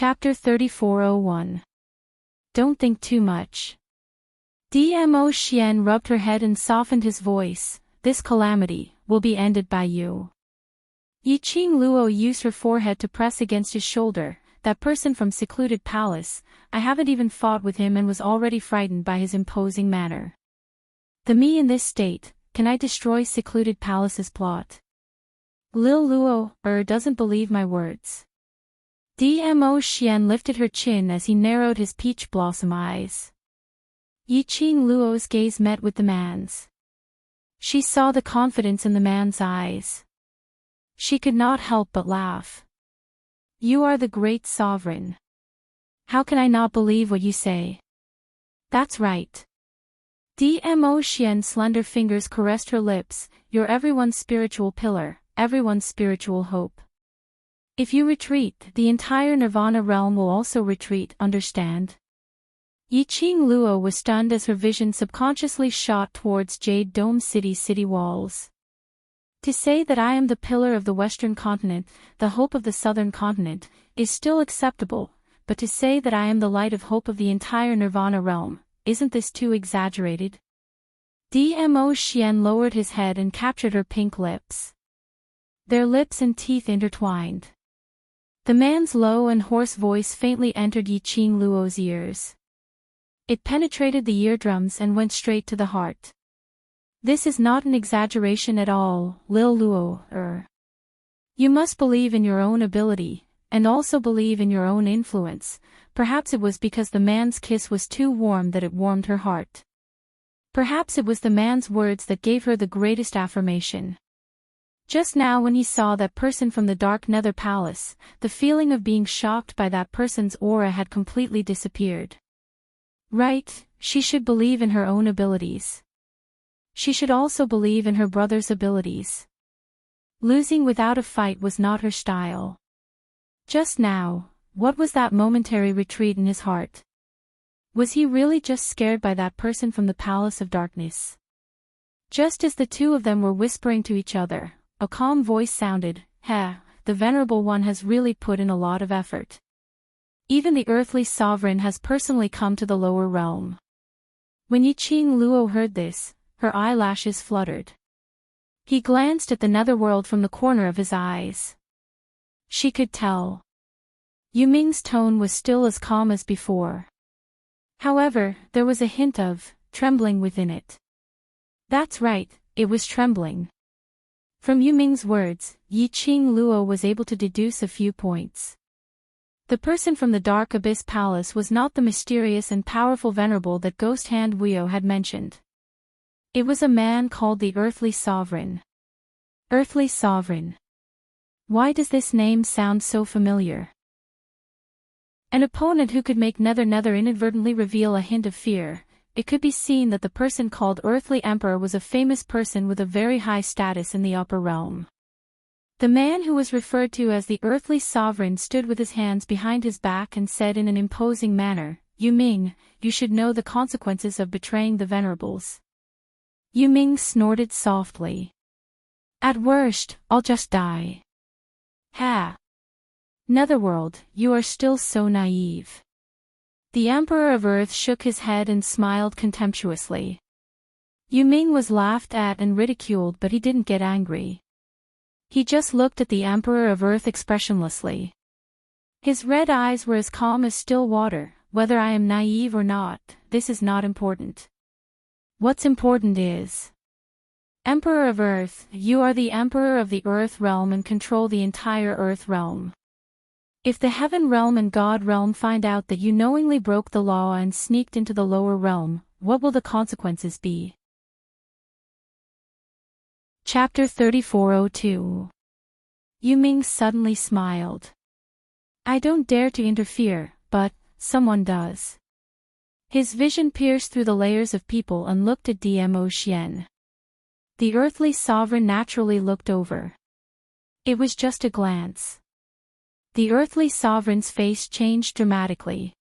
Chapter 3401. Don't think too much. Dmo Xian rubbed her head and softened his voice. This calamity will be ended by you. Yiqing Luo used her forehead to press against his shoulder. That person from secluded palace, I haven't even fought with him and was already frightened by his imposing manner. The me in this state, can I destroy secluded palace's plot? Lil Luo, doesn't believe my words. Dmo Xian lifted her chin as he narrowed his peach blossom eyes. Yiqing Luo's gaze met with the man's. She saw the confidence in the man's eyes. She could not help but laugh. You are the great sovereign. How can I not believe what you say? That's right. Dmo Xian's slender fingers caressed her lips. You're everyone's spiritual pillar, everyone's spiritual hope. If you retreat, the entire Nirvana realm will also retreat, understand? Yiqing Luo was stunned as her vision subconsciously shot towards Jade Dome City's city walls. To say that I am the pillar of the Western continent, the hope of the Southern continent, is still acceptable, but to say that I am the light of hope of the entire Nirvana realm, isn't this too exaggerated? Dmo Xian lowered his head and captured her pink lips. Their lips and teeth intertwined. The man's low and hoarse voice faintly entered Yiqing Luo's ears. It penetrated the eardrums and went straight to the heart. This is not an exaggeration at all, Lil Luo. You must believe in your own ability, and also believe in your own influence. Perhaps it was because the man's kiss was too warm that it warmed her heart. Perhaps it was the man's words that gave her the greatest affirmation. Just now when he saw that person from the dark nether palace, the feeling of being shocked by that person's aura had completely disappeared. Right, she should believe in her own abilities. She should also believe in her brother's abilities. Losing without a fight was not her style. Just now, what was that momentary retreat in his heart? Was he really just scared by that person from the Palace of Darkness? Just as the two of them were whispering to each other, a calm voice sounded, the Venerable One has really put in a lot of effort. Even the earthly sovereign has personally come to the lower realm. When Yiqing Luo heard this, her eyelashes fluttered. He glanced at the netherworld from the corner of his eyes. She could tell. Yuming's tone was still as calm as before. However, there was a hint of trembling within it. That's right, it was trembling. From Yuming's words, Yiqing Luo was able to deduce a few points. The person from the Dark Abyss Palace was not the mysterious and powerful venerable that Ghost Hand Weo had mentioned. It was a man called the Earthly Sovereign. Earthly Sovereign. Why does this name sound so familiar? An opponent who could make Nether inadvertently reveal a hint of fear. It could be seen that the person called Earthly Emperor was a famous person with a very high status in the upper realm. The man who was referred to as the Earthly Sovereign stood with his hands behind his back and said in an imposing manner, Yuming, you should know the consequences of betraying the Venerables. Yuming snorted softly. At worst, I'll just die. Ha! Netherworld, you are still so naive. The Emperor of Earth shook his head and smiled contemptuously. Yuming was laughed at and ridiculed, but he didn't get angry. He just looked at the Emperor of Earth expressionlessly. His red eyes were as calm as still water. Whether I am naive or not, this is not important. What's important is... Emperor of Earth, you are the Emperor of the Earth realm and control the entire Earth realm. If the Heaven realm and God realm find out that you knowingly broke the law and sneaked into the lower realm, what will the consequences be? Chapter 3402. Yuming suddenly smiled. I don't dare to interfere, but someone does. His vision pierced through the layers of people and looked at Dmo Xian. The Earthly Sovereign naturally looked over. It was just a glance. The Earthly Sovereign's face changed dramatically.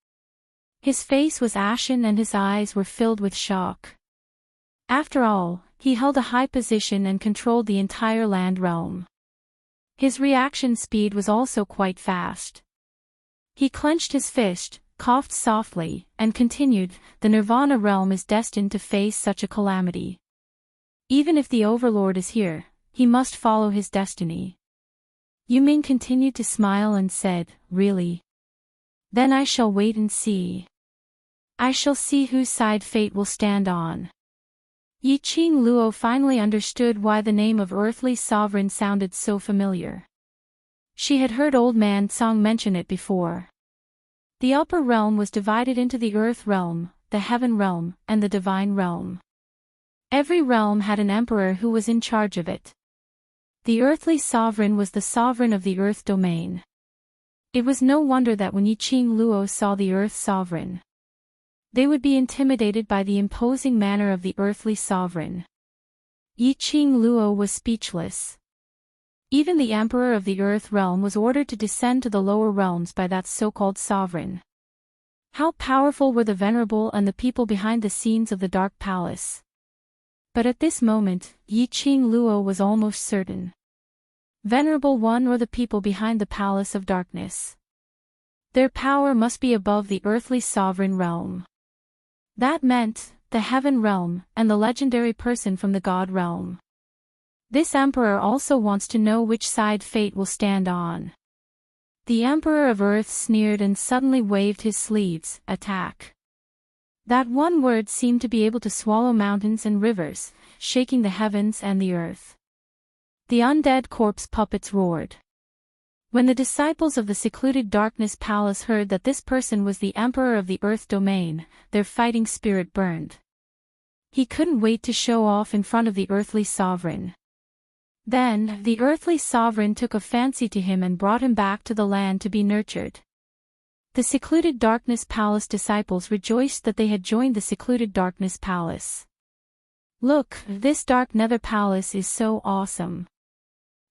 His face was ashen and his eyes were filled with shock. After all, he held a high position and controlled the entire land realm. His reaction speed was also quite fast. He clenched his fist, coughed softly, and continued, "The Nirvana realm is destined to face such a calamity. Even if the Overlord is here, he must follow his destiny." Yuming continued to smile and said, "Really? Then I shall wait and see. I shall see whose side fate will stand on." Yiqing Luo finally understood why the name of earthly sovereign sounded so familiar. She had heard Old Man Song mention it before. The upper realm was divided into the earth realm, the heaven realm, and the divine realm. Every realm had an emperor who was in charge of it. The earthly sovereign was the sovereign of the earth domain. It was no wonder that when Yiqing Luo saw the earth sovereign, they would be intimidated by the imposing manner of the earthly sovereign. Yiqing Luo was speechless. Even the emperor of the earth realm was ordered to descend to the lower realms by that so-called sovereign. How powerful were the venerable and the people behind the scenes of the Dark Palace? But at this moment, Yiqing Luo was almost certain. Venerable One or the people behind the Palace of Darkness. Their power must be above the earthly sovereign realm. That meant, the heaven realm, and the legendary person from the god realm. This emperor also wants to know which side fate will stand on. The Emperor of Earth sneered and suddenly waved his sleeves, "Attack." That one word seemed to be able to swallow mountains and rivers, shaking the heavens and the earth. The undead corpse puppets roared. When the disciples of the secluded darkness palace heard that this person was the Emperor of the Earth domain, their fighting spirit burned. He couldn't wait to show off in front of the earthly sovereign. Then, the earthly sovereign took a fancy to him and brought him back to the land to be nurtured. The secluded darkness palace disciples rejoiced that they had joined the secluded darkness palace. "Look, this dark nether palace is so awesome."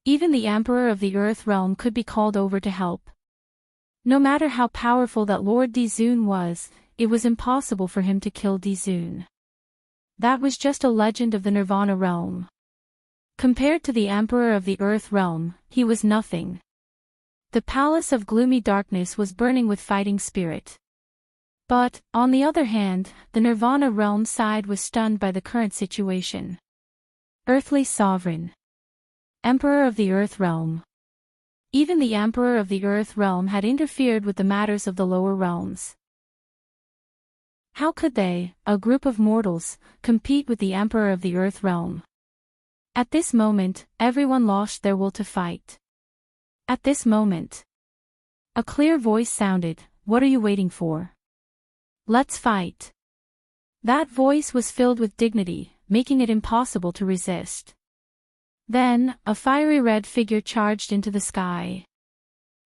Even the emperor of the earth realm could be called over to help. No matter how powerful that Lord Dizun was, it was impossible for him to kill Dizun. That was just a legend of the Nirvana realm. Compared to the emperor of the earth realm, he was nothing. The palace of gloomy darkness was burning with fighting spirit. But, on the other hand, the Nirvana realm side was stunned by the current situation. Earthly sovereign. Emperor of the earth realm. Even the emperor of the earth realm had interfered with the matters of the lower realms. How could they, a group of mortals, compete with the emperor of the earth realm? At this moment, everyone lost their will to fight. At this moment, a clear voice sounded, "What are you waiting for? Let's fight." That voice was filled with dignity, making it impossible to resist. Then, a fiery red figure charged into the sky.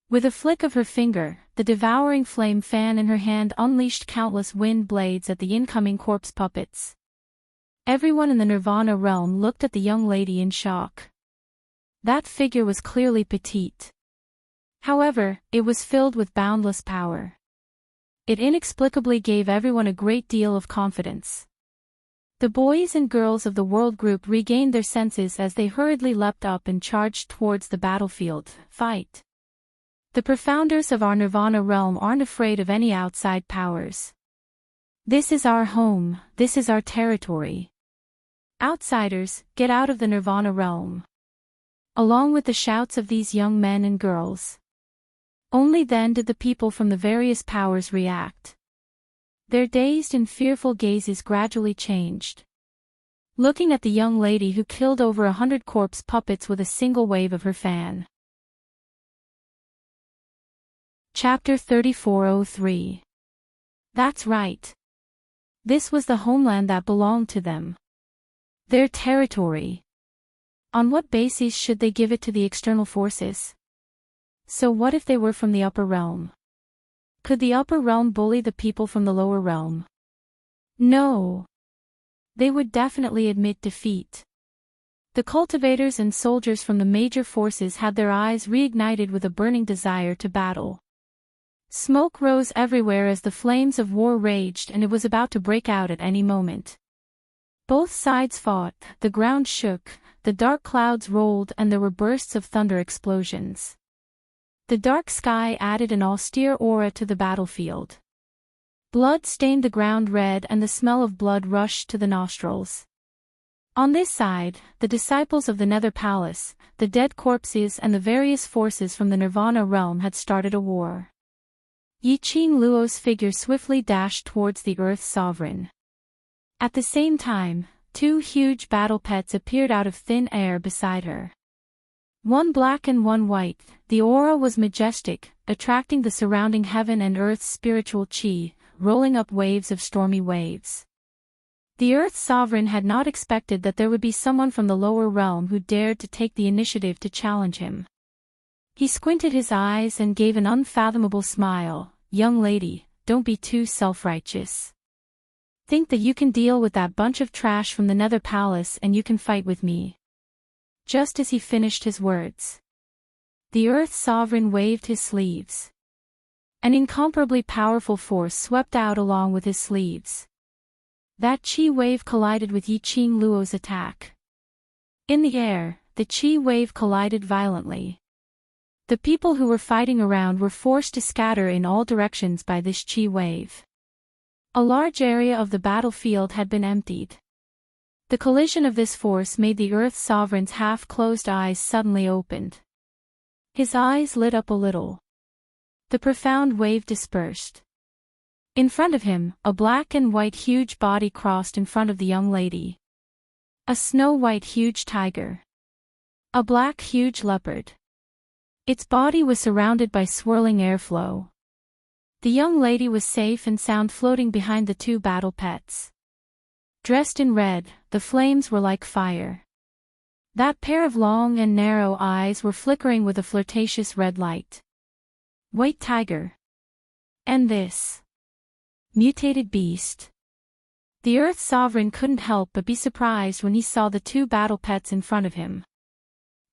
With a flick of her finger, the devouring flame fan in her hand unleashed countless wind blades at the incoming corpse puppets. Everyone in the Nirvana realm looked at the young lady in shock. That figure was clearly petite. However, it was filled with boundless power. It inexplicably gave everyone a great deal of confidence. The boys and girls of the world group regained their senses as they hurriedly leapt up and charged towards the battlefield. Fight! The profounders of our Nirvana realm aren't afraid of any outside powers. This is our home, this is our territory. Outsiders, get out of the Nirvana realm. Along with the shouts of these young men and girls. Only then did the people from the various powers react. Their dazed and fearful gazes gradually changed. Looking at the young lady who killed over 100 corpse puppets with a single wave of her fan. Chapter 3403. That's right. This was the homeland that belonged to them. Their territory. On what basis should they give it to the external forces? So what if they were from the upper realm? Could the upper realm bully the people from the lower realm? No. They would definitely admit defeat. The cultivators and soldiers from the major forces had their eyes reignited with a burning desire to battle. Smoke rose everywhere as the flames of war raged, and it was about to break out at any moment. Both sides fought, the ground shook, the dark clouds rolled, and there were bursts of thunder explosions. The dark sky added an austere aura to the battlefield. Blood stained the ground red and the smell of blood rushed to the nostrils. On this side, the disciples of the Nether Palace, the dead corpses and the various forces from the Nirvana realm had started a war. Yiqing Luo's figure swiftly dashed towards the Earth's sovereign. At the same time, two huge battle pets appeared out of thin air beside her. One black and one white, the aura was majestic, attracting the surrounding heaven and earth's spiritual chi, rolling up waves of stormy waves. The Earth's sovereign had not expected that there would be someone from the lower realm who dared to take the initiative to challenge him. He squinted his eyes and gave an unfathomable smile. "Young lady, don't be too self-righteous. Think that you can deal with that bunch of trash from the Nether Palace and you can fight with me." Just as he finished his words, the Earth's sovereign waved his sleeves. An incomparably powerful force swept out along with his sleeves. That chi wave collided with Yiqing Luo's attack. In the air, the chi wave collided violently. The people who were fighting around were forced to scatter in all directions by this chi wave. A large area of the battlefield had been emptied. The collision of this force made the Earth's sovereign's half-closed eyes suddenly opened. His eyes lit up a little. The profound wave dispersed. In front of him, a black and white huge body crossed in front of the young lady. A snow-white huge tiger. A black huge leopard. Its body was surrounded by swirling airflow. The young lady was safe and sound floating behind the two battle pets. Dressed in red, the flames were like fire. That pair of long and narrow eyes were flickering with a flirtatious red light. White tiger. And this mutated beast. The Earth's sovereign couldn't help but be surprised when he saw the two battle pets in front of him.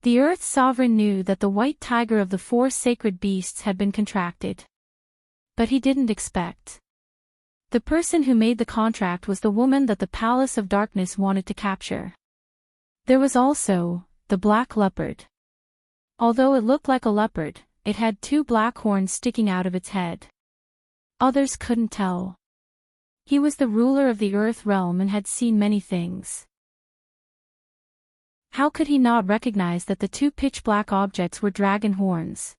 The Earth's sovereign knew that the white tiger of the four sacred beasts had been contracted. But he didn't expect. The person who made the contract was the woman that the Palace of Darkness wanted to capture. There was also the black leopard. Although it looked like a leopard, it had two black horns sticking out of its head. Others couldn't tell. He was the ruler of the Earth realm and had seen many things. How could he not recognize that the two pitch-black objects were dragon horns?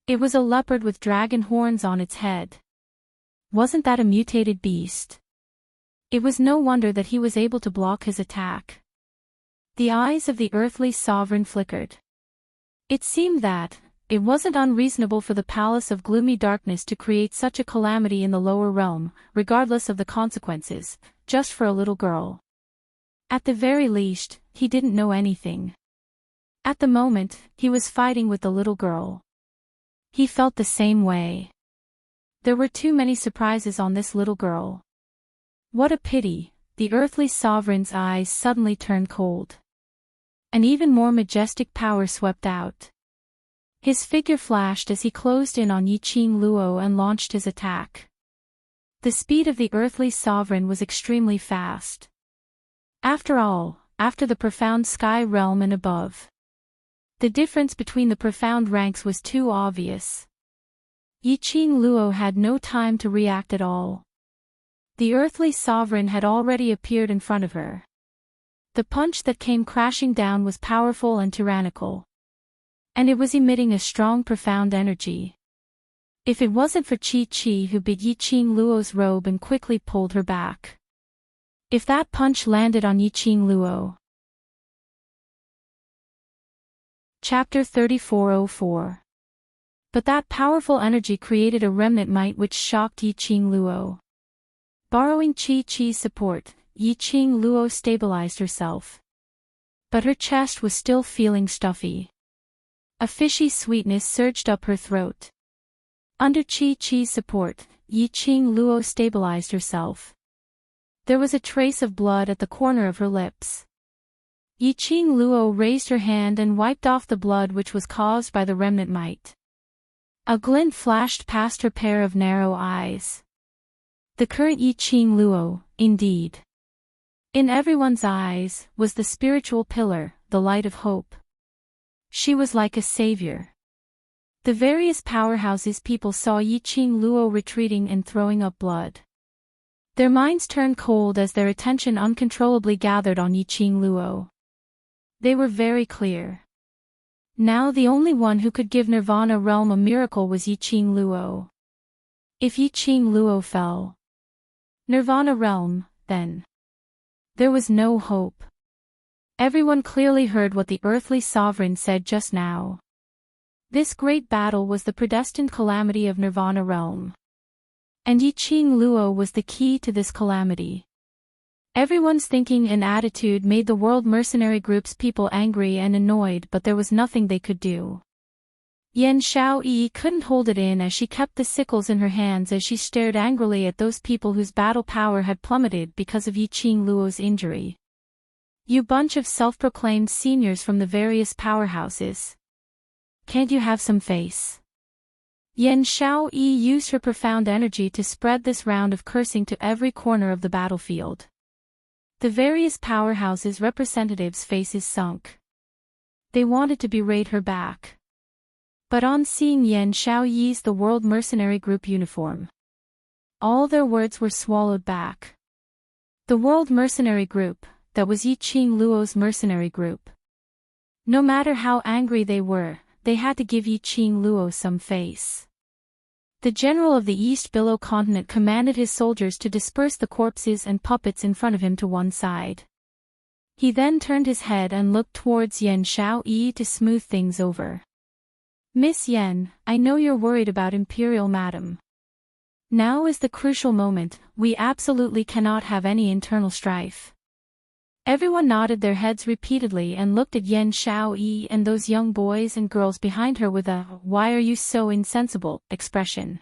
It was a leopard with dragon horns on its head. Wasn't that a mutated beast? It was no wonder that he was able to block his attack. The eyes of the earthly sovereign flickered. It seemed that it wasn't unreasonable for the Palace of Gloomy Darkness to create such a calamity in the lower realm, regardless of the consequences, just for a little girl. At the very least, he didn't know anything. At the moment, he was fighting with the little girl. He felt the same way. There were too many surprises on this little girl. What a pity, the earthly sovereign's eyes suddenly turned cold. An even more majestic power swept out. His figure flashed as he closed in on Yiqing Luo and launched his attack. The speed of the earthly sovereign was extremely fast. After all, after the profound sky realm and above, the difference between the profound ranks was too obvious. Yiqing Luo had no time to react at all. The earthly sovereign had already appeared in front of her. The punch that came crashing down was powerful and tyrannical. And it was emitting a strong profound energy. If it wasn't for Chi who bit Yiqing Luo's robe and quickly pulled her back. If that punch landed on Yiqing Luo. Chapter 3404. But that powerful energy created a remnant might which shocked Yiqing Luo. Borrowing Chi's support, Yiqing Luo stabilized herself. But her chest was still feeling stuffy. A fishy sweetness surged up her throat. Under Chi's support, Yiqing Luo stabilized herself. There was a trace of blood at the corner of her lips. Yiqing Luo raised her hand and wiped off the blood which was caused by the remnant might. A glint flashed past her pair of narrow eyes. The current Yiqing Luo, indeed. In everyone's eyes, was the spiritual pillar, the light of hope. She was like a savior. The various powerhouses people saw Yiqing Luo retreating and throwing up blood. Their minds turned cold as their attention uncontrollably gathered on Yiqing Luo. They were very clear. Now the only one who could give Nirvana Realm a miracle was Yiqing Luo. If Yiqing Luo fell, Nirvana Realm, then there was no hope. Everyone clearly heard what the earthly sovereign said just now. This great battle was the predestined calamity of Nirvana Realm. And Yiqing Luo was the key to this calamity. Everyone's thinking and attitude made the world mercenary group's people angry and annoyed, but there was nothing they could do. Yan Xiaoyi couldn't hold it in as she kept the sickles in her hands as she stared angrily at those people whose battle power had plummeted because of Yiqing Luo's injury. You bunch of self-proclaimed seniors from the various powerhouses. Can't you have some face? Yan Xiaoyi used her profound energy to spread this round of cursing to every corner of the battlefield. The various powerhouses' representatives' faces sunk. They wanted to berate her back. But on seeing Yan Xiaoyi's the World Mercenary Group uniform, all their words were swallowed back. The World Mercenary Group, that was Yiqing Luo's mercenary group. No matter how angry they were, they had to give Yiqing Luo some face. The general of the East Below continent commanded his soldiers to disperse the corpses and puppets in front of him to one side. He then turned his head and looked towards Yan Xiaoyi to smooth things over. Miss Yan, I know you're worried about Imperial Madam. Now is the crucial moment, we absolutely cannot have any internal strife. Everyone nodded their heads repeatedly and looked at Yan Xiaoyi and those young boys and girls behind her with a "why are you so insensible" expression.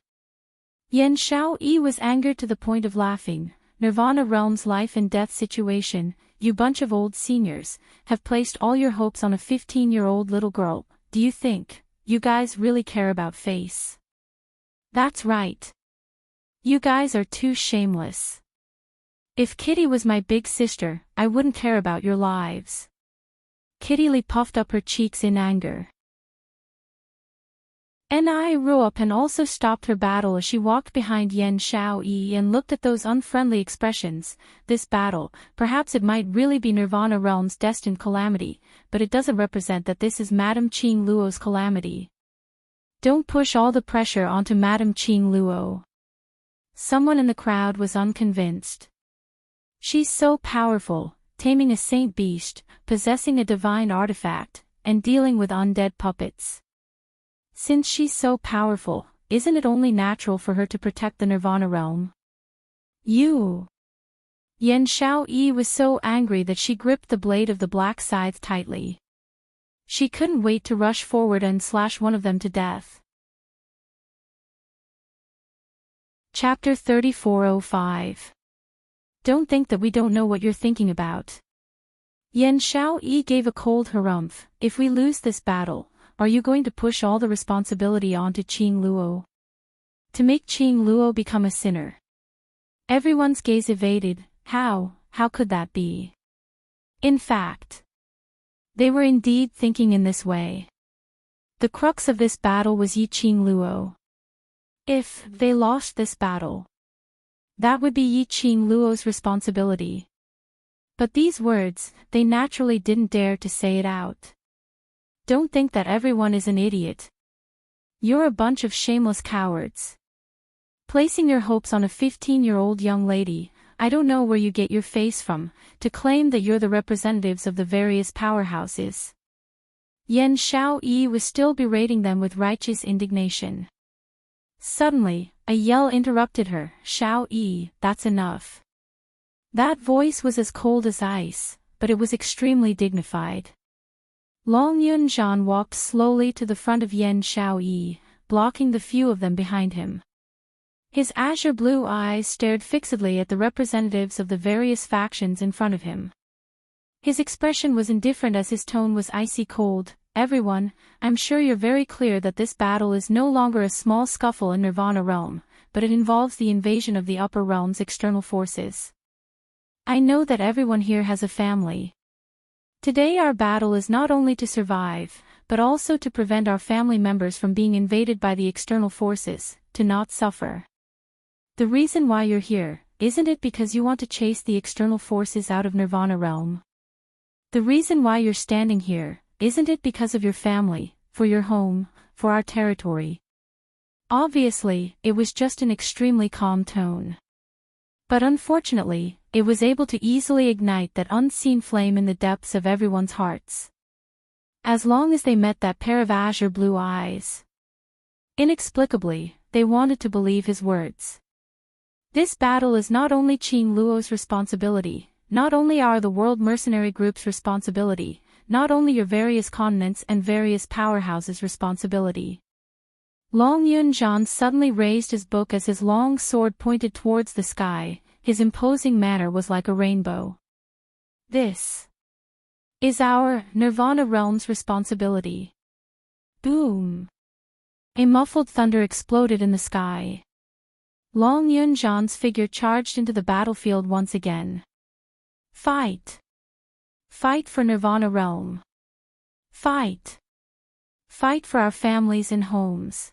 Yan Xiaoyi was angered to the point of laughing. Nirvana Realm's life and death situation, you bunch of old seniors, have placed all your hopes on a 15-year-old little girl. Do you think you guys really care about face? That's right. You guys are too shameless. If Kitty was my big sister, I wouldn't care about your lives. Kitty Lee puffed up her cheeks in anger. Ni Ruopan also stopped her battle as she walked behind Yan Xiaoyi and looked at those unfriendly expressions. This battle, perhaps it might really be Nirvana Realm's destined calamity, but it doesn't represent that this is Madame Qing Luo's calamity. Don't push all the pressure onto Madame Qing Luo. Someone in the crowd was unconvinced. She's so powerful, taming a saint beast, possessing a divine artifact, and dealing with undead puppets. Since she's so powerful, isn't it only natural for her to protect the Nirvana Realm? You! Yan Xiaoyi was so angry that she gripped the blade of the black scythe tightly. She couldn't wait to rush forward and slash one of them to death. Chapter 3405. Don't think that we don't know what you're thinking about. Yan Xiaoyi gave a cold harumph. If we lose this battle, are you going to push all the responsibility onto Qing Luo? To make Qing Luo become a sinner? Everyone's gaze evaded. How could that be? In fact, they were indeed thinking in this way. The crux of this battle was Yiqing Luo. If they lost this battle, that would be Yiqing Luo's responsibility. But these words, they naturally didn't dare to say it out. Don't think that everyone is an idiot. You're a bunch of shameless cowards. Placing your hopes on a 15-year-old young lady, I don't know where you get your face from, to claim that you're the representatives of the various powerhouses. Yan Xiaoyi was still berating them with righteous indignation. Suddenly, a yell interrupted her. Xiaoyi, that's enough. That voice was as cold as ice, but it was extremely dignified. Long Yunzhan walked slowly to the front of Yan Xiaoyi, blocking the few of them behind him. His azure blue eyes stared fixedly at the representatives of the various factions in front of him. His expression was indifferent as his tone was icy cold. Everyone, I'm sure you're very clear that this battle is no longer a small scuffle in Nirvana Realm, but it involves the invasion of the upper realm's external forces. I know that everyone here has a family. Today our battle is not only to survive, but also to prevent our family members from being invaded by the external forces, to not suffer. The reason why you're here, isn't it because you want to chase the external forces out of Nirvana realm? The reason why you're standing here, isn't it because of your family, for your home, for our territory? Obviously, it was just an extremely calm tone. But unfortunately, it was able to easily ignite that unseen flame in the depths of everyone's hearts. As long as they met that pair of azure blue eyes. Inexplicably, they wanted to believe his words. This battle is not only Qing Luo's responsibility, not only are the World Mercenary Group's responsibility, not only your various continents and various powerhouses' responsibility. Long Yunjian suddenly raised his book as his long sword pointed towards the sky. His imposing manner was like a rainbow. This is our Nirvana realm's responsibility. Boom! A muffled thunder exploded in the sky. Long Yunjian's figure charged into the battlefield once again. Fight! Fight for Nirvana realm. Fight! Fight for our families and homes.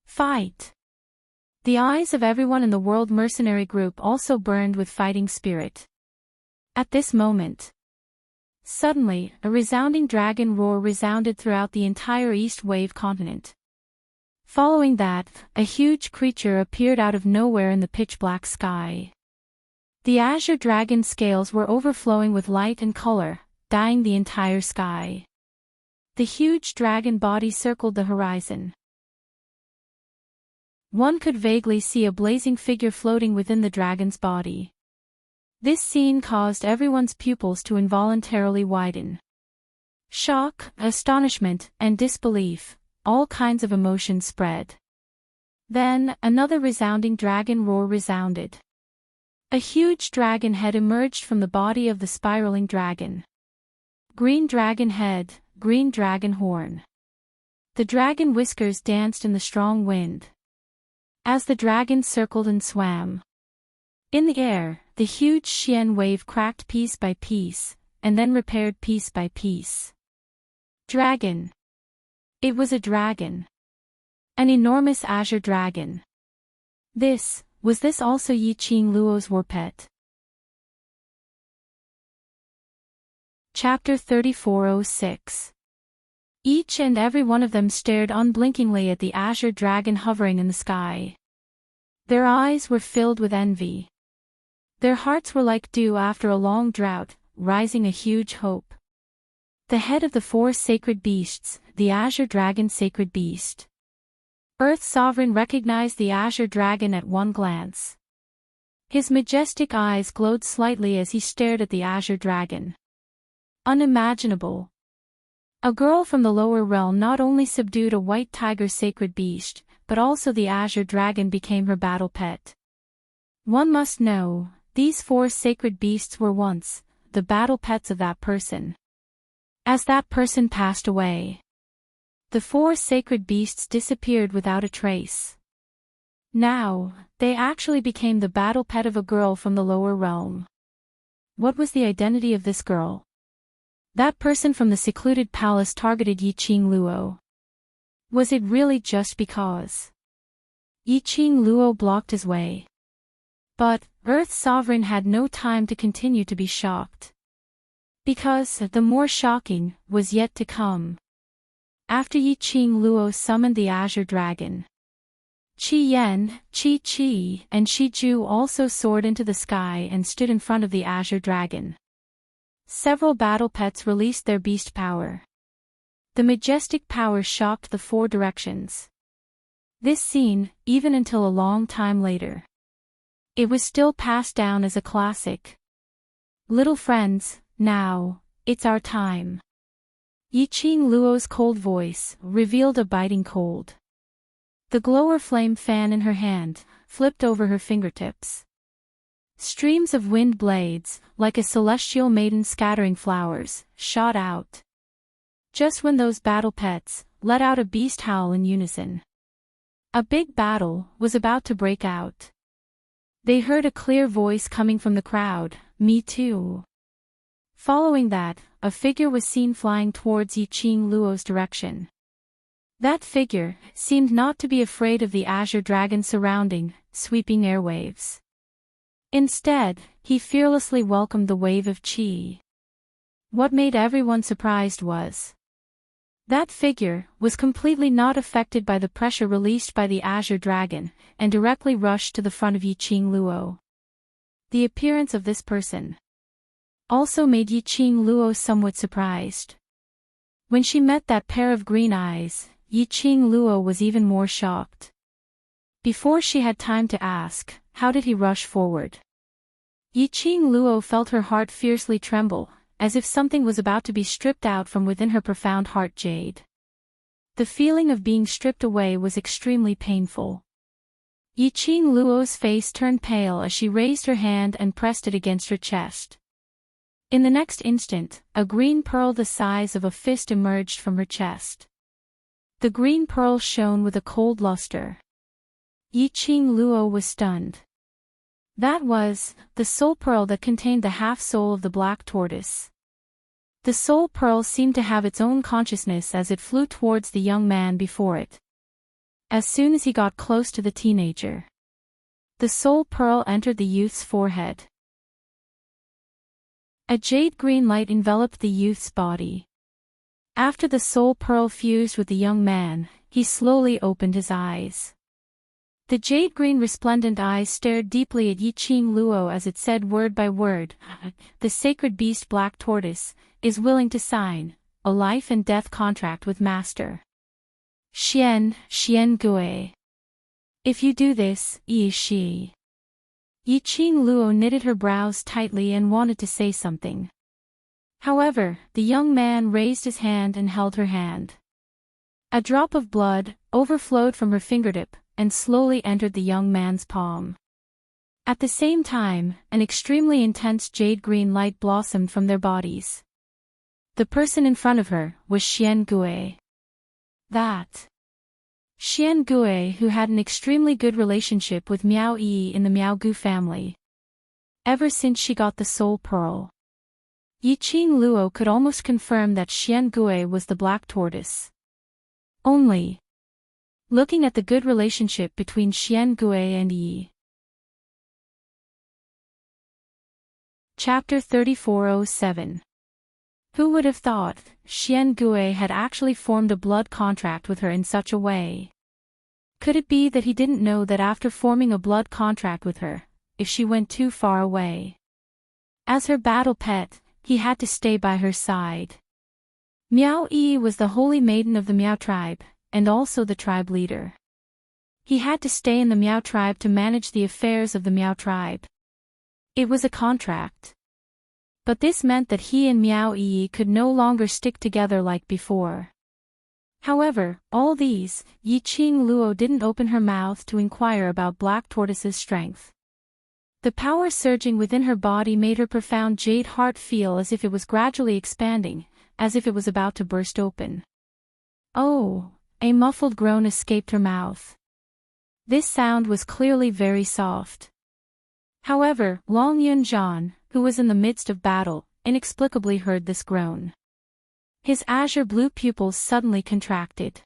Fight! The eyes of everyone in the World Mercenary Group also burned with fighting spirit. At this moment, suddenly, a resounding dragon roar resounded throughout the entire East Wave continent. Following that, a huge creature appeared out of nowhere in the pitch-black sky. The azure dragon scales were overflowing with light and color, dyeing the entire sky. The huge dragon body circled the horizon. One could vaguely see a blazing figure floating within the dragon's body. This scene caused everyone's pupils to involuntarily widen. Shock, astonishment, and disbelief, all kinds of emotions spread. Then, another resounding dragon roar resounded. A huge dragon head emerged from the body of the spiraling dragon. Green dragon head, green dragon horn. The dragon whiskers danced in the strong wind. As the dragon circled and swam in the air, the huge Xian wave cracked piece by piece, and then repaired piece by piece. Dragon. It was a dragon. An enormous azure dragon. Was this also Yi Qing Luo's war pet? Chapter 3406. Each and every one of them stared unblinkingly at the azure dragon hovering in the sky. Their eyes were filled with envy. Their hearts were like dew after a long drought, rising a huge hope. The head of the four sacred beasts, the azure dragon sacred beast. Earth Sovereign recognized the azure dragon at one glance. His majestic eyes glowed slightly as he stared at the azure dragon. Unimaginable. A girl from the lower realm not only subdued a white tiger sacred beast, but also the azure dragon became her battle pet. One must know, these four sacred beasts were once the battle pets of that person. As that person passed away, the four sacred beasts disappeared without a trace. Now, they actually became the battle pet of a girl from the lower realm. What was the identity of this girl? That person from the secluded palace targeted Yi Qing Luo. Was it really just because Yi Qing Luo blocked his way? But, Earth Sovereign had no time to continue to be shocked. Because the more shocking was yet to come. After Yi Qing Luo summoned the azure dragon, Qi Yan, Qi Qi, and Qi Ju also soared into the sky and stood in front of the azure dragon. Several battle pets released their beast power. The majestic power shocked the four directions. This scene, even until a long time later, it was still passed down as a classic. Little friends, now, it's our time. Yi Qing Luo's cold voice revealed a biting cold. The glower flame fan in her hand flipped over her fingertips. Streams of wind blades, like a celestial maiden scattering flowers, shot out. Just when those battle pets let out a beast howl in unison. A big battle was about to break out. They heard a clear voice coming from the crowd, "Me too." Following that, a figure was seen flying towards Yiqing Luo's direction. That figure seemed not to be afraid of the azure dragon surrounding, sweeping airwaves. Instead, he fearlessly welcomed the wave of qi. What made everyone surprised was that figure was completely not affected by the pressure released by the azure dragon, and directly rushed to the front of Yiqing Luo. The appearance of this person also made Yiqing Luo somewhat surprised. When she met that pair of green eyes, Yiqing Luo was even more shocked. Before she had time to ask, how did he rush forward? Yiqing Luo felt her heart fiercely tremble, as if something was about to be stripped out from within her profound heart jade. The feeling of being stripped away was extremely painful. Yiqing Luo's face turned pale as she raised her hand and pressed it against her chest. In the next instant, a green pearl the size of a fist emerged from her chest. The green pearl shone with a cold luster. Yiqing Luo was stunned. That was the soul pearl that contained the half-soul of the black tortoise. The soul pearl seemed to have its own consciousness as it flew towards the young man before it. As soon as he got close to the teenager, the soul pearl entered the youth's forehead. A jade-green light enveloped the youth's body. After the soul pearl fused with the young man, he slowly opened his eyes. The jade-green resplendent eyes stared deeply at Yiqing Luo as it said word by word, "The sacred beast Black Tortoise is willing to sign a life and death contract with Master Xian Gui. If you do this, Yi Shi." Yiqing Luo knitted her brows tightly and wanted to say something. However, the young man raised his hand and held her hand. A drop of blood overflowed from her fingertip and slowly entered the young man's palm. At the same time, an extremely intense jade-green light blossomed from their bodies. The person in front of her was Xian Gui. That Xian Gui, who had an extremely good relationship with Miao Yi in the Miao Gu family ever since she got the soul pearl. Yiqing Luo could almost confirm that Xian Gui was the black tortoise. Only looking at the good relationship between Xian Gui and Yi. Chapter 3407. Who would have thought Xian Gui had actually formed a blood contract with her in such a way? Could it be that he didn't know that after forming a blood contract with her, if she went too far away, as her battle pet, he had to stay by her side? Miao Yi was the holy maiden of the Miao tribe, and also the tribe leader. He had to stay in the Miao tribe to manage the affairs of the Miao tribe. It was a contract. But this meant that he and Miao Yi could no longer stick together like before. However, all these, Yiqing Luo didn't open her mouth to inquire about Black Tortoise's strength. The power surging within her body made her profound jade heart feel as if it was gradually expanding, as if it was about to burst open. Oh! A muffled groan escaped her mouth. This sound was clearly very soft. However, Long Yunjian, who was in the midst of battle, inexplicably heard this groan. His azure-blue pupils suddenly contracted.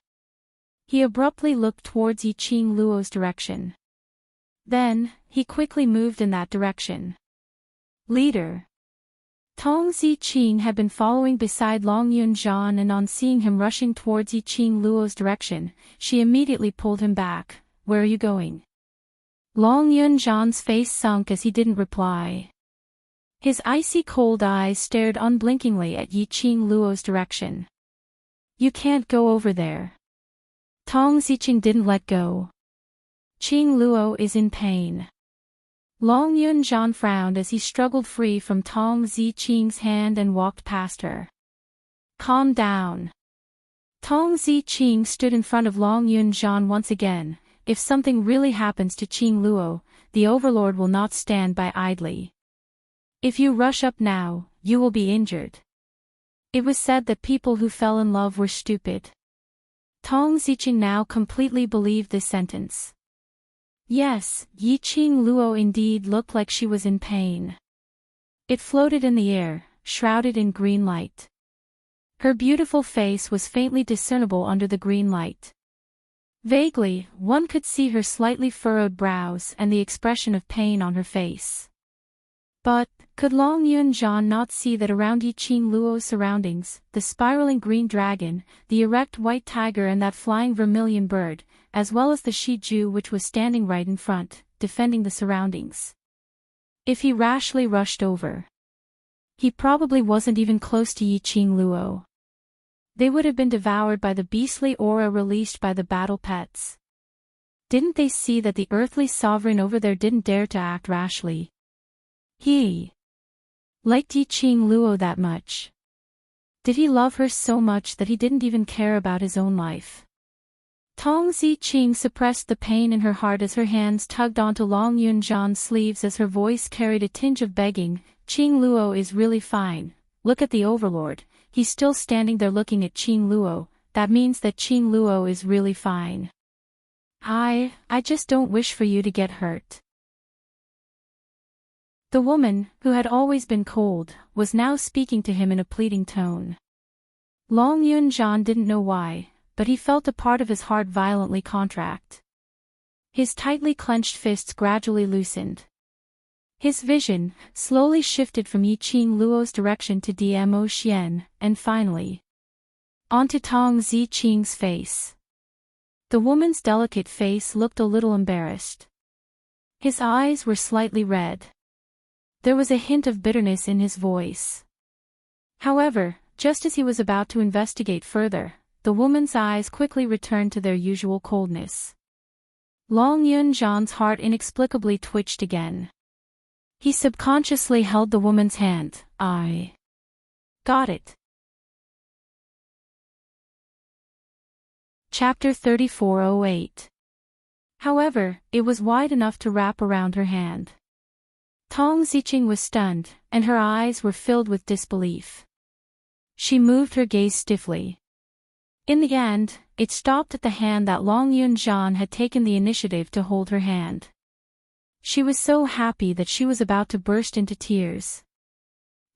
He abruptly looked towards Yiqing Luo's direction. Then, he quickly moved in that direction. Leader. Tong Ziqing had been following beside Long Yunjian, and on seeing him rushing towards Yiqing Luo's direction, she immediately pulled him back. "Where are you going?" Long Yunjian's face sunk as he didn't reply. His icy cold eyes stared unblinkingly at Yiqing Luo's direction. "You can't go over there." Tong Ziqing didn't let go. "Qing Luo is in pain." Long Yunjian frowned as he struggled free from Tong Ziqing's hand and walked past her. "Calm down." Tong Ziqing stood in front of Long Yunjian once again. "If something really happens to Qing Luo, the Overlord will not stand by idly. If you rush up now, you will be injured." It was said that people who fell in love were stupid. Tong Ziqing now completely believed this sentence. Yes, Yiqing Luo indeed looked like she was in pain. It floated in the air, shrouded in green light. Her beautiful face was faintly discernible under the green light. Vaguely, one could see her slightly furrowed brows and the expression of pain on her face. But, could Long Yunjian not see that around Yiqing Luo's surroundings, the spiraling green dragon, the erect white tiger and that flying vermilion bird, as well as the Shiju which was standing right in front, defending the surroundings? If he rashly rushed over, he probably wasn't even close to Yiqing Luo. They would have been devoured by the beastly aura released by the battle pets. Didn't they see that the earthly sovereign over there didn't dare to act rashly? He liked Yiqing Luo that much. Did he love her so much that he didn't even care about his own life? Tong Ziqing suppressed the pain in her heart as her hands tugged onto Long Yunjian's sleeves as her voice carried a tinge of begging. Qing Luo is really fine. Look at the overlord. He's still standing there looking at Qing Luo. That means that Qing Luo is really fine. I just don't wish for you to get hurt. The woman, who had always been cold, was now speaking to him in a pleading tone. Long Yunjian didn't know why, but he felt a part of his heart violently contract. His tightly clenched fists gradually loosened. His vision slowly shifted from Yiqing Luo's direction to Dmo Xian, and finally onto Tong Ziqing's face. The woman's delicate face looked a little embarrassed. His eyes were slightly red. There was a hint of bitterness in his voice. However, just as he was about to investigate further, the woman's eyes quickly returned to their usual coldness. Long Yunjian's heart inexplicably twitched again. He subconsciously held the woman's hand. I got it. Chapter 3408. However, it was wide enough to wrap around her hand. Tong Ziqing was stunned, and her eyes were filled with disbelief. She moved her gaze stiffly. In the end, it stopped at the hand that Long Yunjian had taken the initiative to hold her hand. She was so happy that she was about to burst into tears.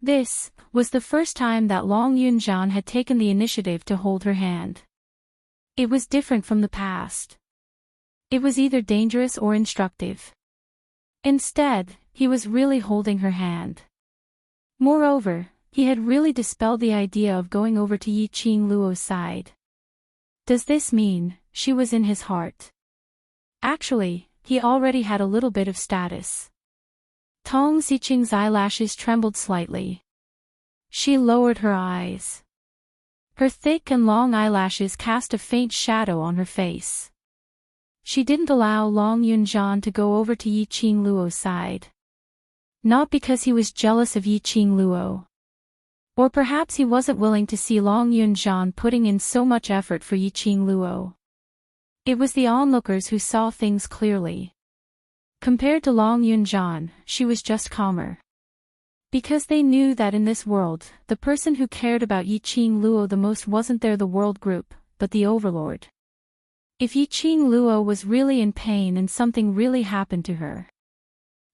This was the first time that Long Yunjian had taken the initiative to hold her hand. It was different from the past. It was either dangerous or instructive. Instead, he was really holding her hand. Moreover, he had really dispelled the idea of going over to Yiqing Luo's side. Does this mean she was in his heart? Actually, he already had a little bit of status. Tong Ziqing's eyelashes trembled slightly. She lowered her eyes. Her thick and long eyelashes cast a faint shadow on her face. She didn't allow Long Yunjian to go over to Yiqing Luo's side. Not because he was jealous of Yiqing Luo. Or perhaps he wasn't willing to see Long Yunjian putting in so much effort for Yiqing Luo. It was the onlookers who saw things clearly. Compared to Long Yunjian, she was just calmer. Because they knew that in this world, the person who cared about Yiqing Luo the most wasn't there the world group, but the overlord. If Yiqing Luo was really in pain and something really happened to her,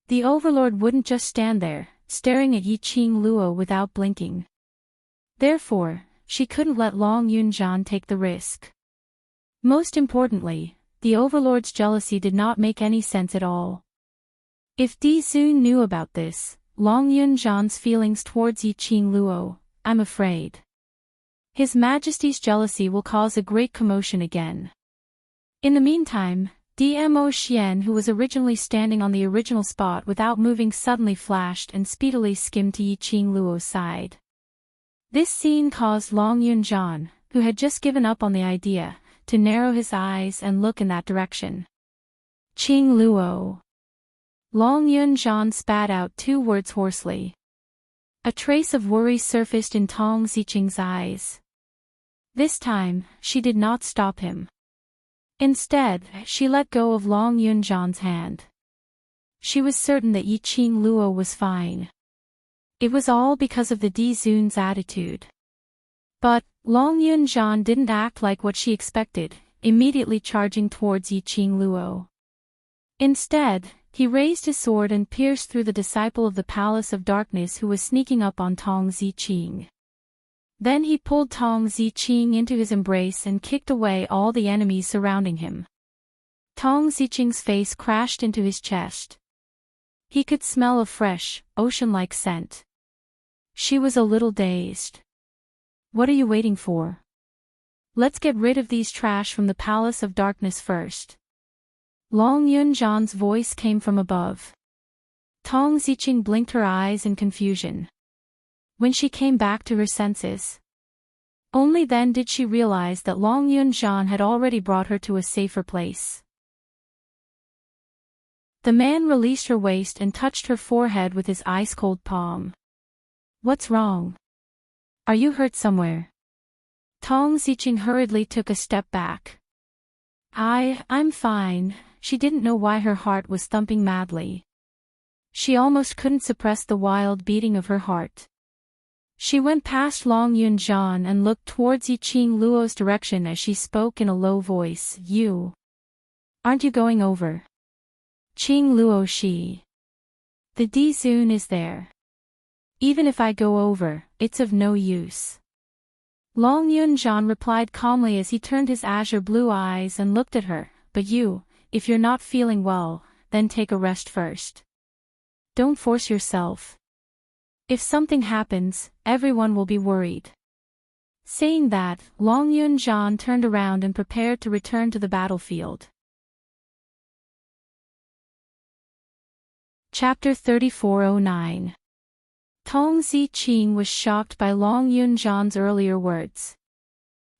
the overlord wouldn't just stand there, staring at Yiqing Luo without blinking. Therefore, she couldn't let Long Yunjian take the risk. Most importantly, the overlord's jealousy did not make any sense at all. If Di Zun knew about this, Long Yunjian's feelings towards Yiqing Luo, I'm afraid His Majesty's jealousy will cause a great commotion again. In the meantime, Dmo Xian, who was originally standing on the original spot without moving, suddenly flashed and speedily skimmed to Yiqing Luo's side. This scene caused Long Yunjian, who had just given up on the idea, to narrow his eyes and look in that direction. Qing Luo. Long Yunjian spat out 2 words hoarsely. A trace of worry surfaced in Tong Ziqing's eyes. This time, she did not stop him. Instead, she let go of Long Yunjian's hand. She was certain that Yiqing Luo was fine. It was all because of the Di Zun's attitude. But Long Yunjian didn't act like what she expected, immediately charging towards Yiqing Luo. Instead, He raised his sword and pierced through the disciple of the Palace of Darkness who was sneaking up on Tong Ziqing. Then he pulled Tong Ziqing into his embrace and kicked away all the enemies surrounding him. Tong Ziqing's face crashed into his chest. He could smell a fresh, ocean-like scent. She was a little dazed. What are you waiting for? Let's get rid of these trash from the Palace of Darkness first. Long Yunjan's voice came from above. Tong Ziqing blinked her eyes in confusion. When she came back to her senses, only then did she realize that Long Yunjan had already brought her to a safer place. The man released her waist and touched her forehead with his ice-cold palm. What's wrong? Are you hurt somewhere? Tong Ziqing hurriedly took a step back. I'm fine. She didn't know why her heart was thumping madly. She almost couldn't suppress the wild beating of her heart. She went past Long Yunjan and looked towards Yiqing Luo's direction as she spoke in a low voice. You. Aren't you going over? Qing Luo Shi. The Dizun is there. Even if I go over, it's of no use. Long Yunjan replied calmly as he turned his azure blue eyes and looked at her. But you, if you're not feeling well, then take a rest first. Don't force yourself. If something happens, everyone will be worried. Saying that, Long Yunjan turned around and prepared to return to the battlefield. Chapter 3409. Tong Ziqing was shocked by Long Yunjan's earlier words.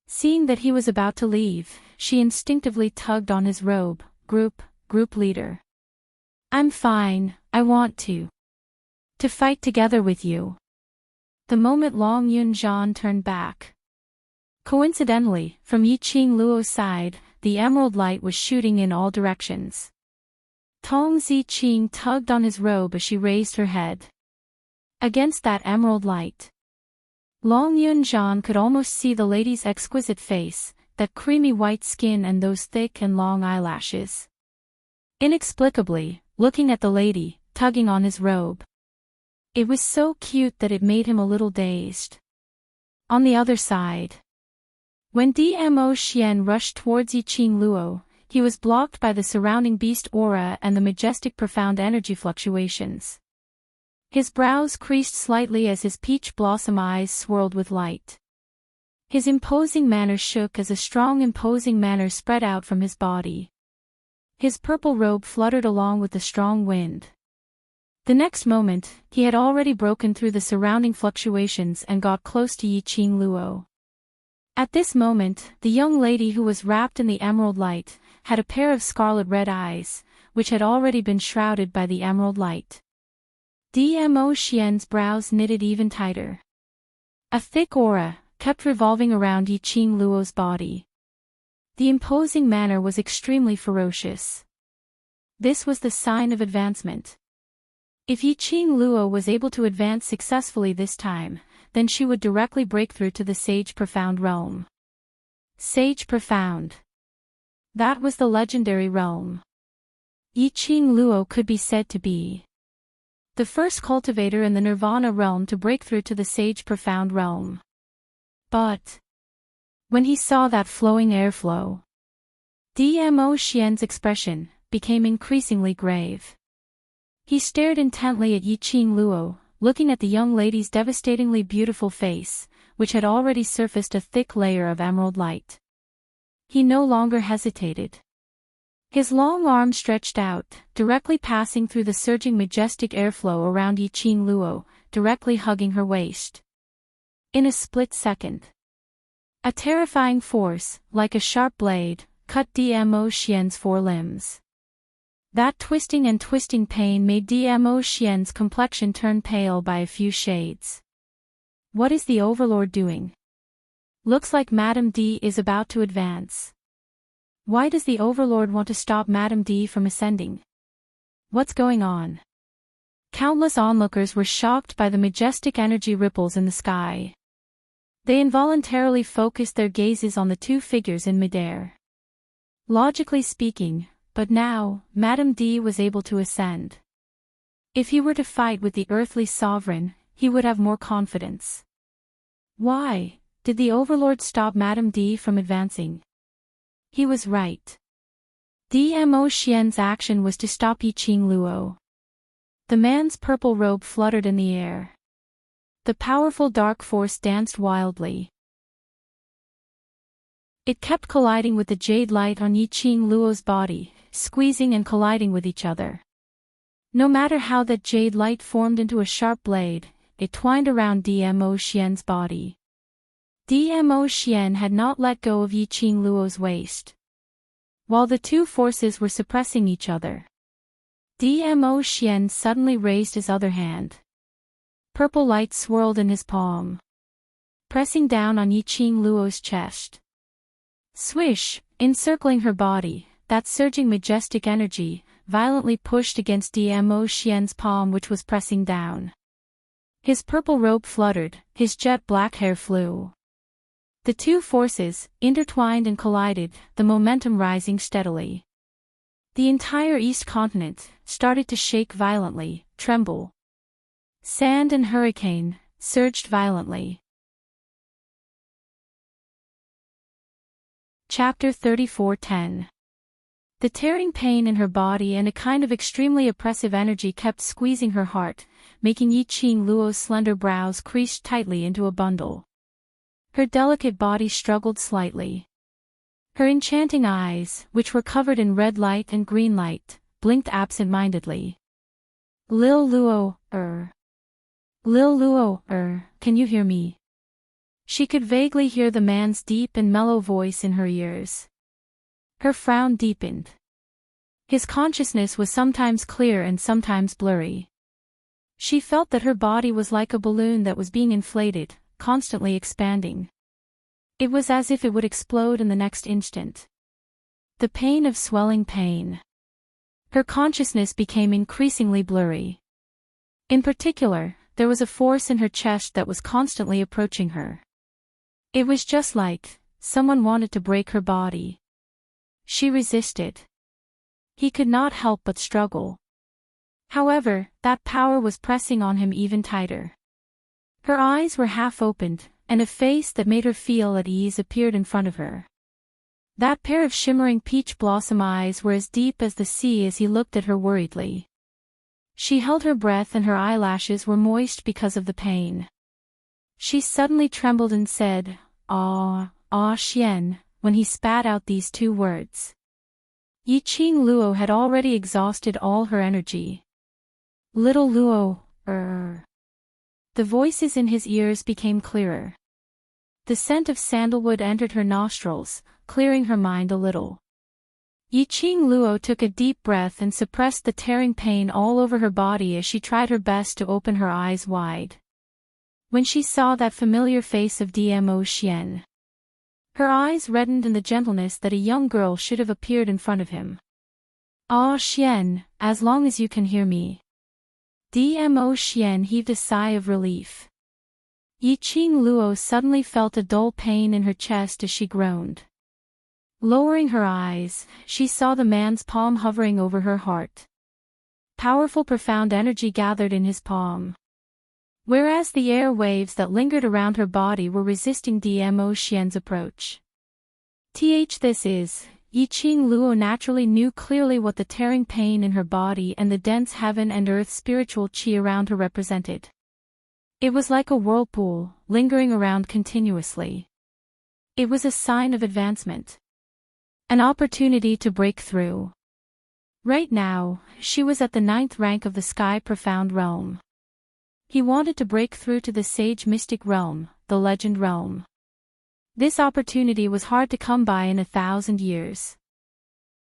Seeing that he was about to leave, she instinctively tugged on his robe. Group leader. I'm fine, I want to fight together with you. The moment Long Yunjan turned back. Coincidentally, from Yiqing Luo's side, the emerald light was shooting in all directions. Tong Ziqing tugged on his robe as she raised her head. Against that emerald light, Long Yunjan could almost see the lady's exquisite face, that creamy white skin and those thick and long eyelashes. Inexplicably, looking at the lady, tugging on his robe. It was so cute that it made him a little dazed. On the other side, when Dmo Xian rushed towards Yiqing Luo, he was blocked by the surrounding beast aura and the majestic profound energy fluctuations. His brows creased slightly as his peach blossom eyes swirled with light. His imposing manner shook as a strong imposing manner spread out from his body. His purple robe fluttered along with the strong wind. The next moment, he had already broken through the surrounding fluctuations and got close to Yiqing Luo. At this moment, the young lady who was wrapped in the emerald light, had a pair of scarlet red eyes, which had already been shrouded by the emerald light. Dmo Xian's brows knitted even tighter. A thick aura kept revolving around Yiqing Luo's body. The imposing manner was extremely ferocious. This was the sign of advancement. If Yiqing Luo was able to advance successfully this time, then she would directly break through to the Sage Profound realm. Sage Profound. That was the legendary realm. Yiqing Luo could be said to be the first cultivator in the Nirvana realm to break through to the Sage Profound realm. But when he saw that flowing airflow, Dmo Xian's expression became increasingly grave. He stared intently at Yiqing Luo, looking at the young lady's devastatingly beautiful face, which had already surfaced a thick layer of emerald light. He no longer hesitated. His long arm stretched out, directly passing through the surging majestic airflow around Yiqing Luo, directly hugging her waist. In a split second, a terrifying force, like a sharp blade, cut Dmo Xian's forelimbs. That twisting and twisting pain made Dmo Xian's complexion turn pale by a few shades. What is the Overlord doing? Looks like Madame D is about to advance. Why does the Overlord want to stop Madame D from ascending? What's going on? Countless onlookers were shocked by the majestic energy ripples in the sky. They involuntarily focused their gazes on the two figures in midair. Logically speaking, But now, Madame D was able to ascend. If he were to fight with the earthly sovereign, he would have more confidence. Why did the overlord stop Madame D from advancing? He was right. Dmo Xian's action was to stop Yiqing Luo. The man's purple robe fluttered in the air. The powerful dark force danced wildly. It kept colliding with the jade light on Yiqing Luo's body, squeezing and colliding with each other. No matter how that jade light formed into a sharp blade, it twined around Dmo Xian's body. Dmo Xian had not let go of Yiqing Luo's waist. While the two forces were suppressing each other, Dmo Xian suddenly raised his other hand. Purple light swirled in his palm, pressing down on Yiqing Luo's chest. Swish, encircling her body, that surging majestic energy, violently pushed against Dmo Xian's palm which was pressing down. His purple robe fluttered, his jet black hair flew. The two forces, intertwined and collided, the momentum rising steadily. The entire East continent started to shake violently, tremble. Sand and hurricane surged violently. Chapter 34:10. The tearing pain in her body and a kind of extremely oppressive energy kept squeezing her heart, making Yiqing Luo's slender brows creased tightly into a bundle. Her delicate body struggled slightly. Her enchanting eyes, which were covered in red light and green light, blinked absent-mindedly. Lil Luo, Lil Luo, can you hear me? She could vaguely hear the man's deep and mellow voice in her ears. Her frown deepened. His consciousness was sometimes clear and sometimes blurry. She felt that her body was like a balloon that was being inflated, constantly expanding. It was as if it would explode in the next instant. The pain of swelling pain. Her consciousness became increasingly blurry. In particular, there was a force in her chest that was constantly approaching her. It was just like someone wanted to break her body. She resisted. He could not help but struggle. However, that power was pressing on him even tighter. Her eyes were half opened, and a face that made her feel at ease appeared in front of her. That pair of shimmering peach blossom eyes were as deep as the sea as he looked at her worriedly. She held her breath and her eyelashes were moist because of the pain. She suddenly trembled and said, "Ah, Xian," when he spat out these two words. Yiqing Luo had already exhausted all her energy. Little Luo, The voices in his ears became clearer. The scent of sandalwood entered her nostrils, clearing her mind a little. Yiqing Luo took a deep breath and suppressed the tearing pain all over her body as she tried her best to open her eyes wide. When she saw that familiar face of Dmo Xian, her eyes reddened in the gentleness that a young girl should have appeared in front of him. "Ah Xian, as long as you can hear me." Dmo Xian heaved a sigh of relief. Yiqing Luo suddenly felt a dull pain in her chest as she groaned. Lowering her eyes, she saw the man's palm hovering over her heart. Powerful profound energy gathered in his palm. Whereas the air waves that lingered around her body were resisting Dmo Xian's approach. This is, Yiqing Luo naturally knew clearly what the tearing pain in her body and the dense heaven and earth spiritual qi around her represented. It was like a whirlpool, lingering around continuously. It was a sign of advancement. An opportunity to break through. Right now, she was at the 9th rank of the Sky Profound Realm. He wanted to break through to the Sage Mystic Realm, the Legend Realm. This opportunity was hard to come by in 1,000 years.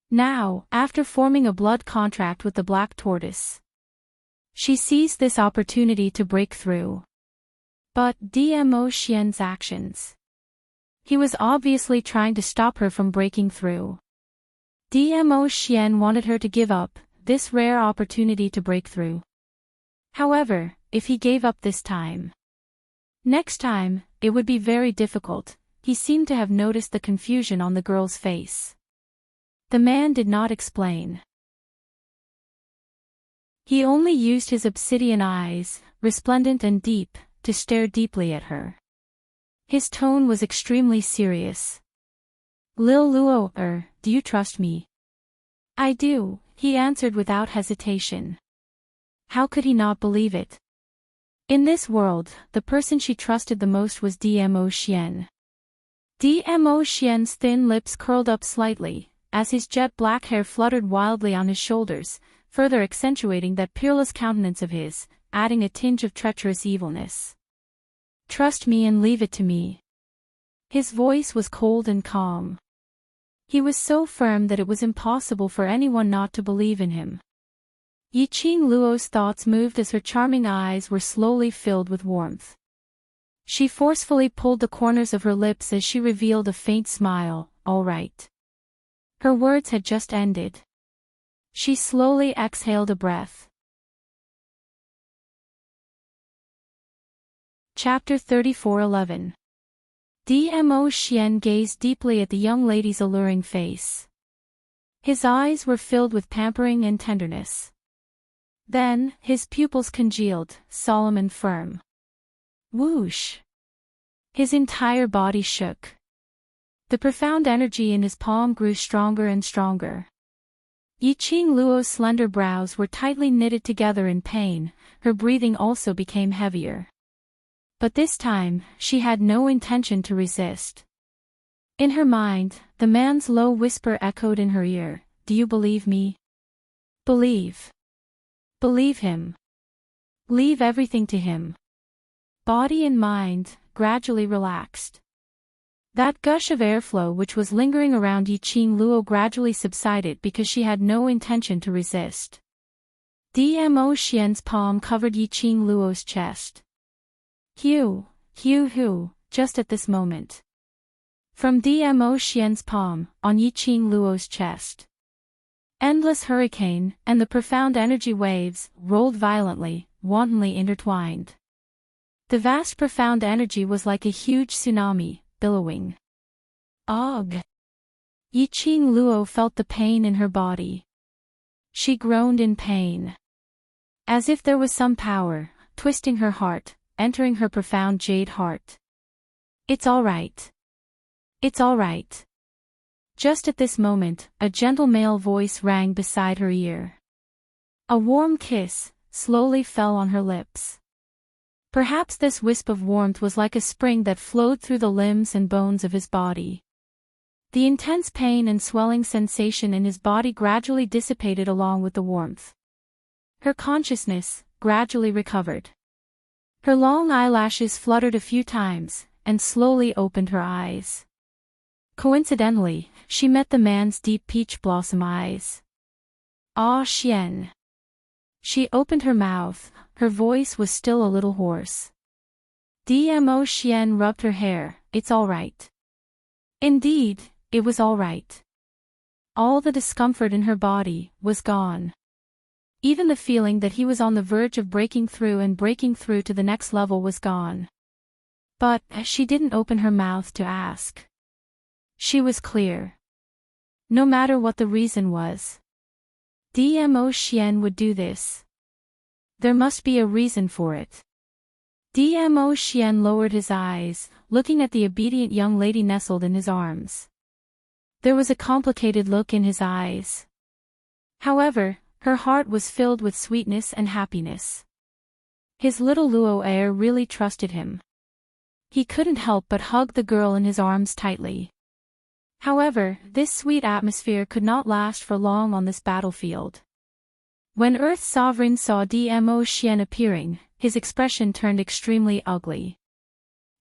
Now, after forming a blood contract with the Black Tortoise, she seized this opportunity to break through. But Dmo Xian's actions. He was obviously trying to stop her from breaking through. Dmo Xian wanted her to give up this rare opportunity to break through. However, if he gave up this time, next time, it would be very difficult. He seemed to have noticed the confusion on the girl's face. The man did not explain. He only used his obsidian eyes, resplendent and deep, to stare deeply at her. His tone was extremely serious. Lil Luo, do you trust me? I do, he answered without hesitation. How could he not believe it? In this world, the person she trusted the most was Dmo Xian. Dmo Xian's thin lips curled up slightly, as his jet black hair fluttered wildly on his shoulders, further accentuating that peerless countenance of his, adding a tinge of treacherous evilness. Trust me and leave it to me. His voice was cold and calm. He was so firm that it was impossible for anyone not to believe in him. Yiqing Luo's thoughts moved as her charming eyes were slowly filled with warmth. She forcefully pulled the corners of her lips as she revealed a faint smile. All right. Her words had just ended. She slowly exhaled a breath. Chapter 34:11. Dmo Xian gazed deeply at the young lady's alluring face. His eyes were filled with pampering and tenderness. Then, his pupils congealed, solemn and firm. Whoosh! His entire body shook. The profound energy in his palm grew stronger and stronger. Yiqing Luo's slender brows were tightly knitted together in pain, her breathing also became heavier. But this time, she had no intention to resist. In her mind, the man's low whisper echoed in her ear, "Do you believe me? Believe. Believe him. Leave everything to him." Body and mind gradually relaxed. That gush of airflow which was lingering around Yiqing Luo gradually subsided because she had no intention to resist. Dmo Xian's palm covered Yiqing Luo's chest. Hugh, just at this moment. From Dmo Xian's palm, on Yiqing Luo's chest. Endless hurricane, and the profound energy waves, rolled violently, wantonly intertwined. The vast profound energy was like a huge tsunami, billowing. Ugh! Yiqing Luo felt the pain in her body. She groaned in pain. As if there was some power, twisting her heart, entering her profound jade heart. It's all right. It's all right. Just at this moment, a gentle male voice rang beside her ear. A warm kiss slowly fell on her lips. Perhaps this wisp of warmth was like a spring that flowed through the limbs and bones of his body. The intense pain and swelling sensation in his body gradually dissipated along with the warmth. Her consciousness gradually recovered. Her long eyelashes fluttered a few times, and slowly opened her eyes. Coincidentally, she met the man's deep peach blossom eyes. Ah, Xian. She opened her mouth, her voice was still a little hoarse. Dmo Xian rubbed her hair. It's all right. Indeed, it was all right. All the discomfort in her body was gone. Even the feeling that he was on the verge of breaking through to the next level was gone. But, she didn't open her mouth to ask. She was clear. No matter what the reason was, Dmo Xian would do this. There must be a reason for it. Dmo Xian lowered his eyes, looking at the obedient young lady nestled in his arms. There was a complicated look in his eyes. However, her heart was filled with sweetness and happiness. His little Luo heir really trusted him. He couldn't help but hug the girl in his arms tightly. However, this sweet atmosphere could not last for long on this battlefield. When Earth's sovereign saw Dmo Xian appearing, his expression turned extremely ugly.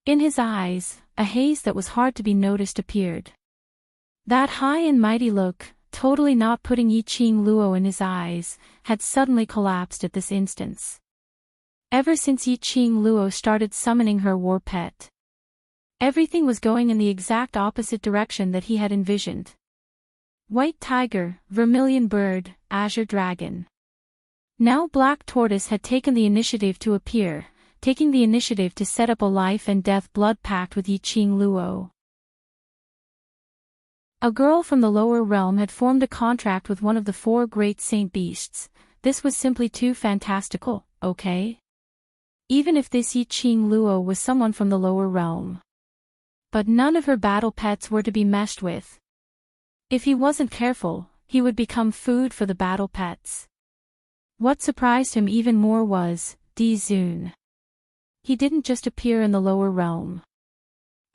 In his eyes, a haze that was hard to be noticed appeared. That high and mighty look, totally not putting Yiqing Luo in his eyes, had suddenly collapsed at this instance. Ever since Yiqing Luo started summoning her war pet, everything was going in the exact opposite direction that he had envisioned. White tiger, vermilion bird, azure dragon. Now Black Tortoise had taken the initiative to appear, taking the initiative to set up a life and death blood pact with Yiqing Luo. A girl from the lower realm had formed a contract with one of the 4 great saint beasts. This was simply too fantastical, okay? Even if this Yi Qing Luo was someone from the lower realm. But none of her battle pets were to be messed with. If he wasn't careful, he would become food for the battle pets. What surprised him even more was, Di Zun. He didn't just appear in the lower realm.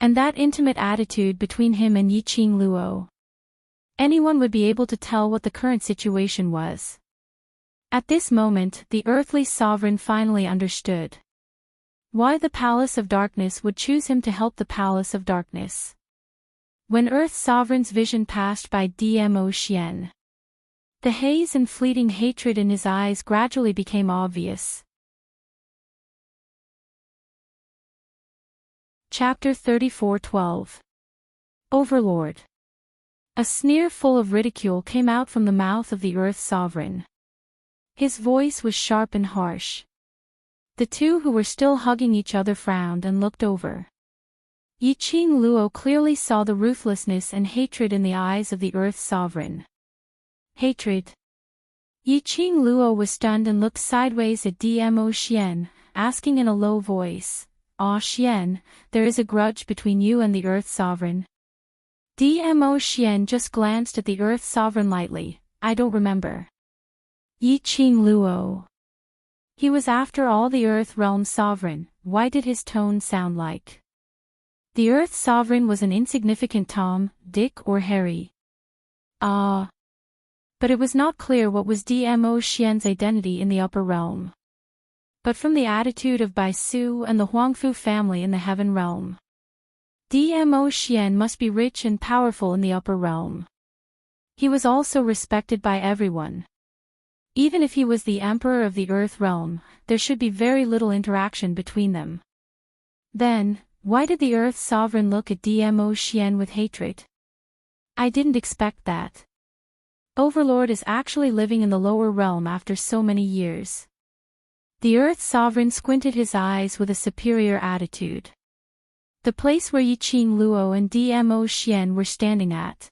And that intimate attitude between him and Yi Qing Luo. Anyone would be able to tell what the current situation was. At this moment, the earthly sovereign finally understood why the Palace of Darkness would choose him to help the Palace of Darkness. When Earth Sovereign's vision passed by Dmo Xian, the haze and fleeting hatred in his eyes gradually became obvious. Chapter 34:12 Overlord. A sneer full of ridicule came out from the mouth of the Earth Sovereign. His voice was sharp and harsh. The two who were still hugging each other frowned and looked over. Yi Qing Luo clearly saw the ruthlessness and hatred in the eyes of the Earth Sovereign. Hatred. Yi Qing Luo was stunned and looked sideways at Dmo Xian, asking in a low voice, "Ah Xian, there is a grudge between you and the Earth Sovereign?" Dmo Xian just glanced at the Earth Sovereign lightly. "I don't remember." Yi Qing Luo. He was after all the Earth Realm Sovereign. Why did his tone sound like the Earth Sovereign was an insignificant Tom, Dick or Harry? But it was not clear what was Dmo Xian's identity in the upper realm. But from the attitude of Bai Su and the Huangfu family in the heaven realm, Dmo Xian must be rich and powerful in the upper realm. He was also respected by everyone. Even if he was the emperor of the Earth realm, there should be very little interaction between them. Then, why did the Earth Sovereign look at Dmo Xian with hatred? I didn't expect that. Overlord is actually living in the lower realm after so many years. The Earth Sovereign squinted his eyes with a superior attitude. The place where Yi Qing Luo and Dmo Xian were standing at.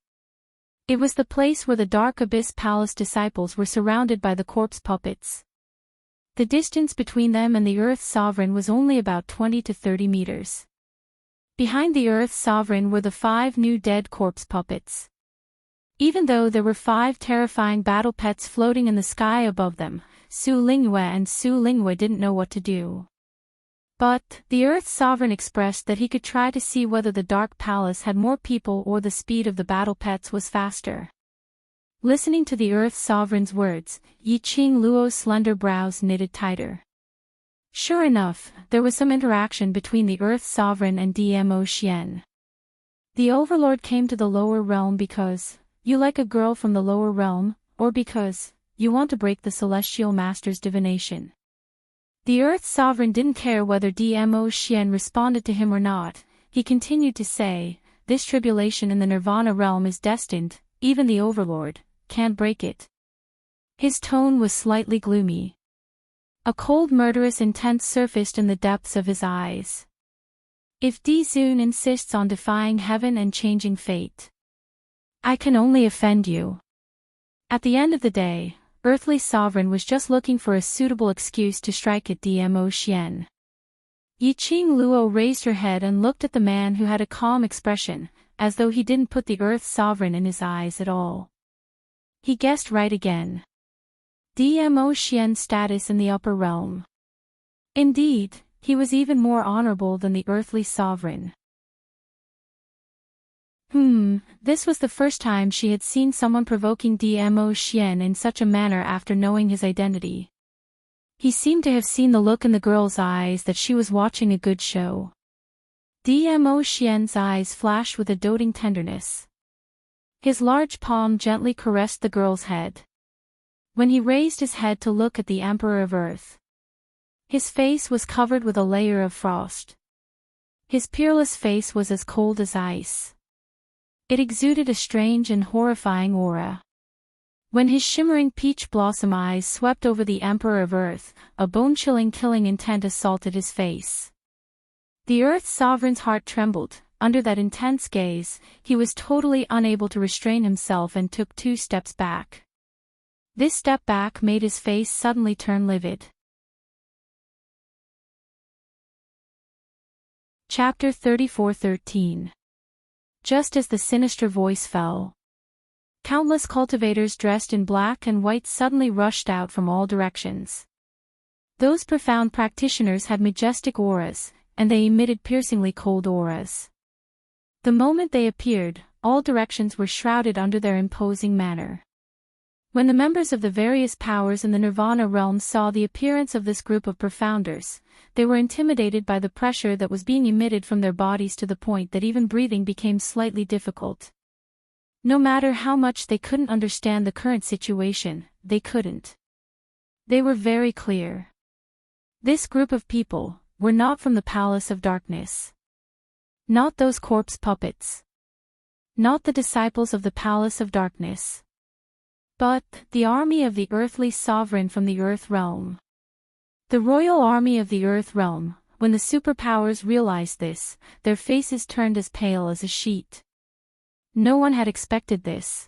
It was the place where the Dark Abyss Palace disciples were surrounded by the corpse puppets. The distance between them and the Earth Sovereign was only about 20 to 30 meters. Behind the Earth Sovereign were the 5 new dead corpse puppets. Even though there were 5 terrifying battle pets floating in the sky above them, Su Lingyue and Su Lingyue didn't know what to do. But, the Earth Sovereign expressed that he could try to see whether the Dark Palace had more people or the speed of the battle pets was faster. Listening to the Earth Sovereign's words, Yi Qing Luo's slender brows knitted tighter. Sure enough, there was some interaction between the Earth Sovereign and Dmo Xian. The Overlord came to the lower realm because you like a girl from the lower realm, or because you want to break the Celestial Master's divination. The Earth Sovereign didn't care whether Dmo Xian responded to him or not. He continued to say, "This tribulation in the Nirvana realm is destined, even the Overlord can't break it." His tone was slightly gloomy. A cold murderous intent surfaced in the depths of his eyes. If Di Zun insists on defying heaven and changing fate, I can only offend you. At the end of the day, Earthly Sovereign was just looking for a suitable excuse to strike at Dmo Xian. Yi Qing Luo raised her head and looked at the man who had a calm expression, as though he didn't put the Earth Sovereign in his eyes at all. He guessed right again. Dmo Xian's status in the upper realm. Indeed, he was even more honorable than the Earthly Sovereign. This was the first time she had seen someone provoking Dmo Xian in such a manner after knowing his identity. He seemed to have seen the look in the girl's eyes that she was watching a good show. Dmo Xian's eyes flashed with a doting tenderness. His large palm gently caressed the girl's head. When he raised his head to look at the Emperor of Earth, his face was covered with a layer of frost. His peerless face was as cold as ice. It exuded a strange and horrifying aura. When his shimmering peach blossom eyes swept over the Emperor of Earth, a bone-chilling killing intent assaulted his face. The Earth Sovereign's heart trembled, under that intense gaze, he was totally unable to restrain himself and took 2 steps back. This step back made his face suddenly turn livid. Chapter 34:13. Just as the sinister voice fell, countless cultivators dressed in black and white suddenly rushed out from all directions. Those profound practitioners had majestic auras, and they emitted piercingly cold auras. The moment they appeared, all directions were shrouded under their imposing manner. When the members of the various powers in the Nirvana realm saw the appearance of this group of profounders, they were intimidated by the pressure that was being emitted from their bodies to the point that even breathing became slightly difficult. No matter how much they couldn't understand the current situation, they couldn't. They were very clear. This group of people were not from the Palace of Darkness. Not those corpse puppets. Not the disciples of the Palace of Darkness. But the army of the earthly sovereign from the Earth realm. The royal army of the Earth realm. When the superpowers realized this, their faces turned as pale as a sheet. No one had expected this.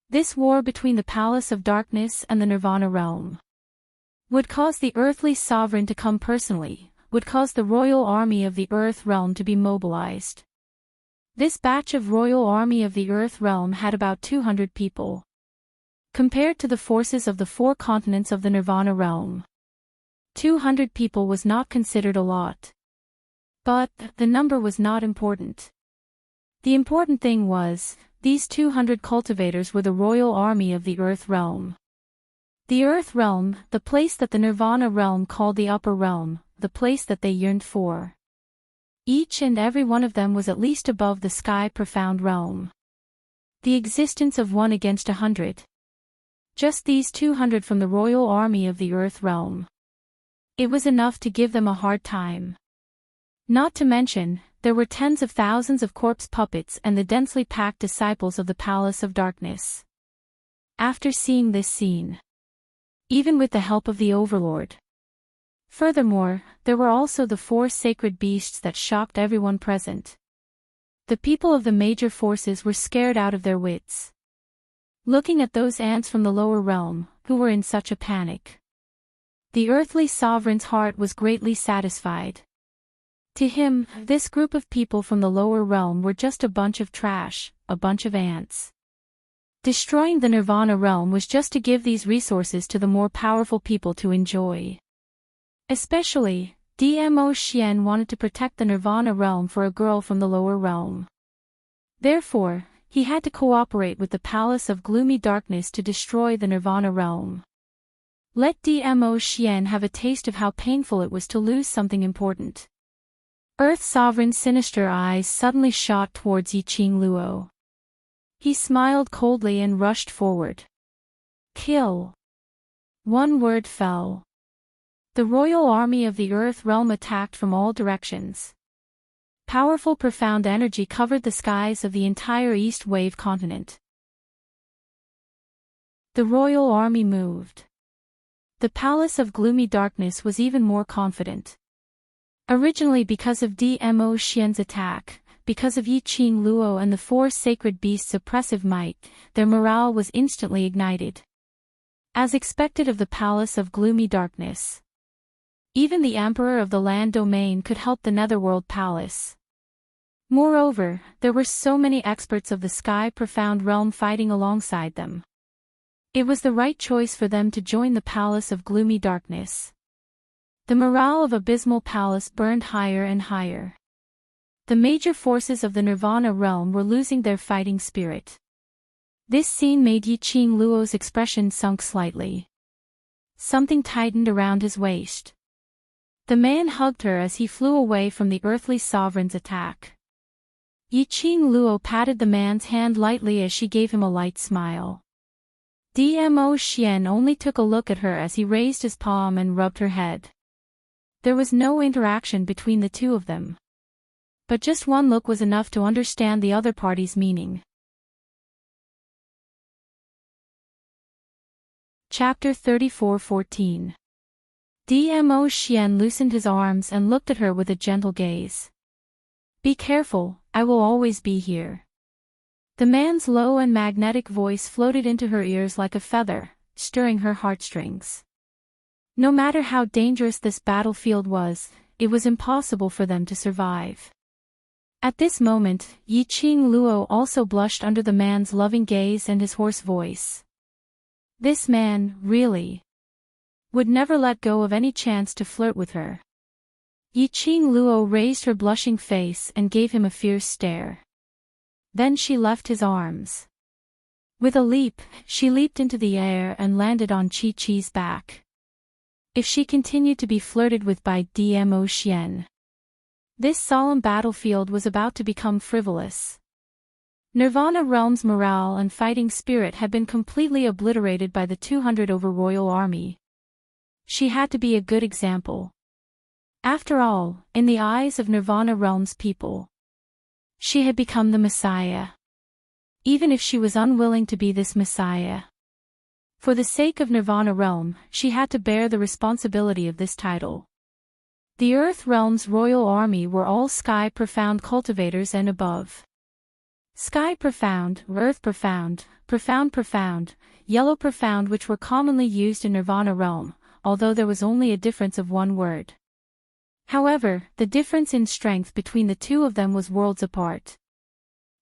This war between the Palace of Darkness and the Nirvana realm would cause the earthly sovereign to come personally, would cause the royal army of the Earth realm to be mobilized. This batch of royal army of the Earth realm had about 200 people. Compared to the forces of the 4 continents of the Nirvana realm, 200 people was not considered a lot. But the number was not important. The important thing was, these 200 cultivators were the royal army of the Earth realm. The Earth realm, the place that the Nirvana realm called the upper realm, the place that they yearned for. Each and every one of them was at least above the sky profound realm. The existence of 1 against 100. Just these 200 from the royal army of the Earth realm. It was enough to give them a hard time. Not to mention, there were tens of thousands of corpse puppets and the densely packed disciples of the Palace of Darkness. After seeing this scene, even with the help of the Overlord. Furthermore, there were also the 4 sacred beasts that shocked everyone present. The people of the major forces were scared out of their wits. Looking at those ants from the lower realm, who were in such a panic. The earthly sovereign's heart was greatly satisfied. To him, this group of people from the lower realm were just a bunch of trash, a bunch of ants. Destroying the Nirvana realm was just to give these resources to the more powerful people to enjoy. Especially, Dmo Xian wanted to protect the Nirvana realm for a girl from the lower realm. Therefore, he had to cooperate with the Palace of Gloomy Darkness to destroy the Nirvana realm. Let Dmo Xian have a taste of how painful it was to lose something important. Earth Sovereign's sinister eyes suddenly shot towards Yiqing Luo. He smiled coldly and rushed forward. Kill. One word fell. The royal army of the Earth realm attacked from all directions. Powerful profound energy covered the skies of the entire East Wave continent. The royal army moved. The Palace of Gloomy Darkness was even more confident. Originally because of Dmo Xian's attack, because of Yiqing Luo and the 4 sacred beasts' oppressive might, their morale was instantly ignited. As expected of the Palace of Gloomy Darkness. Even the Emperor of the Land Domain could help the Netherworld Palace. Moreover, there were so many experts of the Sky Profound Realm fighting alongside them. It was the right choice for them to join the Palace of Gloomy Darkness. The morale of Abysmal Palace burned higher and higher. The major forces of the Nirvana realm were losing their fighting spirit. This scene made Yiqing Luo's expression sunk slightly. Something tightened around his waist. The man hugged her as he flew away from the earthly sovereign's attack. Yiqing Luo patted the man's hand lightly as she gave him a light smile. Dmo Xian only took a look at her as he raised his palm and rubbed her head. There was no interaction between the two of them. But just one look was enough to understand the other party's meaning. Chapter 34:14. Dmo Xian loosened his arms and looked at her with a gentle gaze. Be careful, I will always be here. The man's low and magnetic voice floated into her ears like a feather, stirring her heartstrings. No matter how dangerous this battlefield was, it was impossible for them to survive. At this moment, Yiqing Luo also blushed under the man's loving gaze and his hoarse voice. This man, really, would never let go of any chance to flirt with her. Yiqing Luo raised her blushing face and gave him a fierce stare. Then she left his arms. With a leap, she leaped into the air and landed on Chi-Chi's back. If she continued to be flirted with by Dmo Xian, this solemn battlefield was about to become frivolous. Nirvana Realm's morale and fighting spirit had been completely obliterated by the 200 over royal army. She had to be a good example. After all, in the eyes of Nirvana Realm's people, she had become the Messiah. Even if she was unwilling to be this Messiah, for the sake of Nirvana Realm, she had to bear the responsibility of this title. The Earth Realm's royal army were all Sky Profound cultivators and above. Sky Profound, Earth Profound, Profound Profound, Yellow Profound, which were commonly used in Nirvana Realm, although there was only a difference of one word. However, the difference in strength between the two of them was worlds apart.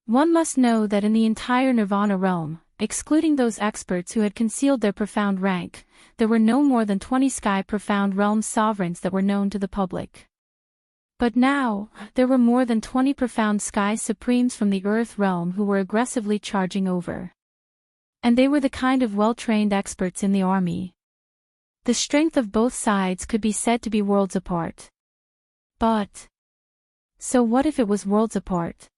One must know that in the entire Nirvana Realm, excluding those experts who had concealed their profound rank, there were no more than 20 Sky Profound Realm sovereigns that were known to the public. But now, there were more than 20 Profound Sky Supremes from the Earth Realm who were aggressively charging over. And they were the kind of well-trained experts in the army. The strength of both sides could be said to be worlds apart. But so what if it was worlds apart?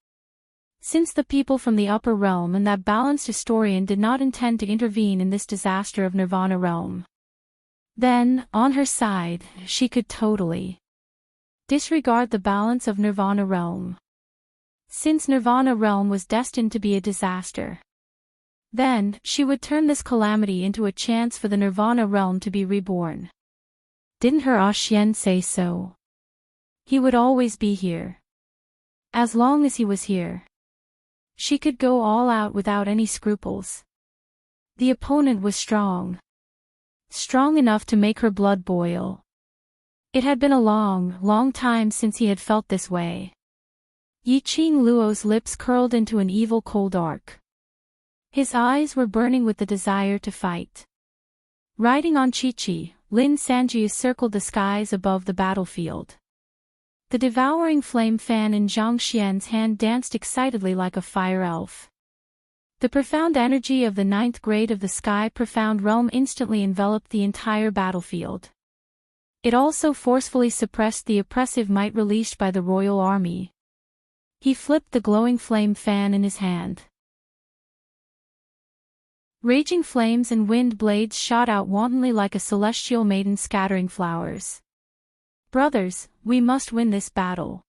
Since the people from the upper realm and that balanced historian did not intend to intervene in this disaster of Nirvana Realm, then, on her side, she could totally disregard the balance of Nirvana Realm. Since Nirvana Realm was destined to be a disaster, then she would turn this calamity into a chance for the Nirvana Realm to be reborn. Didn't her Xian say so? He would always be here. As long as he was here, she could go all out without any scruples. The opponent was strong. Strong enough to make her blood boil. It had been a long, long time since he had felt this way. Yiqing Luo's lips curled into an evil cold arc. His eyes were burning with the desire to fight. Riding on Chi-Chi, Lin Sanji circled the skies above the battlefield. The devouring flame fan in Zhang Xian's hand danced excitedly like a fire elf. The profound energy of the 9th grade of the Sky Profound Realm instantly enveloped the entire battlefield. It also forcefully suppressed the oppressive might released by the royal army. He flipped the glowing flame fan in his hand. Raging flames and wind blades shot out wantonly like a celestial maiden scattering flowers. Brothers, we must win this battle.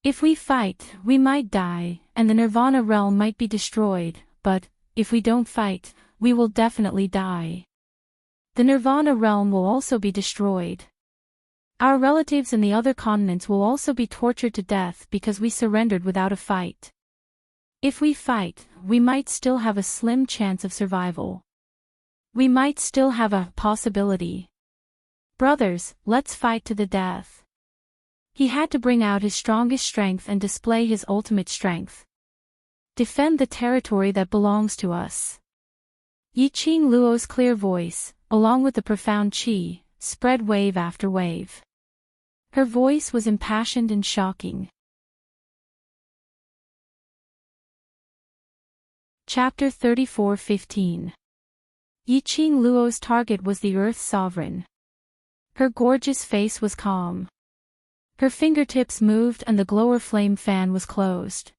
If we fight, we might die, and the Nirvana Realm might be destroyed, but, if we don't fight, we will definitely die. The Nirvana Realm will also be destroyed. Our relatives in the other continents will also be tortured to death because we surrendered without a fight. If we fight, we might still have a slim chance of survival. We might still have a possibility. Brothers, let's fight to the death. He had to bring out his strongest strength and display his ultimate strength. Defend the territory that belongs to us. Yiqing Luo's clear voice, along with the profound qi, spread wave after wave. Her voice was impassioned and shocking. Chapter 34:15. Yiqing Luo's target was the Earth Sovereign. Her gorgeous face was calm. Her fingertips moved and the glower flame fan was closed.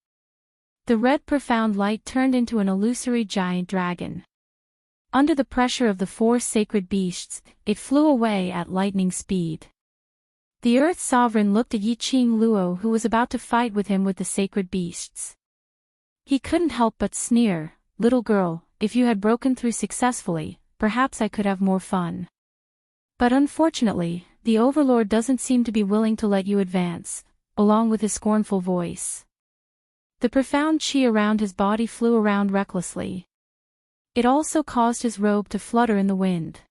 The red profound light turned into an illusory giant dragon. Under the pressure of the 4 sacred beasts, it flew away at lightning speed. The Earth Sovereign looked at Yiqing Luo, who was about to fight with him with the sacred beasts. He couldn't help but sneer, "Little girl, if you had broken through successfully, perhaps I could have more fun. But unfortunately, the Overlord doesn't seem to be willing to let you advance. along with his scornful voice. The profound chi around his body flew around recklessly. It also caused his robe to flutter in the wind.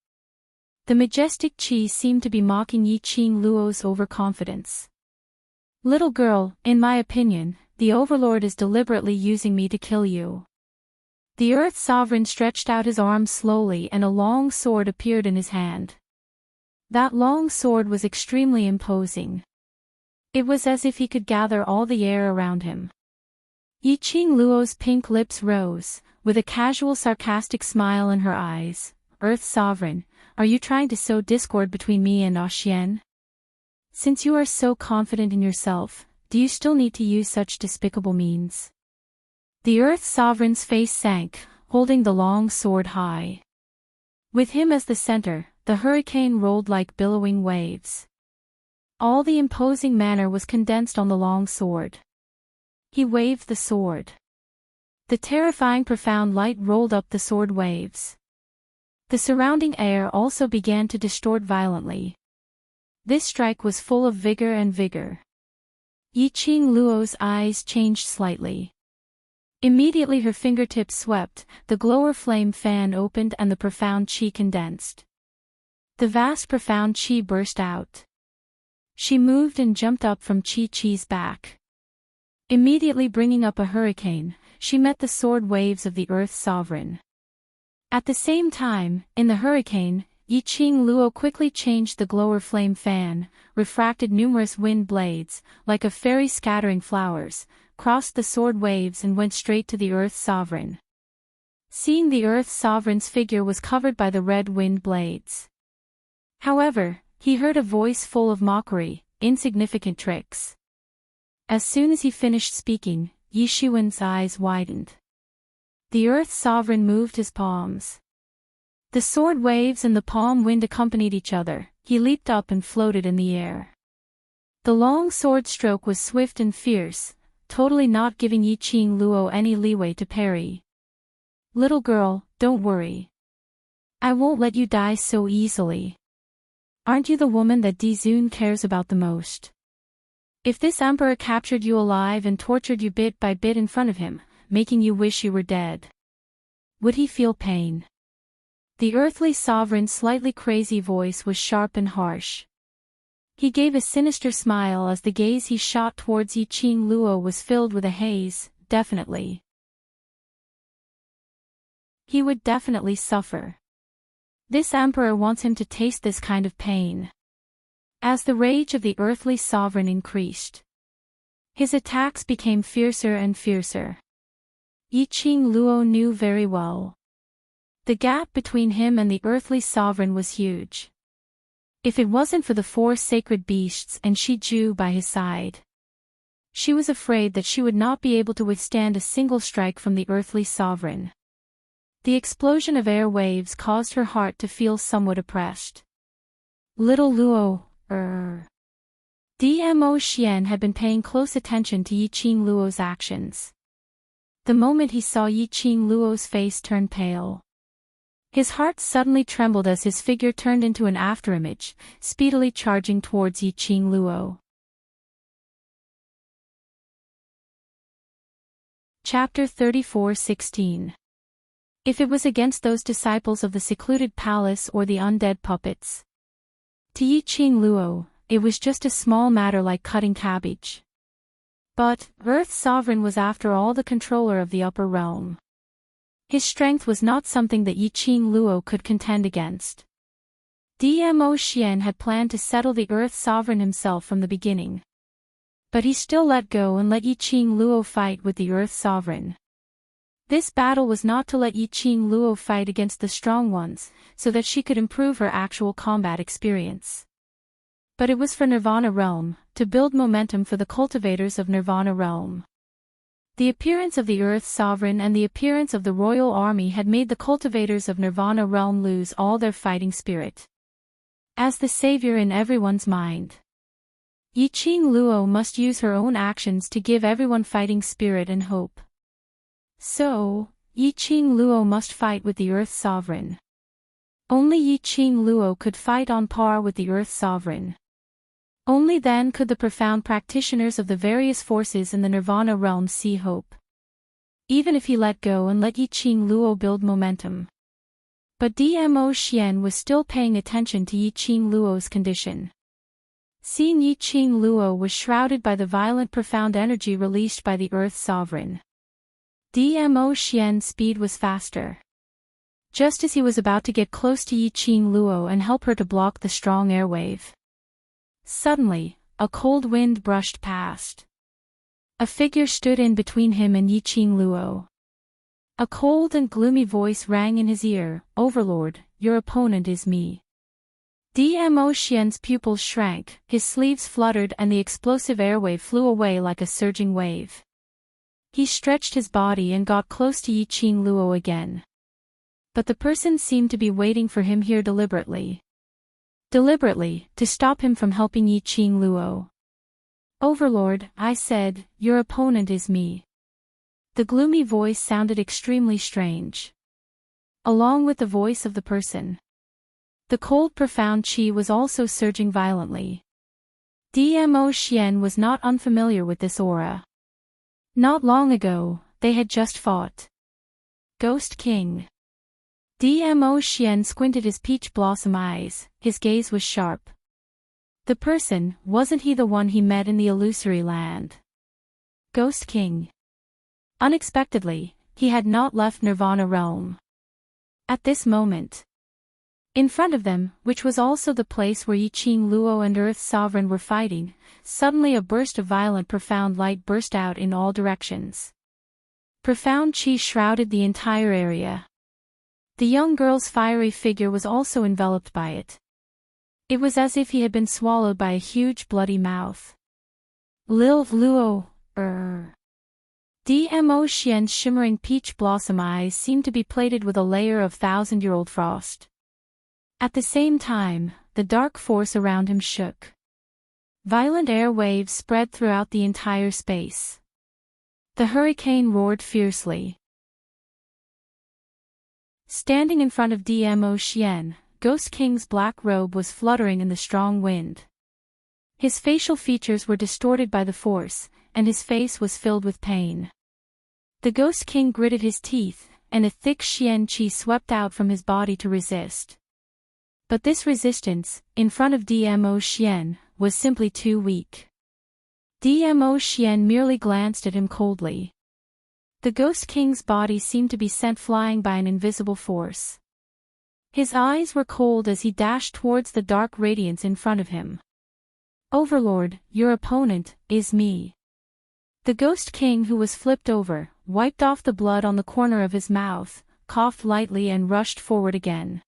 The majestic chi seemed to be mocking Yi-Ching Luo's overconfidence. Little girl, in my opinion, the Overlord is deliberately using me to kill you. The Earth Sovereign stretched out his arms slowly and a long sword appeared in his hand. That long sword was extremely imposing. It was as if he could gather all the air around him. Yi-Ching Luo's pink lips rose, with a casual sarcastic smile in her eyes. Earth Sovereign, are you trying to sow discord between me and Oxian? Since you are so confident in yourself, do you still need to use such despicable means? The Earth Sovereign's face sank, holding the long sword high. With him as the center, the hurricane rolled like billowing waves. All the imposing manner was condensed on the long sword. He waved the sword. The terrifying profound light rolled up the sword waves. The surrounding air also began to distort violently. This strike was full of vigor and vigor. Yi-Ching Luo's eyes changed slightly. Immediately her fingertips swept, the glower flame fan opened and the profound chi condensed. The vast profound chi burst out. She moved and jumped up from Chi-Chi's back. Immediately bringing up a hurricane, she met the sword waves of the Earth Sovereign. At the same time, in the hurricane, Yi-Ching Luo quickly changed the glower flame fan, refracted numerous wind blades, like a fairy scattering flowers, crossed the sword waves and went straight to the Earth Sovereign. Seeing the Earth Sovereign's figure was covered by the red wind blades. However, he heard a voice full of mockery, insignificant tricks. As soon as he finished speaking, Yi Xuan's eyes widened. The Earth Sovereign moved his palms. The sword waves and the palm wind accompanied each other. He leaped up and floated in the air. The long sword stroke was swift and fierce, totally not giving Yi-Ching Luo any leeway to parry. Little girl, don't worry. I won't let you die so easily. Aren't you the woman that Dizun cares about the most? If this emperor captured you alive and tortured you bit by bit in front of him, making you wish you were dead, would he feel pain? The earthly sovereign's slightly crazy voice was sharp and harsh. He gave a sinister smile as the gaze he shot towards Yi-Ching Luo was filled with a haze. Definitely. He would definitely suffer. This emperor wants him to taste this kind of pain. As the rage of the earthly sovereign increased, his attacks became fiercer and fiercer. Yi-Ching Luo knew very well. The gap between him and the earthly sovereign was huge. If it wasn't for the 4 sacred beasts and Shiju by his side, she was afraid that she would not be able to withstand a single strike from the earthly sovereign. The explosion of air waves caused her heart to feel somewhat oppressed. Little Luo, Dmo Xian had been paying close attention to Yi-Ching Luo's actions. The moment he saw Yi-Ching Luo's face turn pale, his heart suddenly trembled as his figure turned into an afterimage, speedily charging towards Yi-Ching Luo. Chapter 34:16. If it was against those disciples of the secluded palace or the undead puppets, to Yi-Ching Luo, it was just a small matter like cutting cabbage. But, Earth Sovereign was after all the controller of the upper realm. His strength was not something that Yi-Ching Luo could contend against. Dmo Xian had planned to settle the Earth Sovereign himself from the beginning. But he still let go and let Yi-Ching Luo fight with the Earth Sovereign. This battle was not to let Yi-Ching Luo fight against the strong ones, so that she could improve her actual combat experience. But it was for Nirvana Realm, to build momentum for the cultivators of Nirvana Realm. The appearance of the Earth Sovereign and the appearance of the royal army had made the cultivators of Nirvana Realm lose all their fighting spirit. As the savior in everyone's mind, Yi-Ching Luo must use her own actions to give everyone fighting spirit and hope. So, Yi-Ching Luo must fight with the Earth Sovereign. Only Yi-Ching Luo could fight on par with the Earth Sovereign. Only then could the profound practitioners of the various forces in the Nirvana realm see hope. Even if he let go and let Yi Qing Luo build momentum. But Dmo Xian was still paying attention to Yi Qing Luo's condition. Seeing Yi Qing Luo was shrouded by the violent profound energy released by the Earth Sovereign. Dmo Xian's speed was faster. Just as he was about to get close to Yi Qing Luo and help her to block the strong airwave. Suddenly, a cold wind brushed past. A figure stood in between him and Yi Qing Luo. A cold and gloomy voice rang in his ear, "Overlord, your opponent is me." Dmo Xian's pupils shrank, his sleeves fluttered and the explosive airwave flew away like a surging wave. He stretched his body and got close to Yi Qing Luo again. But the person seemed to be waiting for him here deliberately. Deliberately, to stop him from helping Yi Qing Luo. "Overlord," I said, "your opponent is me." The gloomy voice sounded extremely strange. Along with the voice of the person. The cold profound qi was also surging violently. Dmo Xian was not unfamiliar with this aura. Not long ago, they had just fought. Ghost King. Dmo Xian squinted his peach blossom eyes, his gaze was sharp. The person, wasn't he the one he met in the illusory land? Ghost King. Unexpectedly, he had not left Nirvana realm. At this moment. In front of them, which was also the place where Yi Qing Luo and Earth Sovereign were fighting, suddenly a burst of violent profound light burst out in all directions. Profound qi shrouded the entire area. The young girl's fiery figure was also enveloped by it. It was as if he had been swallowed by a huge bloody mouth. Lil Luo, Dmo Xian's shimmering peach blossom eyes seemed to be plated with a layer of thousand-year-old frost. At the same time, the dark force around him shook. Violent air waves spread throughout the entire space. The hurricane roared fiercely. Standing in front of Dmo Xian, Ghost King's black robe was fluttering in the strong wind. His facial features were distorted by the force, and his face was filled with pain. The Ghost King gritted his teeth, and a thick Xian qi swept out from his body to resist. But this resistance, in front of Dmo Xian, was simply too weak. Dmo Xian merely glanced at him coldly. The Ghost King's body seemed to be sent flying by an invisible force. His eyes were cold as he dashed towards the dark radiance in front of him. "Overlord, your opponent, is me." The Ghost King, who was flipped over, wiped off the blood on the corner of his mouth, coughed lightly and rushed forward again.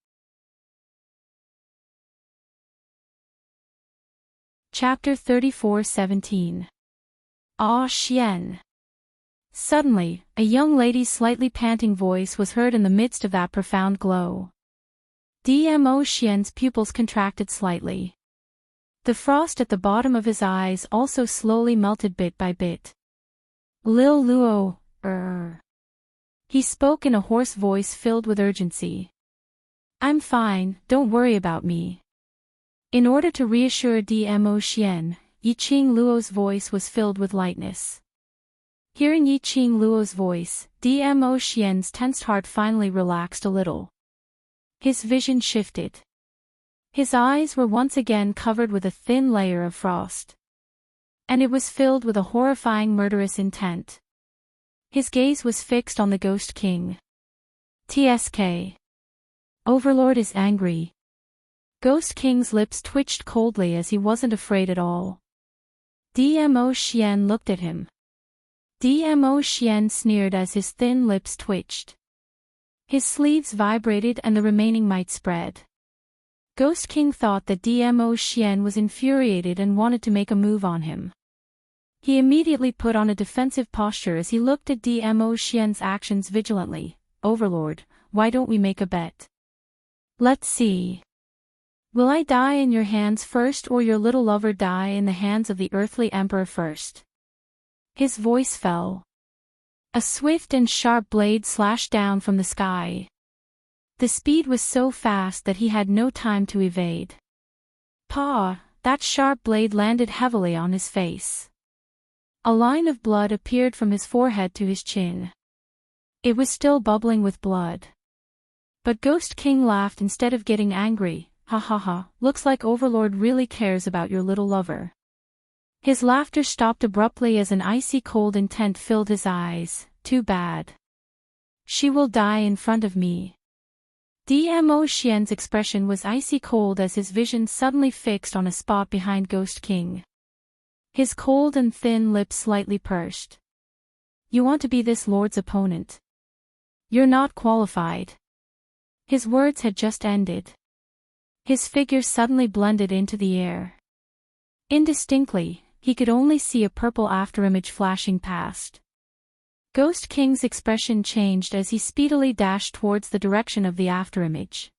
Chapter 34:17. Ah Xian. Suddenly, a young lady's slightly panting voice was heard in the midst of that profound glow. Dmo Xian's pupils contracted slightly. The frost at the bottom of his eyes also slowly melted bit by bit. "Lil Luo, He spoke in a hoarse voice filled with urgency. "I'm fine, don't worry about me." In order to reassure Dmo Xian, Yi Qing Luo's voice was filled with lightness. Hearing Yi Qing Luo's voice, Dmo Xian's tensed heart finally relaxed a little. His vision shifted. His eyes were once again covered with a thin layer of frost. And it was filled with a horrifying murderous intent. His gaze was fixed on the Ghost King. "Tsk. Overlord is angry." Ghost King's lips twitched coldly as he wasn't afraid at all. Dmo Xian looked at him. Dmo Xian sneered as his thin lips twitched. His sleeves vibrated and the remaining might spread. Ghost King thought that Dmo Xian was infuriated and wanted to make a move on him. He immediately put on a defensive posture as he looked at Dmo Xian's actions vigilantly. "Overlord, why don't we make a bet? Let's see. Will I die in your hands first or your little lover die in the hands of the earthly emperor first?" His voice fell. A swift and sharp blade slashed down from the sky. The speed was so fast that he had no time to evade. "Pa, that sharp blade landed heavily on his face. A line of blood appeared from his forehead to his chin. It was still bubbling with blood. But Ghost King laughed instead of getting angry. Ha ha ha, looks like Overlord really cares about your little lover. His laughter stopped abruptly as an icy cold intent filled his eyes. Too bad. She will die in front of me. Dmo Xian's expression was icy cold as his vision suddenly fixed on a spot behind Ghost King. His cold and thin lips slightly pursed. You want to be this lord's opponent? You're not qualified. His words had just ended. His figure suddenly blended into the air. Indistinctly, he could only see a purple afterimage flashing past. Ghost King's expression changed as he speedily dashed towards the direction of the afterimage.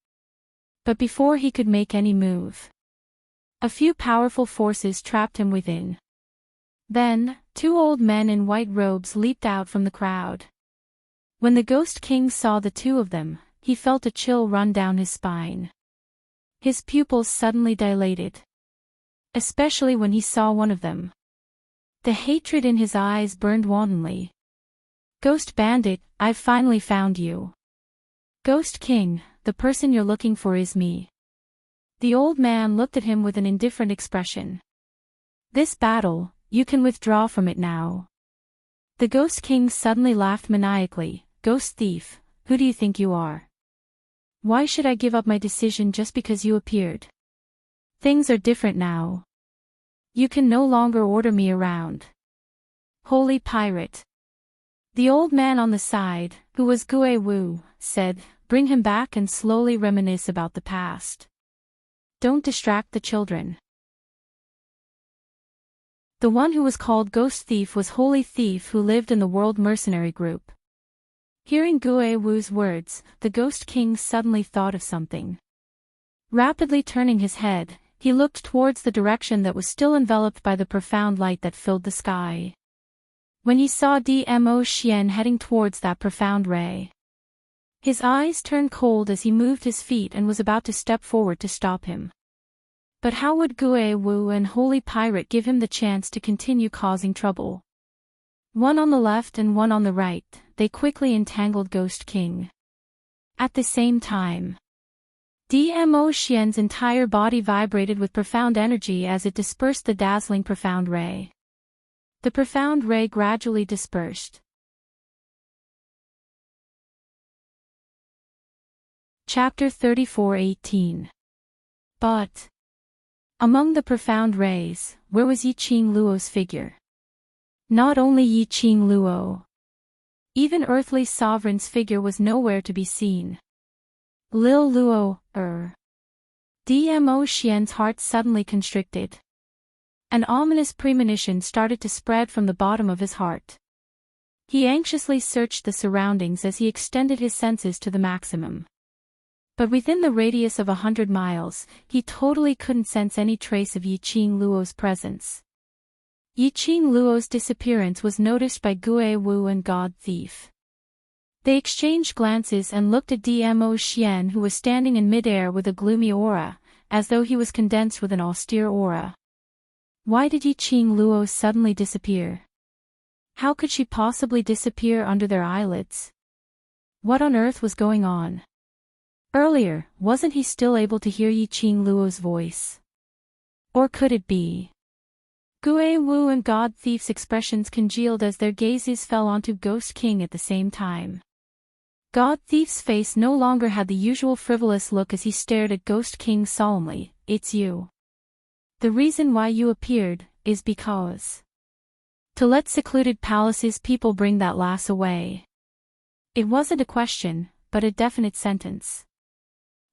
But before he could make any move, a few powerful forces trapped him within. Then, two old men in white robes leaped out from the crowd. When the Ghost King saw the two of them, he felt a chill run down his spine. His pupils suddenly dilated. Especially when he saw one of them. The hatred in his eyes burned wantonly. Ghost Bandit, I've finally found you. Ghost King, the person you're looking for is me. The old man looked at him with an indifferent expression. This battle, you can withdraw from it now. The Ghost King suddenly laughed maniacally. Ghost Thief, who do you think you are? Why should I give up my decision just because you appeared? Things are different now. You can no longer order me around. Holy pirate. The old man on the side, who was Gue Wu, said, bring him back and slowly reminisce about the past. Don't distract the children. The one who was called Ghost Thief was Holy Thief who lived in the World Mercenary Group. Hearing Gue Wu's words, the Ghost King suddenly thought of something. Rapidly turning his head, he looked towards the direction that was still enveloped by the profound light that filled the sky. When he saw Dmo Xian heading towards that profound ray, his eyes turned cold as he moved his feet and was about to step forward to stop him. But how would Gue Wu and Holy Pirate give him the chance to continue causing trouble? One on the left and one on the right, they quickly entangled Ghost King. At the same time, Dmo Xian's entire body vibrated with profound energy as it dispersed the dazzling profound ray. The profound ray gradually dispersed. Chapter 34:18. But among the profound rays, where was Yiqing Luo's figure? Not only Yiqing Luo. Even earthly sovereign's figure was nowhere to be seen. Lil Luo, Dmo Xian's heart suddenly constricted. An ominous premonition started to spread from the bottom of his heart. He anxiously searched the surroundings as he extended his senses to the maximum. But within the radius of 100 miles, he totally couldn't sense any trace of Yiqing Luo's presence. Yiqing Luo's disappearance was noticed by Gue Wu and God Thief. They exchanged glances and looked at Dmo Xian, who was standing in midair with a gloomy aura, as though he was condensed with an austere aura. Why did Yiqing Luo suddenly disappear? How could she possibly disappear under their eyelids? What on earth was going on? Earlier, wasn't he still able to hear Yiqing Luo's voice? Or could it be? Gue Wu and God Thief's expressions congealed as their gazes fell onto Ghost King at the same time. God Thief's face no longer had the usual frivolous look as he stared at Ghost King solemnly. It's you. The reason why you appeared, is because to let secluded palaces people bring that lass away. It wasn't a question, but a definite sentence.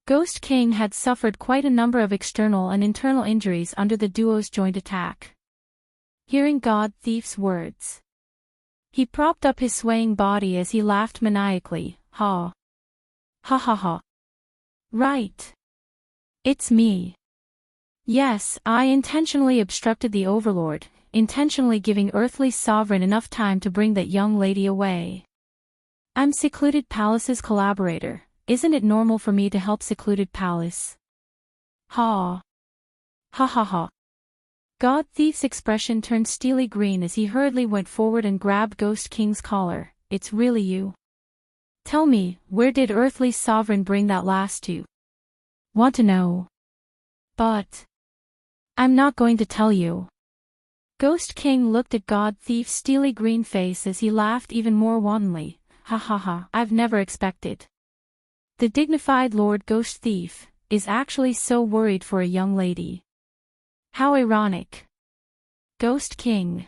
Ghost King had suffered quite a number of external and internal injuries under the duo's joint attack. Hearing God Thief's words, he propped up his swaying body as he laughed maniacally. Ha. Ha ha ha. Right. It's me. Yes, I intentionally obstructed the Overlord, intentionally giving Earthly Sovereign enough time to bring that young lady away. I'm Secluded Palace's collaborator. Isn't it normal for me to help Secluded Palace? Ha. Ha ha ha. God Thief's expression turned steely green as he hurriedly went forward and grabbed Ghost King's collar. It's really you. Tell me, where did Earthly Sovereign bring that lass to? Want to know? But I'm not going to tell you. Ghost King looked at God Thief's steely green face as he laughed even more wantonly. Ha ha ha, I've never expected. The dignified Lord Ghost Thief is actually so worried for a young lady. How ironic. Ghost King.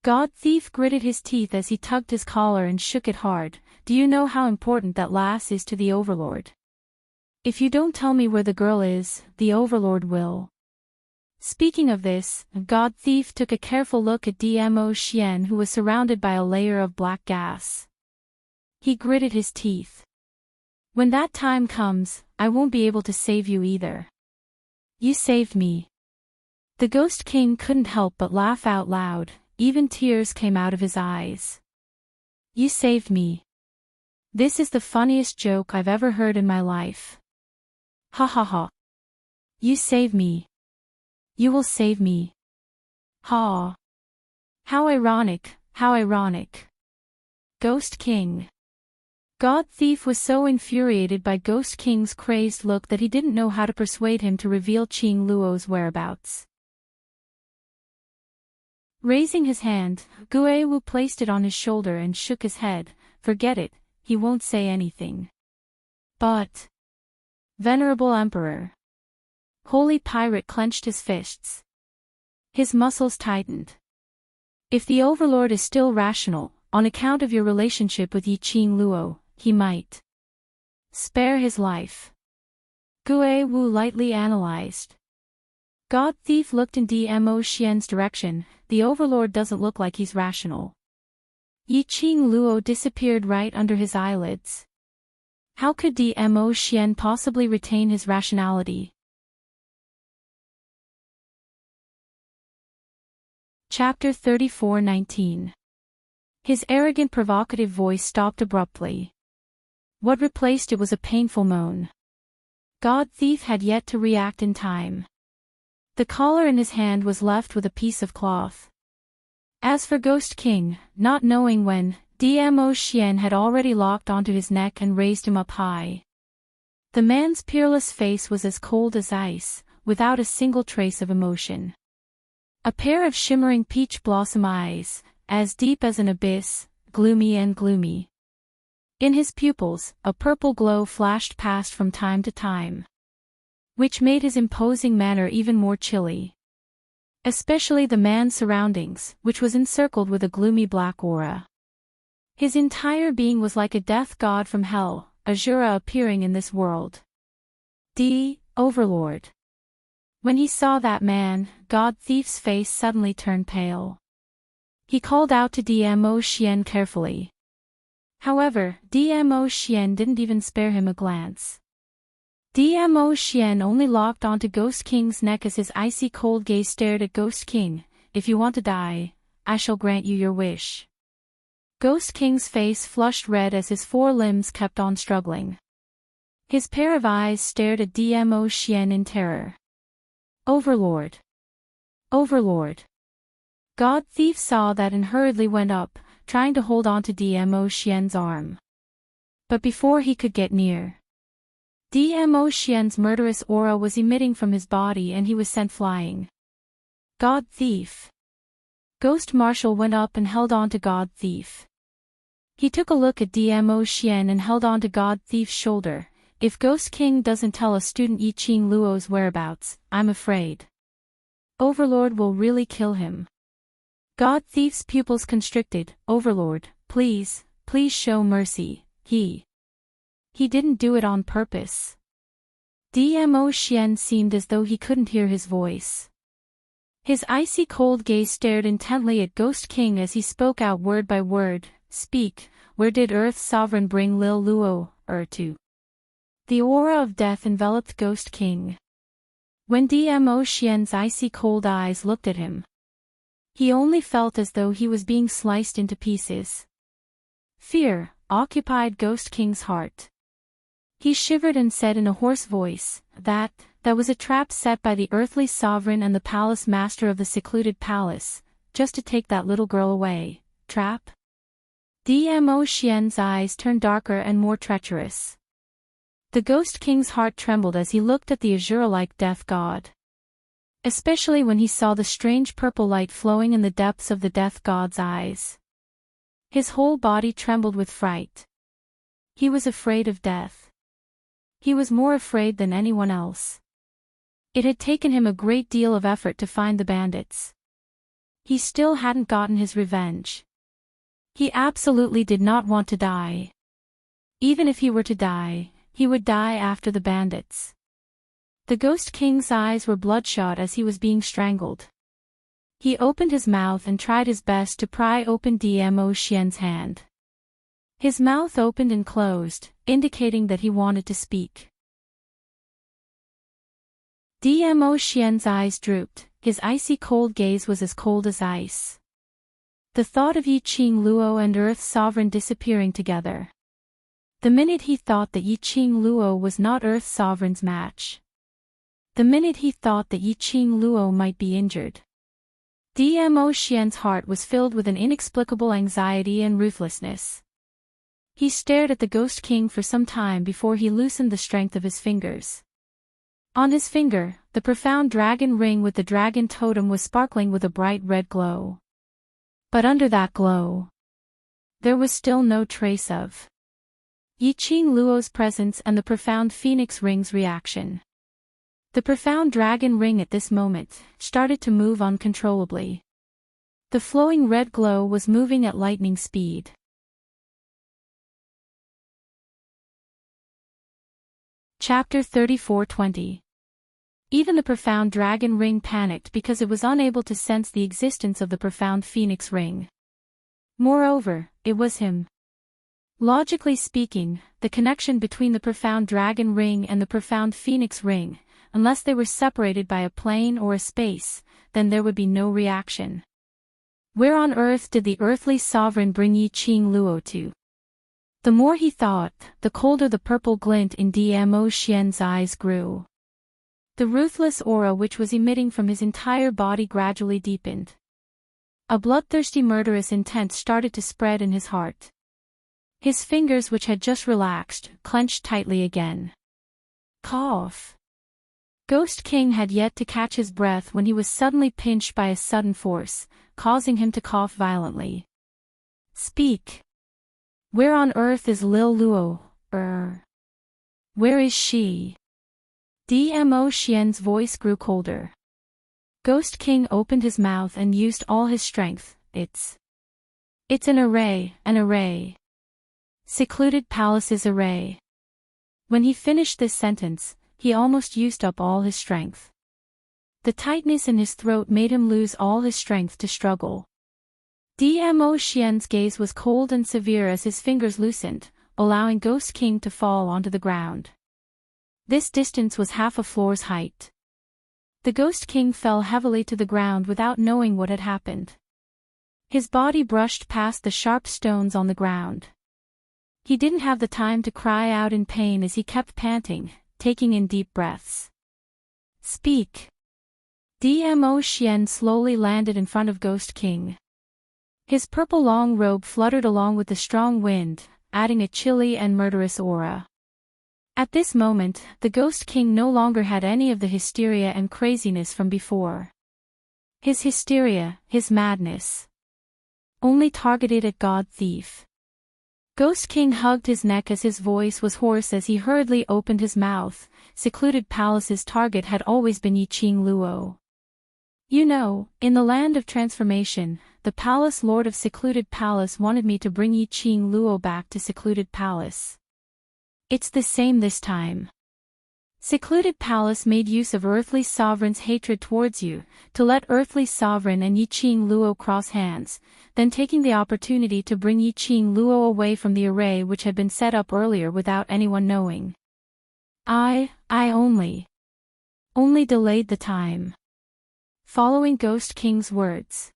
God Thief gritted his teeth as he tugged his collar and shook it hard. Do you know how important that lass is to the Overlord? If you don't tell me where the girl is, the Overlord will. Speaking of this, God Thief took a careful look at Dmo Xian, who was surrounded by a layer of black gas. He gritted his teeth. When that time comes, I won't be able to save you either. You saved me. The Ghost King couldn't help but laugh out loud, even tears came out of his eyes. You saved me. This is the funniest joke I've ever heard in my life. Ha ha ha. You save me. You will save me. Ha. How ironic, how ironic. Ghost King. God Thief was so infuriated by Ghost King's crazed look that he didn't know how to persuade him to reveal Qing Luo's whereabouts. Raising his hand, Gue Wu placed it on his shoulder and shook his head. Forget it, he won't say anything. But Venerable Emperor. Holy Pirate clenched his fists. His muscles tightened. If the Overlord is still rational, on account of your relationship with Yi Qing Luo, he might spare his life. Gue Wu lightly analyzed. God Thief looked in Dmo Xian's direction. The Overlord doesn't look like he's rational. Yi Qing Luo disappeared right under his eyelids. How could Dmo Xian possibly retain his rationality? Chapter 34:19. His arrogant provocative voice stopped abruptly. What replaced it was a painful moan. God Thief had yet to react in time. The collar in his hand was left with a piece of cloth. As for Ghost King, not knowing when, Dmo Xian had already locked onto his neck and raised him up high. The man's peerless face was as cold as ice, without a single trace of emotion. A pair of shimmering peach blossom eyes, as deep as an abyss, gloomy and gloomy. In his pupils, a purple glow flashed past from time to time, which made his imposing manner even more chilly. Especially the man's surroundings, which was encircled with a gloomy black aura. His entire being was like a death god from hell, Azura appearing in this world. Overlord. When he saw that man, God Thief's face suddenly turned pale. He called out to Dmo Xian carefully. However, Dmo Xian didn't even spare him a glance. Dmo Xian only locked onto Ghost King's neck as his icy cold gaze stared at Ghost King. If you want to die, I shall grant you your wish. Ghost King's face flushed red as his four limbs kept on struggling. His pair of eyes stared at Dmo Xian in terror. Overlord. Overlord. God Thief saw that and hurriedly went up, trying to hold on to Dmo Xian's arm. But before he could get near, Dmo Xian's murderous aura was emitting from his body and he was sent flying. God Thief. Ghost Marshal went up and held on to God Thief. He took a look at Dmo Xian and held on to God Thief's shoulder. If Ghost King doesn't tell a student Yi Qing Luo's whereabouts, I'm afraid Overlord will really kill him. God Thief's pupils constricted. Overlord, please, please show mercy. He didn't do it on purpose. Dmo Xian seemed as though he couldn't hear his voice. His icy cold gaze stared intently at Ghost King as he spoke out word by word. Speak, where did Earth's sovereign bring Lil Luo, to? The aura of death enveloped Ghost King. When Dmo Xian's icy cold eyes looked at him, he only felt as though he was being sliced into pieces. Fear occupied Ghost King's heart. He shivered and said in a hoarse voice, that was a trap set by the earthly sovereign and the palace master of the secluded palace, just to take that little girl away. Trap? Dmo Xian's eyes turned darker and more treacherous. The Ghost King's heart trembled as he looked at the azure-like death god. Especially when he saw the strange purple light flowing in the depths of the death god's eyes. His whole body trembled with fright. He was afraid of death. He was more afraid than anyone else. It had taken him a great deal of effort to find the bandits. He still hadn't gotten his revenge. He absolutely did not want to die. Even if he were to die, he would die after the bandits. The Ghost King's eyes were bloodshot as he was being strangled. He opened his mouth and tried his best to pry open Dmo Xian's hand. His mouth opened and closed, indicating that he wanted to speak. Dmo Xian's eyes drooped, his icy cold gaze was as cold as ice. The thought of Yi Qing Luo and Earth's sovereign disappearing together. The minute he thought that Yi Qing Luo was not Earth's sovereign's match. The minute he thought that Yi Qing Luo might be injured. Dmo Xian's heart was filled with an inexplicable anxiety and ruthlessness. He stared at the Ghost King for some time before he loosened the strength of his fingers. On his finger, the profound dragon ring with the dragon totem was sparkling with a bright red glow. But under that glow, there was still no trace of Yi Qing Luo's presence and the profound phoenix ring's reaction. The profound dragon ring at this moment started to move uncontrollably. The flowing red glow was moving at lightning speed. Chapter 34:20. Even the profound dragon ring panicked because it was unable to sense the existence of the profound phoenix ring. Moreover, it was him. Logically speaking, the connection between the profound dragon ring and the profound phoenix ring, unless they were separated by a plane or a space, then there would be no reaction. Where on earth did the earthly sovereign bring Yi Qing Luo to? The more he thought, the colder the purple glint in Dmo Xian's eyes grew. The ruthless aura which was emitting from his entire body gradually deepened. A bloodthirsty murderous intent started to spread in his heart. His fingers, which had just relaxed, clenched tightly again. Cough. Ghost King had yet to catch his breath when he was suddenly pinched by a sudden force, causing him to cough violently. Speak. Where on earth is Lil Luo? Where is she? Dmo Xian's voice grew colder. Ghost King opened his mouth and used all his strength. It's an array. Secluded Palace's array. When he finished this sentence, he almost used up all his strength. The tightness in his throat made him lose all his strength to struggle. Dmo Xian's gaze was cold and severe as his fingers loosened, allowing Ghost King to fall onto the ground. This distance was half a floor's height. The Ghost King fell heavily to the ground without knowing what had happened. His body brushed past the sharp stones on the ground. He didn't have the time to cry out in pain as he kept panting, taking in deep breaths. Speak. Dmo Xian slowly landed in front of Ghost King. His purple long robe fluttered along with the strong wind, adding a chilly and murderous aura. At this moment, the Ghost King no longer had any of the hysteria and craziness from before. His hysteria, his madness, only targeted at God Thief. Ghost King hugged his neck as his voice was hoarse as he hurriedly opened his mouth. Secluded Palace's target had always been Yi Qing Luo. You know, in the land of transformation, the Palace Lord of Secluded Palace wanted me to bring Yi Qing Luo back to Secluded Palace. It's the same this time. Secluded Palace made use of Earthly Sovereign's hatred towards you, to let Earthly Sovereign and Yi Qing Luo cross hands, then taking the opportunity to bring Yi Qing Luo away from the array which had been set up earlier without anyone knowing. I only delayed the time. Following Ghost King's words,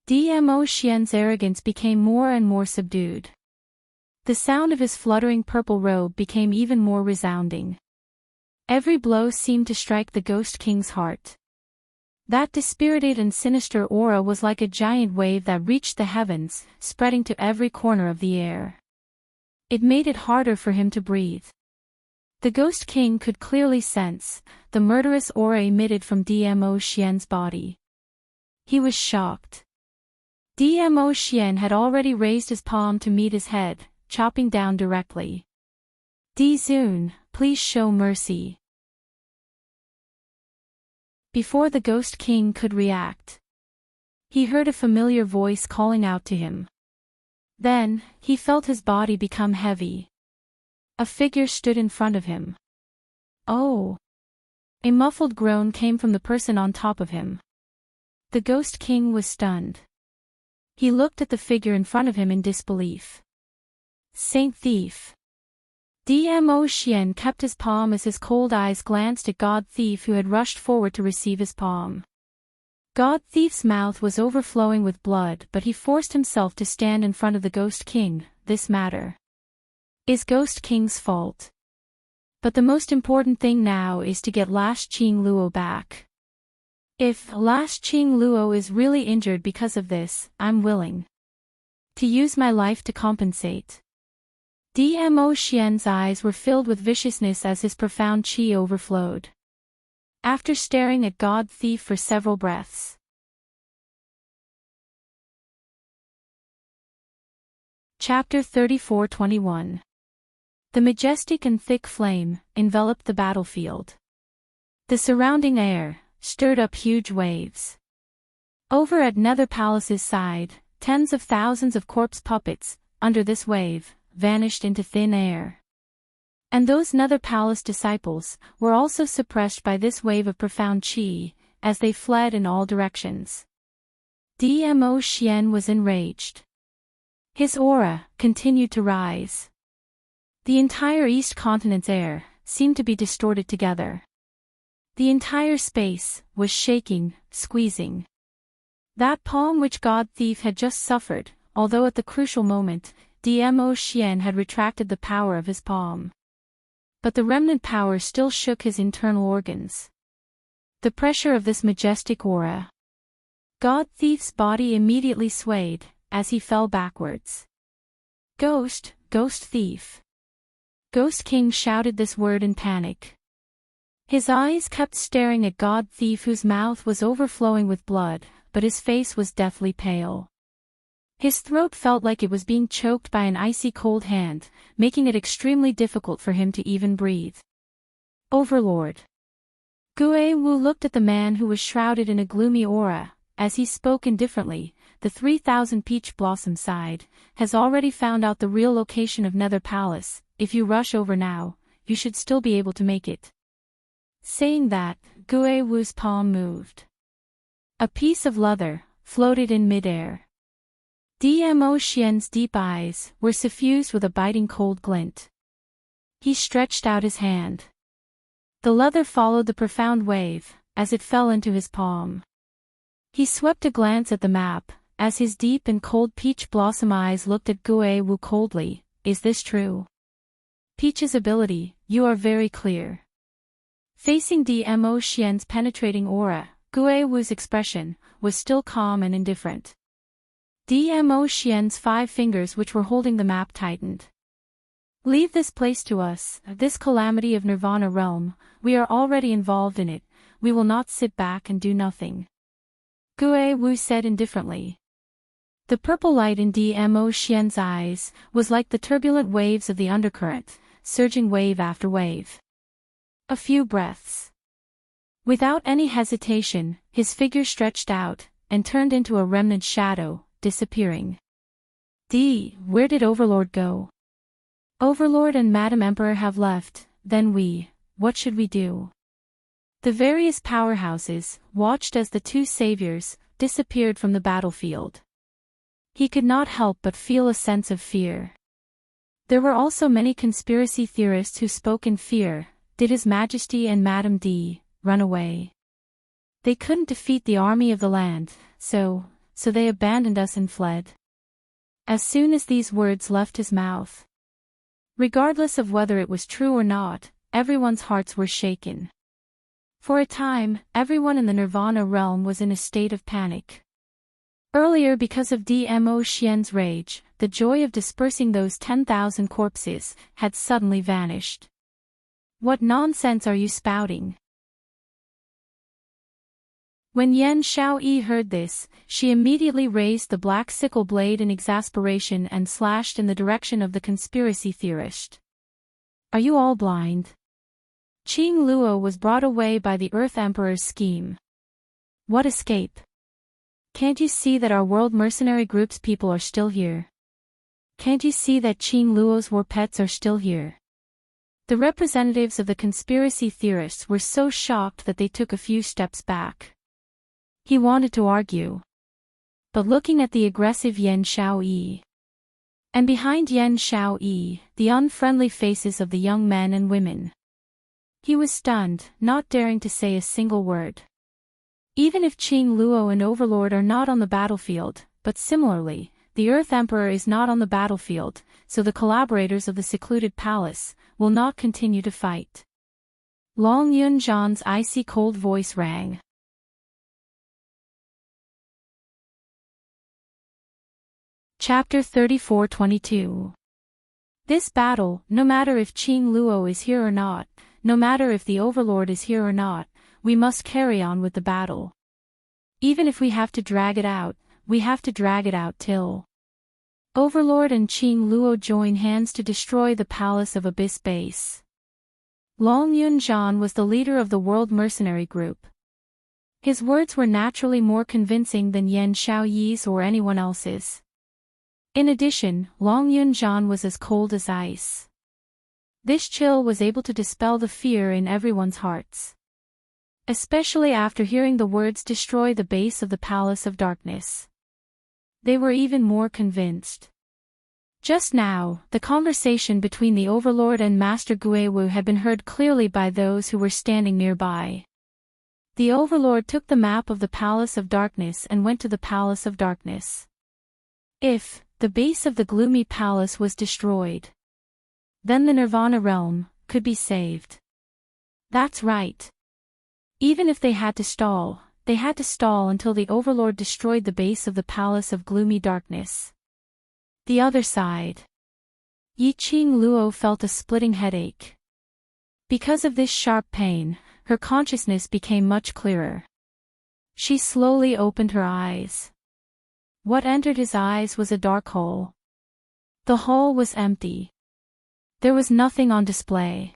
Dmo Xian's arrogance became more and more subdued. The sound of his fluttering purple robe became even more resounding. Every blow seemed to strike the Ghost King's heart. That dispirited and sinister aura was like a giant wave that reached the heavens, spreading to every corner of the air. It made it harder for him to breathe. The Ghost King could clearly sense the murderous aura emitted from Dmo Xian's body. He was shocked. Dmo Xian had already raised his palm to meet his head, chopping down directly. Di Zun, please show mercy. Before the Ghost King could react, he heard a familiar voice calling out to him. Then, he felt his body become heavy. A figure stood in front of him. Oh! A muffled groan came from the person on top of him. The Ghost King was stunned. He looked at the figure in front of him in disbelief. Saint Thief. Dmo Xian kept his palm as his cold eyes glanced at God Thief, who had rushed forward to receive his palm. God Thief's mouth was overflowing with blood, but he forced himself to stand in front of the Ghost King. This matter is Ghost King's fault. But the most important thing now is to get Last Qing Luo back. If Last Qing Luo is really injured because of this, I'm willing to use my life to compensate. Dmo Xian's eyes were filled with viciousness as his profound qi overflowed. After staring at God Thief for several breaths. Chapter 34-21. The majestic and thick flame enveloped the battlefield. The surrounding air stirred up huge waves. Over at Nether Palace's side, tens of thousands of corpse puppets, under this wave, vanished into thin air. And those Nether Palace disciples were also suppressed by this wave of profound qi, as they fled in all directions. Dmo Xian was enraged. His aura continued to rise. The entire East Continent's air seemed to be distorted together. The entire space was shaking, squeezing. That palm which God Thief had just suffered, although at the crucial moment, Dmo Xian had retracted the power of his palm. But the remnant power still shook his internal organs. The pressure of this majestic aura. God Thief's body immediately swayed, as he fell backwards. Ghost Thief. Ghost King shouted this word in panic. His eyes kept staring at God Thief, whose mouth was overflowing with blood, but his face was deathly pale. His throat felt like it was being choked by an icy cold hand, making it extremely difficult for him to even breathe. Overlord. Gue Wu looked at the man who was shrouded in a gloomy aura. As he spoke indifferently, the 3,000 Peach Blossom sighed, has already found out the real location of Nether Palace. If you rush over now, you should still be able to make it. Saying that, Gue Wu's palm moved. A piece of leather floated in midair. Dmo Xian's deep eyes were suffused with a biting cold glint. He stretched out his hand. The leather followed the profound wave, as it fell into his palm. He swept a glance at the map, as his deep and cold peach blossom eyes looked at Gue Wu coldly. Is this true? Peach's ability, you are very clear. Facing Dmo Xian's penetrating aura, Gue Wu's expression was still calm and indifferent. Dmo Xian's 5 fingers which were holding the map tightened. Leave this place to us, this calamity of Nirvana realm, we are already involved in it, we will not sit back and do nothing. Gue Wu said indifferently. The purple light in Dmo Xian's eyes was like the turbulent waves of the undercurrent, surging wave after wave. A few breaths. Without any hesitation, his figure stretched out, and turned into a remnant shadow, disappearing. Where did Overlord go? Overlord and Madam Emperor have left, then what should we do? The various powerhouses watched as the 2 saviors disappeared from the battlefield. He could not help but feel a sense of fear. There were also many conspiracy theorists who spoke in fear. Did His Majesty and Madame D run away? They couldn't defeat the army of the land, so they abandoned us and fled. As soon as these words left his mouth, Regardless of whether it was true or not, everyone's hearts were shaken. For a time, everyone in the Nirvana realm was in a state of panic. Earlier, because of Dmo Xian's rage, the joy of dispersing those 10,000 corpses had suddenly vanished. What nonsense are you spouting? When Yan Xiaoyi heard this, she immediately raised the black sickle blade in exasperation and slashed in the direction of the conspiracy theorist. Are you all blind? Qing Luo was brought away by the Earth Emperor's scheme. What escape? Can't you see that our world mercenary group's people are still here? Can't you see that Qing Luo's war pets are still here? The representatives of the conspiracy theorists were so shocked that they took a few steps back. He wanted to argue. But looking at the aggressive Yan Xiaoyi, and behind Yan Xiaoyi, the unfriendly faces of the young men and women, he was stunned, not daring to say a single word. Even if Qing Luo and Overlord are not on the battlefield, but similarly, the Earth Emperor is not on the battlefield, so the collaborators of the secluded palace will not continue to fight. Long Yunzhan's icy cold voice rang. Chapter 34-22. This battle, no matter if Qing Luo is here or not, no matter if the Overlord is here or not, we must carry on with the battle. Even if we have to drag it out, we have to drag it out till Overlord and Qing Luo join hands to destroy the Palace of Abyss Base. Long Yunzhan was the leader of the World Mercenary Group. His words were naturally more convincing than Yan Xiaoyi's or anyone else's. In addition, Long Yunzhan was as cold as ice. This chill was able to dispel the fear in everyone's hearts. Especially after hearing the words destroy the base of the Palace of Darkness. They were even more convinced. Just now, the conversation between the Overlord and Master Guiwu had been heard clearly by those who were standing nearby. The Overlord took the map of the Palace of Darkness and went to the Palace of Darkness. If the base of the gloomy palace was destroyed, then the Nirvana realm could be saved. That's right. Even if they had to stall until the Overlord destroyed the base of the Palace of Gloomy Darkness. The other side. Yi Qing Luo felt a splitting headache. Because of this sharp pain, her consciousness became much clearer. She slowly opened her eyes. What entered his eyes was a dark hole. The hole was empty. There was nothing on display.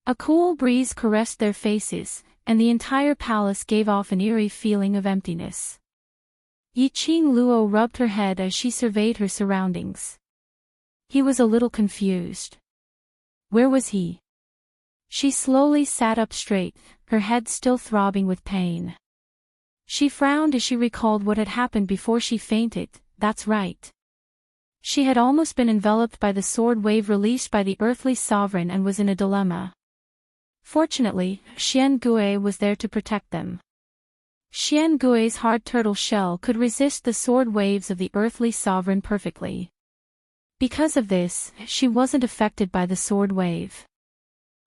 A cool breeze caressed their faces, and the entire palace gave off an eerie feeling of emptiness. Yi Qing Luo rubbed her head as she surveyed her surroundings. He was a little confused. Where was he? She slowly sat up straight, her head still throbbing with pain. She frowned as she recalled what had happened before she fainted. That's right. She had almost been enveloped by the sword wave released by the earthly sovereign and was in a dilemma. Fortunately, Xian Gui was there to protect them. Xian Gui's hard turtle shell could resist the sword waves of the earthly sovereign perfectly. Because of this, she wasn't affected by the sword wave.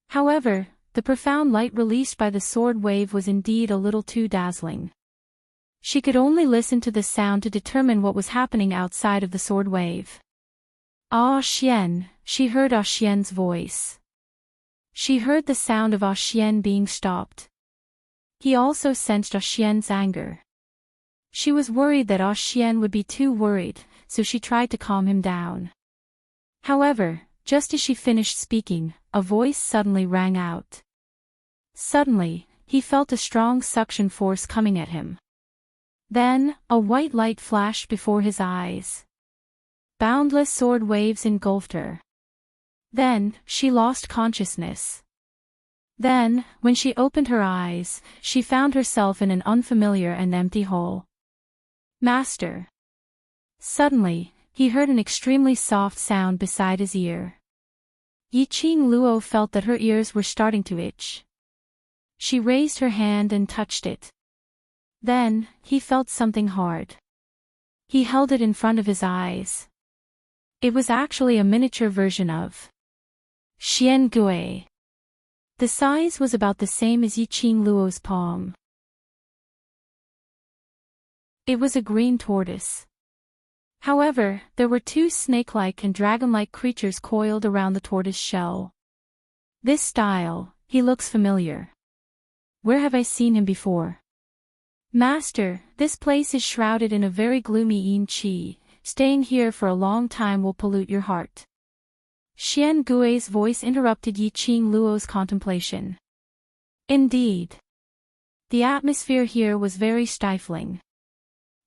However, the profound light released by the sword wave was indeed a little too dazzling. She could only listen to the sound to determine what was happening outside of the sword wave. Ah Xian, she heard Ah Xian's voice. She heard the sound of Ah Xian being stopped. He also sensed Ah Xian's anger. She was worried that Ah Xian would be too worried, so she tried to calm him down. However, just as she finished speaking, a voice suddenly rang out. Suddenly, he felt a strong suction force coming at him. Then, a white light flashed before his eyes. Boundless sword waves engulfed her. Then, she lost consciousness. Then, when she opened her eyes, she found herself in an unfamiliar and empty hole. Master. Suddenly, he heard an extremely soft sound beside his ear. Yi Qing Luo felt that her ears were starting to itch. She raised her hand and touched it. Then, he felt something hard. He held it in front of his eyes. It was actually a miniature version of Xian Gui. The size was about the same as Yiqing Luo's palm. It was a green tortoise. However, there were two snake-like and dragon-like creatures coiled around the tortoise shell. This style, he looks familiar. Where have I seen him before? Master, this place is shrouded in a very gloomy yin qi. Staying here for a long time will pollute your heart. Xian Gui's voice interrupted Yiqing Luo's contemplation. Indeed. The atmosphere here was very stifling.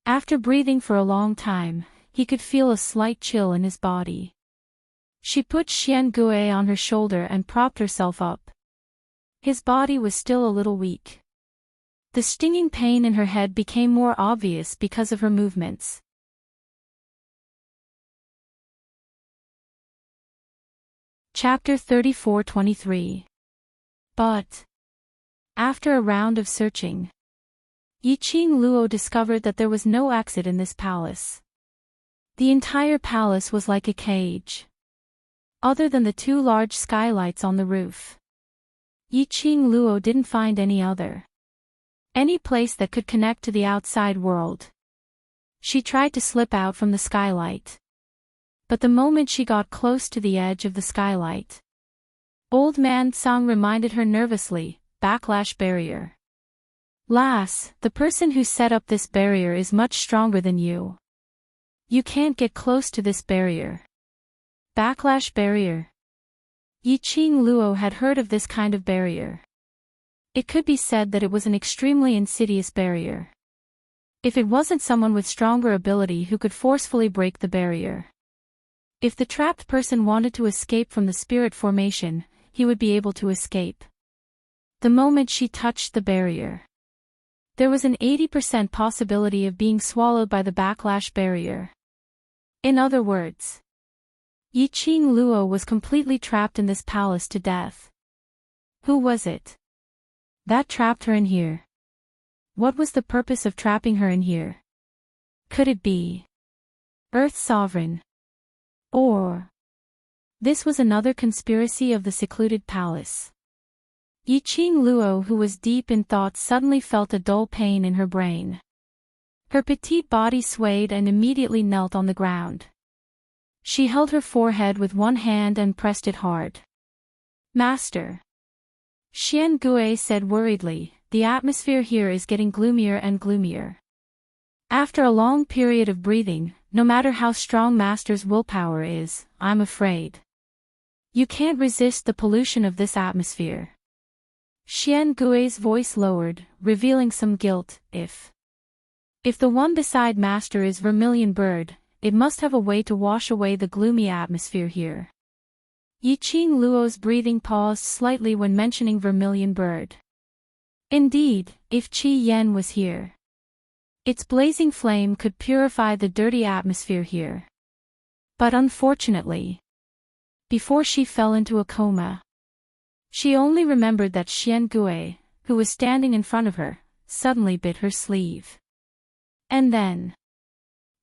After breathing for a long time, he could feel a slight chill in his body. She put Xian Gui on her shoulder and propped herself up. His body was still a little weak. The stinging pain in her head became more obvious because of her movements. Chapter 34-23. But after a round of searching, Yiqing Luo discovered that there was no exit in this palace. The entire palace was like a cage. Other than the two large skylights on the roof, Yiqing Luo didn't find any place that could connect to the outside world. She tried to slip out from the skylight. But the moment she got close to the edge of the skylight, Old Man Tsang reminded her nervously, "Backlash barrier. Lass, the person who set up this barrier is much stronger than you. You can't get close to this barrier." Backlash barrier. Yiqing Luo had heard of this kind of barrier. It could be said that it was an extremely insidious barrier. If it wasn't someone with stronger ability who could forcefully break the barrier. If the trapped person wanted to escape from the spirit formation, he would be able to escape. The moment she touched the barrier, there was an 80% possibility of being swallowed by the backlash barrier. In other words, Yiqing Luo was completely trapped in this palace to death. Who was it that trapped her in here? What was the purpose of trapping her in here? Could it be Earth Sovereign? Or this was another conspiracy of the secluded palace? Yiqing Luo, who was deep in thought, suddenly felt a dull pain in her brain. Her petite body swayed and immediately knelt on the ground. She held her forehead with one hand and pressed it hard. "Master," Xian Gui said worriedly, "the atmosphere here is getting gloomier and gloomier. After a long period of breathing, no matter how strong Master's willpower is, I'm afraid you can't resist the pollution of this atmosphere." Xian Gui's voice lowered, revealing some guilt. If the one beside Master is Vermilion Bird, it must have a way to wash away the gloomy atmosphere here. Yiqing Luo's breathing paused slightly when mentioning Vermilion Bird. Indeed, if Qi Yen was here, its blazing flame could purify the dirty atmosphere here. But unfortunately, before she fell into a coma, she only remembered that Xian Gui, who was standing in front of her, suddenly bit her sleeve. And then,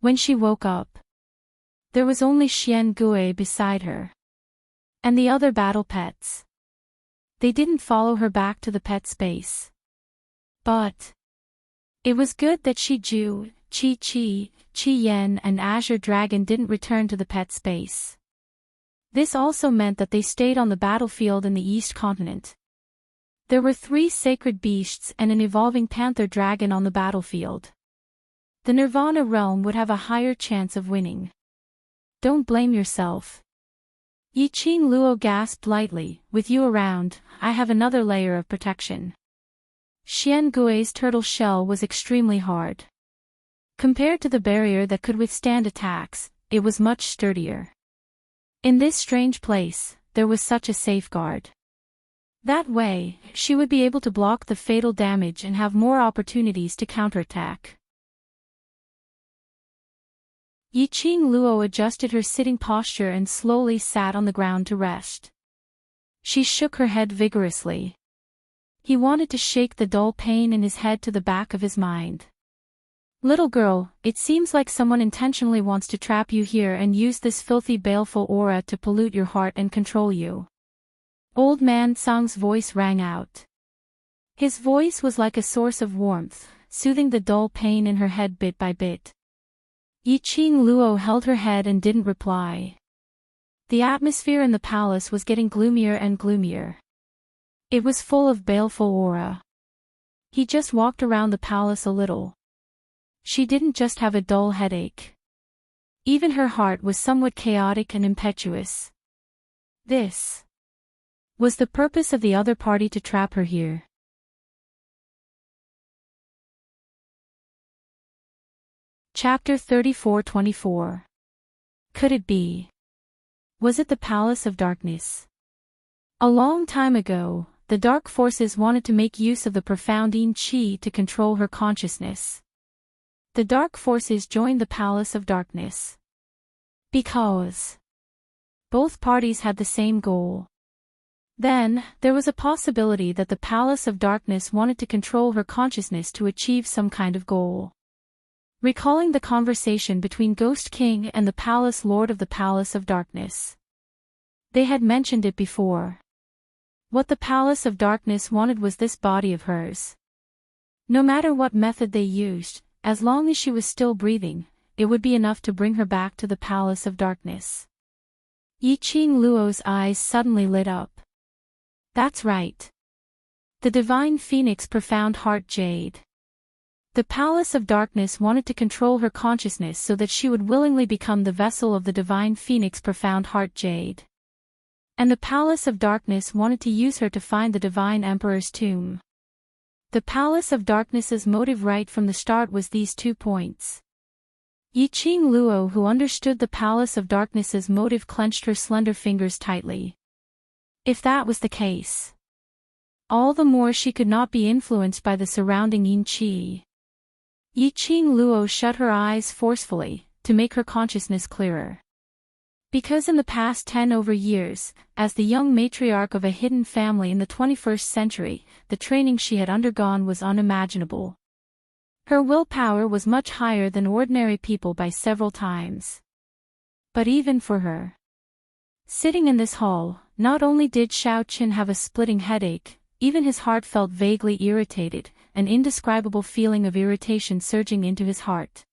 when she woke up, there was only Xian Gui beside her. And the other battle pets. They didn't follow her back to the pet space. But it was good that Shiju, Qi Yen and Azure Dragon didn't return to the pet space. This also meant that they stayed on the battlefield in the East Continent. There were 3 sacred beasts and an evolving panther dragon on the battlefield. The Nirvana realm would have a higher chance of winning. Don't blame yourself. Yiqing Luo gasped lightly, "With you around, I have another layer of protection." Xian Gui's turtle shell was extremely hard. Compared to the barrier that could withstand attacks, it was much sturdier. In this strange place, there was such a safeguard. That way, she would be able to block the fatal damage and have more opportunities to counterattack. Yiqing Luo adjusted her sitting posture and slowly sat on the ground to rest. She shook her head vigorously. He wanted to shake the dull pain in his head to the back of his mind. "Little girl, it seems like someone intentionally wants to trap you here and use this filthy baleful aura to pollute your heart and control you. Old Man Sang's voice rang out. His voice was like a source of warmth, soothing the dull pain in her head bit by bit. Yiqing Luo held her head and didn't reply. The atmosphere in the palace was getting gloomier and gloomier. It was full of baleful aura. He just walked around the palace a little. She didn't just have a dull headache. Even her heart was somewhat chaotic and impetuous. This was the purpose of the other party to trap her here. Chapter 34-24. Could it be? Was it the Palace of Darkness? A long time ago, the dark forces wanted to make use of the profound Yin Qi to control her consciousness. The dark forces joined the Palace of Darkness because both parties had the same goal. Then, there was a possibility that the Palace of Darkness wanted to control her consciousness to achieve some kind of goal. Recalling the conversation between Ghost King and the Palace Lord of the Palace of Darkness. They had mentioned it before. What the Palace of Darkness wanted was this body of hers. No matter what method they used, as long as she was still breathing, it would be enough to bring her back to the Palace of Darkness. Yiqing Luo's eyes suddenly lit up. That's right. The Divine Phoenix Profound Heart Jade. The Palace of Darkness wanted to control her consciousness so that she would willingly become the vessel of the Divine Phoenix Profound Heart Jade. And the Palace of Darkness wanted to use her to find the Divine Emperor's tomb. The Palace of Darkness's motive right from the start was these 2 points. Yiqing Luo, who understood the Palace of Darkness's motive, clenched her slender fingers tightly. If that was the case, all the more she could not be influenced by the surrounding Yin Qi. Yiqing Luo shut her eyes forcefully, to make her consciousness clearer. Because in the past 10 over years, as the young matriarch of a hidden family in the 21st century, the training she had undergone was unimaginable. Her willpower was much higher than ordinary people by several times. But even for her, sitting in this hall, not only did Xiao Qin have a splitting headache, even his heart felt vaguely irritated, an indescribable feeling of irritation surging into his heart.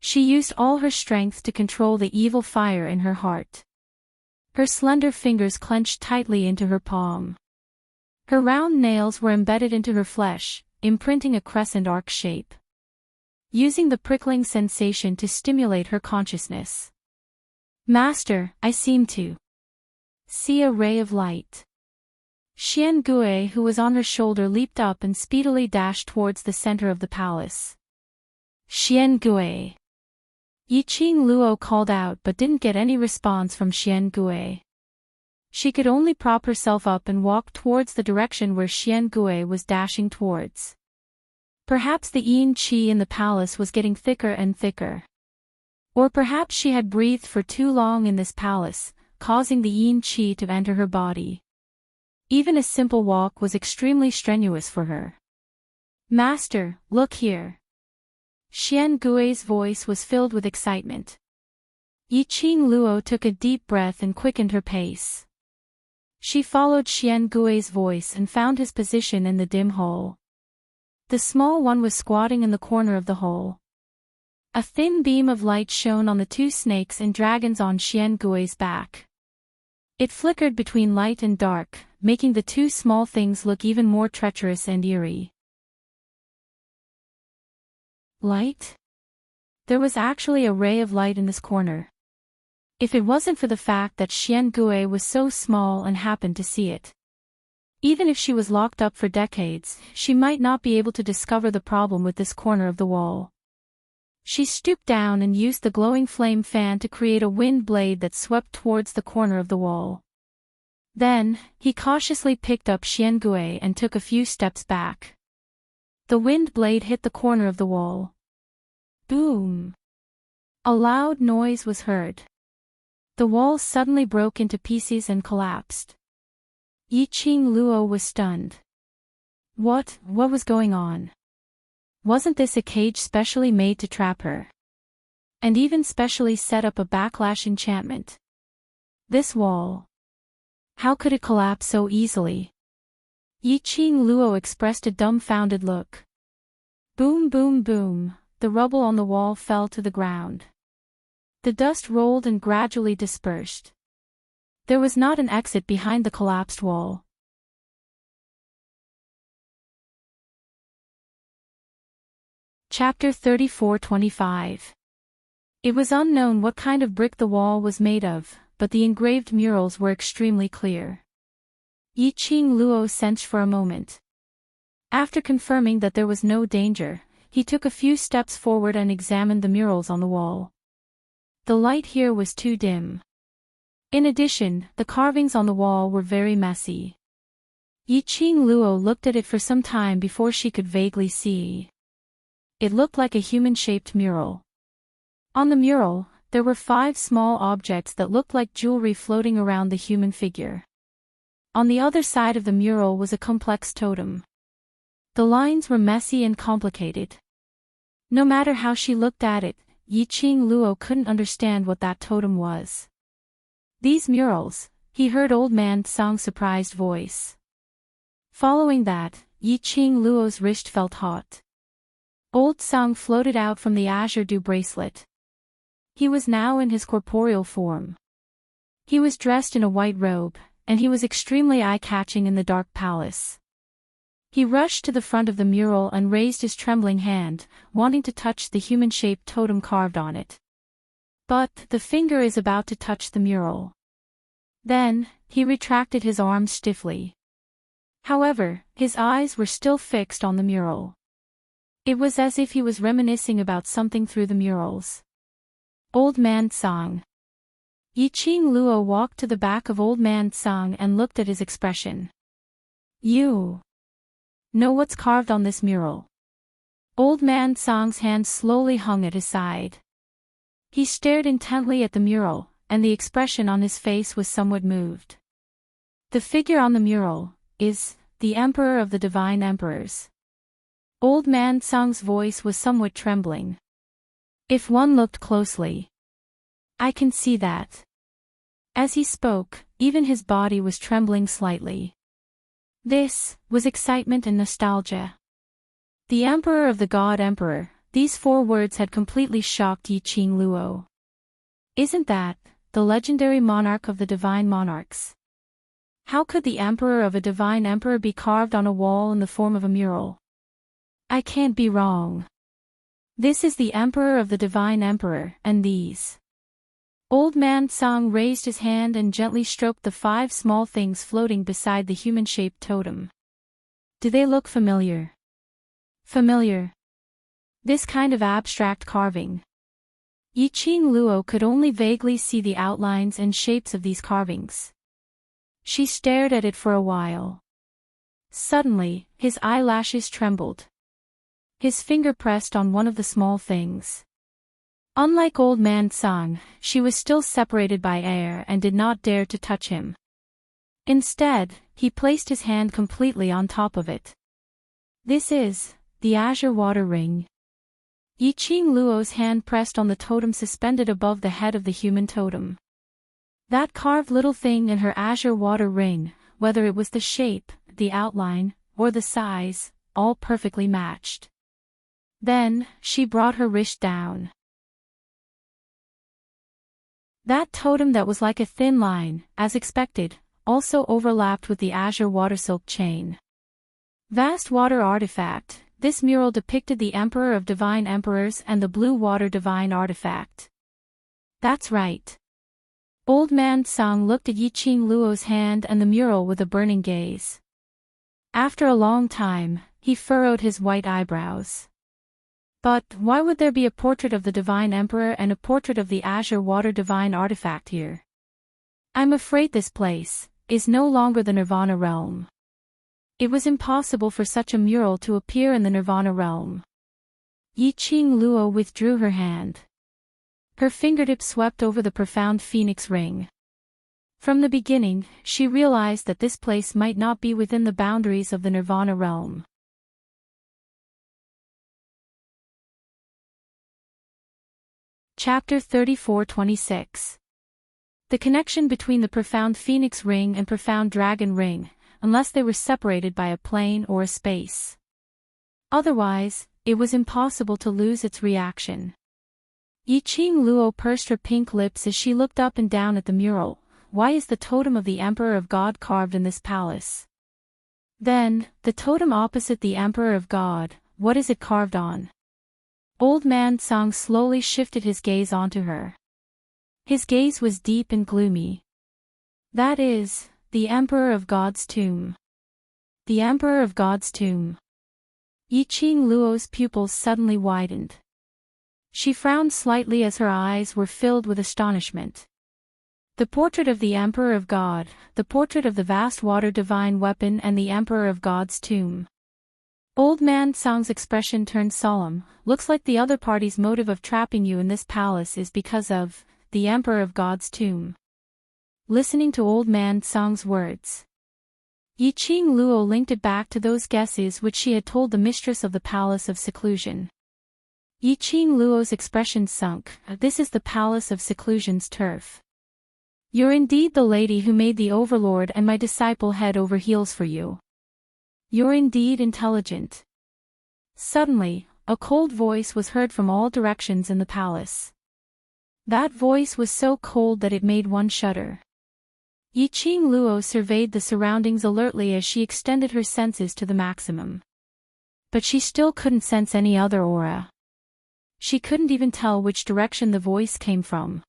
She used all her strength to control the evil fire in her heart. Her slender fingers clenched tightly into her palm. Her round nails were embedded into her flesh, imprinting a crescent arc shape. Using the prickling sensation to stimulate her consciousness. Master, I seem to see a ray of light. Xian Gui, who was on her shoulder, leaped up and speedily dashed towards the center of the palace. Xian Gui. Yiqing Luo called out but didn't get any response from Xian Gui. She could only prop herself up and walk towards the direction where Xian Gui was dashing towards. Perhaps the Yin Qi in the palace was getting thicker and thicker. Or perhaps she had breathed for too long in this palace, causing the Yin Qi to enter her body. Even a simple walk was extremely strenuous for her. Master, look here. Xian Gui's voice was filled with excitement. Yiqing Luo took a deep breath and quickened her pace. She followed Xian Gui's voice and found his position in the dim hole. The small one was squatting in the corner of the hole. A thin beam of light shone on the 2 snakes and dragons on Xian Gui's back. It flickered between light and dark, making the 2 small things look even more treacherous and eerie. Light? There was actually a ray of light in this corner. If it wasn't for the fact that Xian Gui was so small and happened to see it. Even if she was locked up for decades, she might not be able to discover the problem with this corner of the wall. She stooped down and used the glowing flame fan to create a wind blade that swept towards the corner of the wall. Then, he cautiously picked up Xian Gui and took a few steps back. The wind blade hit the corner of the wall. Boom! A loud noise was heard. The wall suddenly broke into pieces and collapsed. Yiqing Luo was stunned. What was going on? Wasn't this a cage specially made to trap her? And even specially set up a backlash enchantment? This wall. How could it collapse so easily? Yiqing Luo expressed a dumbfounded look. Boom, boom, boom, the rubble on the wall fell to the ground. The dust rolled and gradually dispersed. There was not an exit behind the collapsed wall. Chapter 34-25. It was unknown what kind of brick the wall was made of, but the engraved murals were extremely clear. Yiqing Luo sensed for a moment. After confirming that there was no danger, he took a few steps forward and examined the murals on the wall. The light here was too dim. In addition, the carvings on the wall were very messy. Yiqing Luo looked at it for some time before she could vaguely see. It looked like a human-shaped mural. On the mural, there were 5 small objects that looked like jewelry floating around the human figure. On the other side of the mural was a complex totem. The lines were messy and complicated. No matter how she looked at it, Yiqing Luo couldn't understand what that totem was. These murals, he heard Old Man Song's surprised voice. Following that, Yiqing Luo's wrist felt hot. Old Song floated out from the azure dew bracelet. He was now in his corporeal form. He was dressed in a white robe, and he was extremely eye-catching in the dark palace. He rushed to the front of the mural and raised his trembling hand, wanting to touch the human-shaped totem carved on it. But the finger is about to touch the mural. Then, he retracted his arms stiffly. However, his eyes were still fixed on the mural. It was as if he was reminiscing about something through the murals. Old Man Song. Yiqing Luo walked to the back of Old Man Song and looked at his expression. You know what's carved on this mural? Old Man Song's hand slowly hung at his side. He stared intently at the mural, and the expression on his face was somewhat moved. The figure on the mural is the Emperor of the Divine Emperors. Old Man Song's voice was somewhat trembling. If one looked closely, I can see that. As he spoke, even his body was trembling slightly. This was excitement and nostalgia. The Emperor of the God Emperor, these 4 words had completely shocked Yiqing Luo. Isn't that the legendary monarch of the divine monarchs? How could the Emperor of a divine emperor be carved on a wall in the form of a mural? I can't be wrong. This is the Emperor of the Divine Emperor, and these. Old Man Song raised his hand and gently stroked the 5 small things floating beside the human-shaped totem. Do they look familiar? Familiar. This kind of abstract carving. Yiqing Luo could only vaguely see the outlines and shapes of these carvings. She stared at it for a while. Suddenly, his eyelashes trembled. His finger pressed on one of the small things. Unlike Old Man Song, she was still separated by air and did not dare to touch him. Instead, he placed his hand completely on top of it. This is the azure water ring. Yiqing Luo's hand pressed on the totem suspended above the head of the human totem. That carved little thing in her azure water ring, whether it was the shape, the outline, or the size, all perfectly matched. Then, she brought her wrist down. That totem that was like a thin line, as expected, also overlapped with the azure water silk chain. Vast water artifact, this mural depicted the Emperor of Divine Emperors and the blue water divine artifact. That's right. Old Man Song looked at Yiqing Luo's hand and the mural with a burning gaze. After a long time, he furrowed his white eyebrows. But why would there be a portrait of the Divine Emperor and a portrait of the azure water divine artifact here? I'm afraid this place is no longer the Nirvana realm. It was impossible for such a mural to appear in the Nirvana realm. Yiqing Luo withdrew her hand. Her fingertips swept over the profound phoenix ring. From the beginning, she realized that this place might not be within the boundaries of the Nirvana realm. Chapter 34-26. The connection between the profound phoenix ring and profound dragon ring, unless they were separated by a plane or a space. Otherwise, it was impossible to lose its reaction. Yiqing Luo pursed her pink lips as she looked up and down at the mural. Why is the totem of the Emperor of God carved in this palace? Then, the totem opposite the Emperor of God, what is it carved on? Old man Tsang slowly shifted his gaze onto her. His gaze was deep and gloomy. That is, the Emperor of God's tomb. The Emperor of God's tomb. Yiqing Luo's pupils suddenly widened. She frowned slightly as her eyes were filled with astonishment. The portrait of the Emperor of God, the portrait of the vast water divine weapon and the Emperor of God's tomb. Old man Tsang's expression turned solemn. Looks like the other party's motive of trapping you in this palace is because of the Emperor of God's tomb. Listening to old man Tsang's words, Yiqing Luo linked it back to those guesses which she had told the mistress of the Palace of Seclusion. Yiqing Luo's expression sunk. This is the Palace of Seclusion's turf. You're indeed the lady who made the overlord and my disciple head over heels for you. You're indeed intelligent. Suddenly, a cold voice was heard from all directions in the palace. That voice was so cold that it made one shudder. Yiqing Luo surveyed the surroundings alertly as she extended her senses to the maximum. But she still couldn't sense any other aura. She couldn't even tell which direction the voice came from.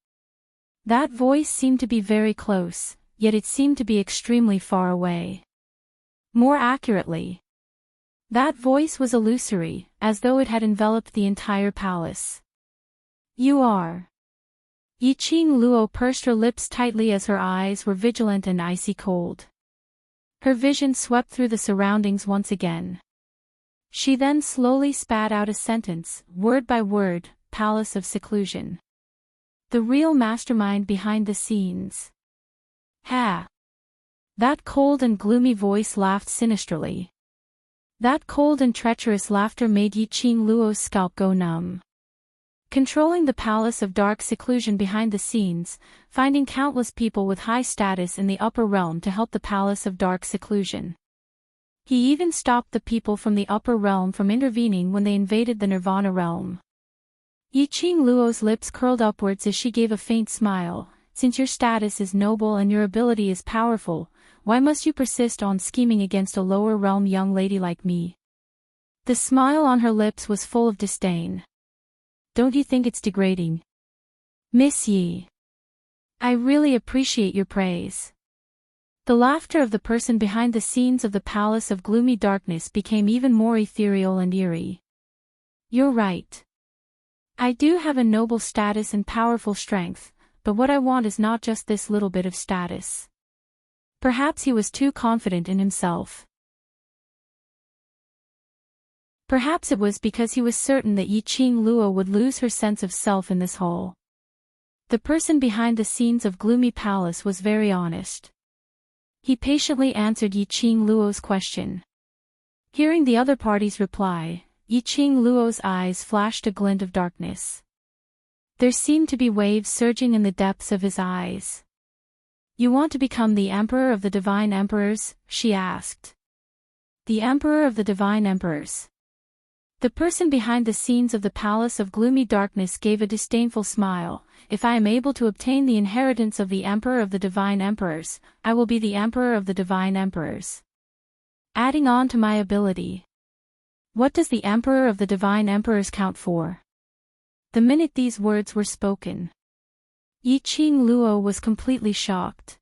That voice seemed to be very close, yet it seemed to be extremely far away. More accurately, that voice was illusory, as though it had enveloped the entire palace. You are. Yiqing Luo pursed her lips tightly as her eyes were vigilant and icy cold. Her vision swept through the surroundings once again. She then slowly spat out a sentence, word by word, Palace of Seclusion. The real mastermind behind the scenes. Ha! That cold and gloomy voice laughed sinisterly. That cold and treacherous laughter made Yiqing Luo's scalp go numb. Controlling the Palace of Dark Seclusion behind the scenes, finding countless people with high status in the upper realm to help the Palace of Dark Seclusion. He even stopped the people from the upper realm from intervening when they invaded the Nirvana realm. Yiqing Luo's lips curled upwards as she gave a faint smile. Since your status is noble and your ability is powerful, why must you persist on scheming against a lower realm young lady like me? The smile on her lips was full of disdain. Don't you think it's degrading? Miss Yi. I really appreciate your praise. The laughter of the person behind the scenes of the Palace of Gloomy Darkness became even more ethereal and eerie. You're right. I do have a noble status and powerful strength, but what I want is not just this little bit of status. Perhaps he was too confident in himself. Perhaps it was because he was certain that Yiqing Luo would lose her sense of self in this hole. The person behind the scenes of Gloomy Palace was very honest. He patiently answered Yiqing Luo's question. Hearing the other party's reply, Yiqing Luo's eyes flashed a glint of darkness. There seemed to be waves surging in the depths of his eyes. You want to become the Emperor of the Divine Emperors? She asked. The Emperor of the Divine Emperors. The person behind the scenes of the Palace of Gloomy Darkness gave a disdainful smile. If I am able to obtain the inheritance of the Emperor of the Divine Emperors, I will be the Emperor of the Divine Emperors. Adding on to my ability. What does the Emperor of the Divine Emperors count for? The minute these words were spoken, Yiqing Luo was completely shocked.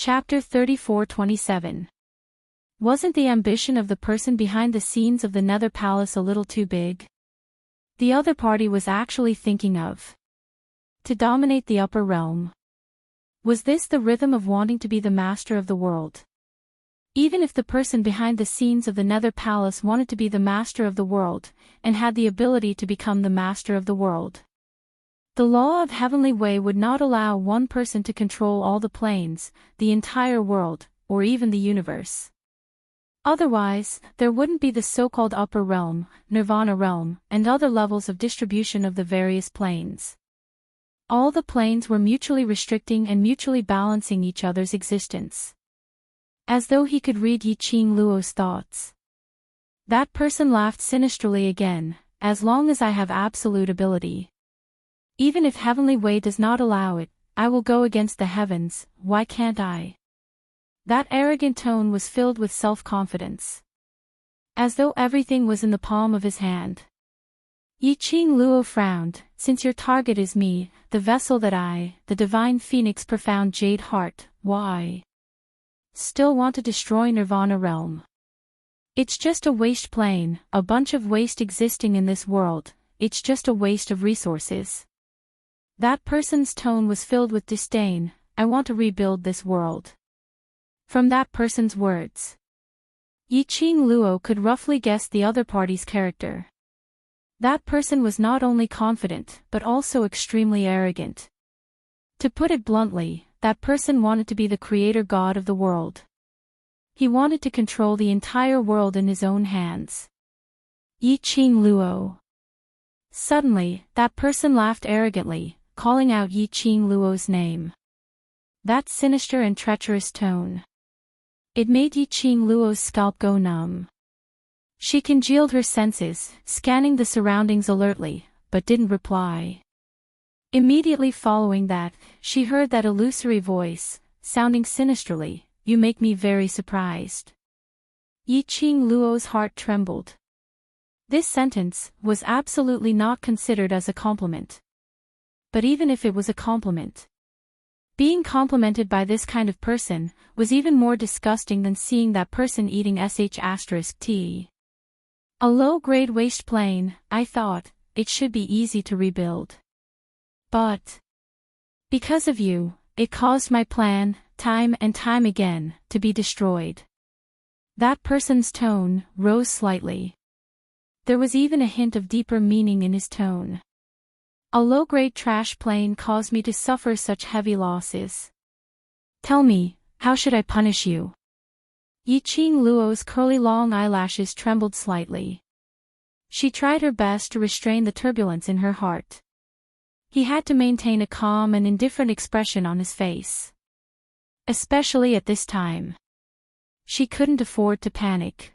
Chapter 34-27. Wasn't the ambition of the person behind the scenes of the Nether Palace a little too big? The other party was actually thinking of to dominate the upper realm. Was this the rhythm of wanting to be the master of the world? Even if the person behind the scenes of the Nether Palace wanted to be the master of the world, and had the ability to become the master of the world, the law of Heavenly Way would not allow one person to control all the planes, the entire world, or even the universe. Otherwise, there wouldn't be the so-called upper realm, nirvana realm, and other levels of distribution of the various planes. All the planes were mutually restricting and mutually balancing each other's existence. As though he could read Yi-Ching Luo's thoughts. That person laughed sinisterly again, as long as I have absolute ability. Even if heavenly way does not allow it, I will go against the heavens, why can't I? That arrogant tone was filled with self-confidence. As though everything was in the palm of his hand. Yi-Ching Luo frowned, since your target is me, the vessel that I, the divine phoenix profound jade heart, why? Still want to destroy Nirvana realm. It's just a waste plane, a bunch of waste existing in this world, it's just a waste of resources. That person's tone was filled with disdain, I want to rebuild this world. From that person's words, Yi-Ching Luo could roughly guess the other party's character. That person was not only confident, but also extremely arrogant. To put it bluntly, that person wanted to be the creator god of the world. He wanted to control the entire world in his own hands. Yi-Ching Luo. Suddenly, that person laughed arrogantly, calling out Yi-Ching Luo's name. That sinister and treacherous tone. It made Yi-Ching Luo's scalp go numb. She congealed her senses, scanning the surroundings alertly, but didn't reply. Immediately following that, she heard that illusory voice, sounding sinisterly, you make me very surprised. Yi-Ching Luo's heart trembled. This sentence was absolutely not considered as a compliment. But even if it was a compliment, being complimented by this kind of person was even more disgusting than seeing that person eating sh*t. A low-grade waste plane, I thought, it should be easy to rebuild. But because of you, it caused my plan, time and time again, to be destroyed. That person's tone rose slightly. There was even a hint of deeper meaning in his tone. A low-grade trash plane caused me to suffer such heavy losses. Tell me, how should I punish you? Yi-Ching Luo's curly long eyelashes trembled slightly. She tried her best to restrain the turbulence in her heart. He had to maintain a calm and indifferent expression on his face. Especially at this time. She couldn't afford to panic.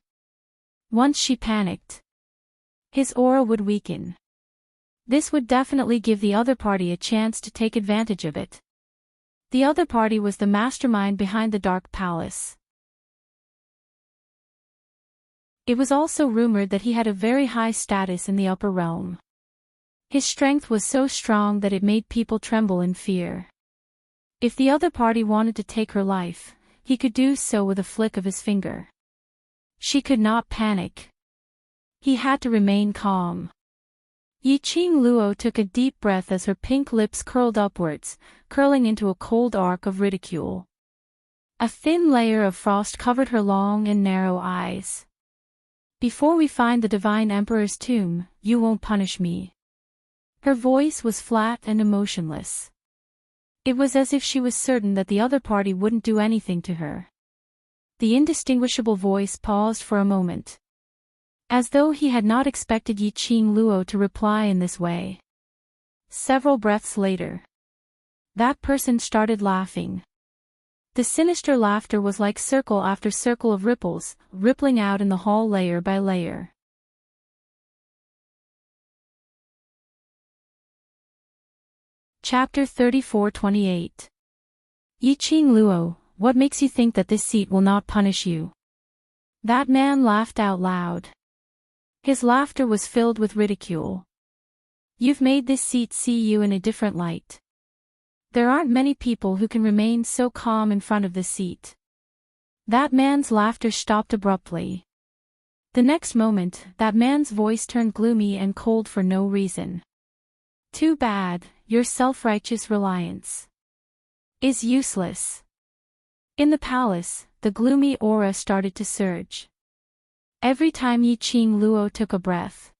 Once she panicked, his aura would weaken. This would definitely give the other party a chance to take advantage of it. The other party was the mastermind behind the Dark Palace. It was also rumored that he had a very high status in the upper realm. His strength was so strong that it made people tremble in fear. If the other party wanted to take her life, he could do so with a flick of his finger. She could not panic. He had to remain calm. Yi-Ching Luo took a deep breath as her pink lips curled upwards, curling into a cold arc of ridicule. A thin layer of frost covered her long and narrow eyes. Before we find the Divine Emperor's tomb, you won't punish me. Her voice was flat and emotionless. It was as if she was certain that the other party wouldn't do anything to her. The indistinguishable voice paused for a moment. As though he had not expected Yi-Ching Luo to reply in this way. Several breaths later, that person started laughing. The sinister laughter was like circle after circle of ripples, rippling out in the hall layer by layer. Chapter 34-28. Yi-Ching Luo, what makes you think that this seat will not punish you? That man laughed out loud. His laughter was filled with ridicule. You've made this seat see you in a different light. There aren't many people who can remain so calm in front of this seat. That man's laughter stopped abruptly. The next moment, that man's voice turned gloomy and cold for no reason. Too bad, your self-righteous reliance is useless. In the palace, the gloomy aura started to surge. Every time Yi-Ching Luo took a breath,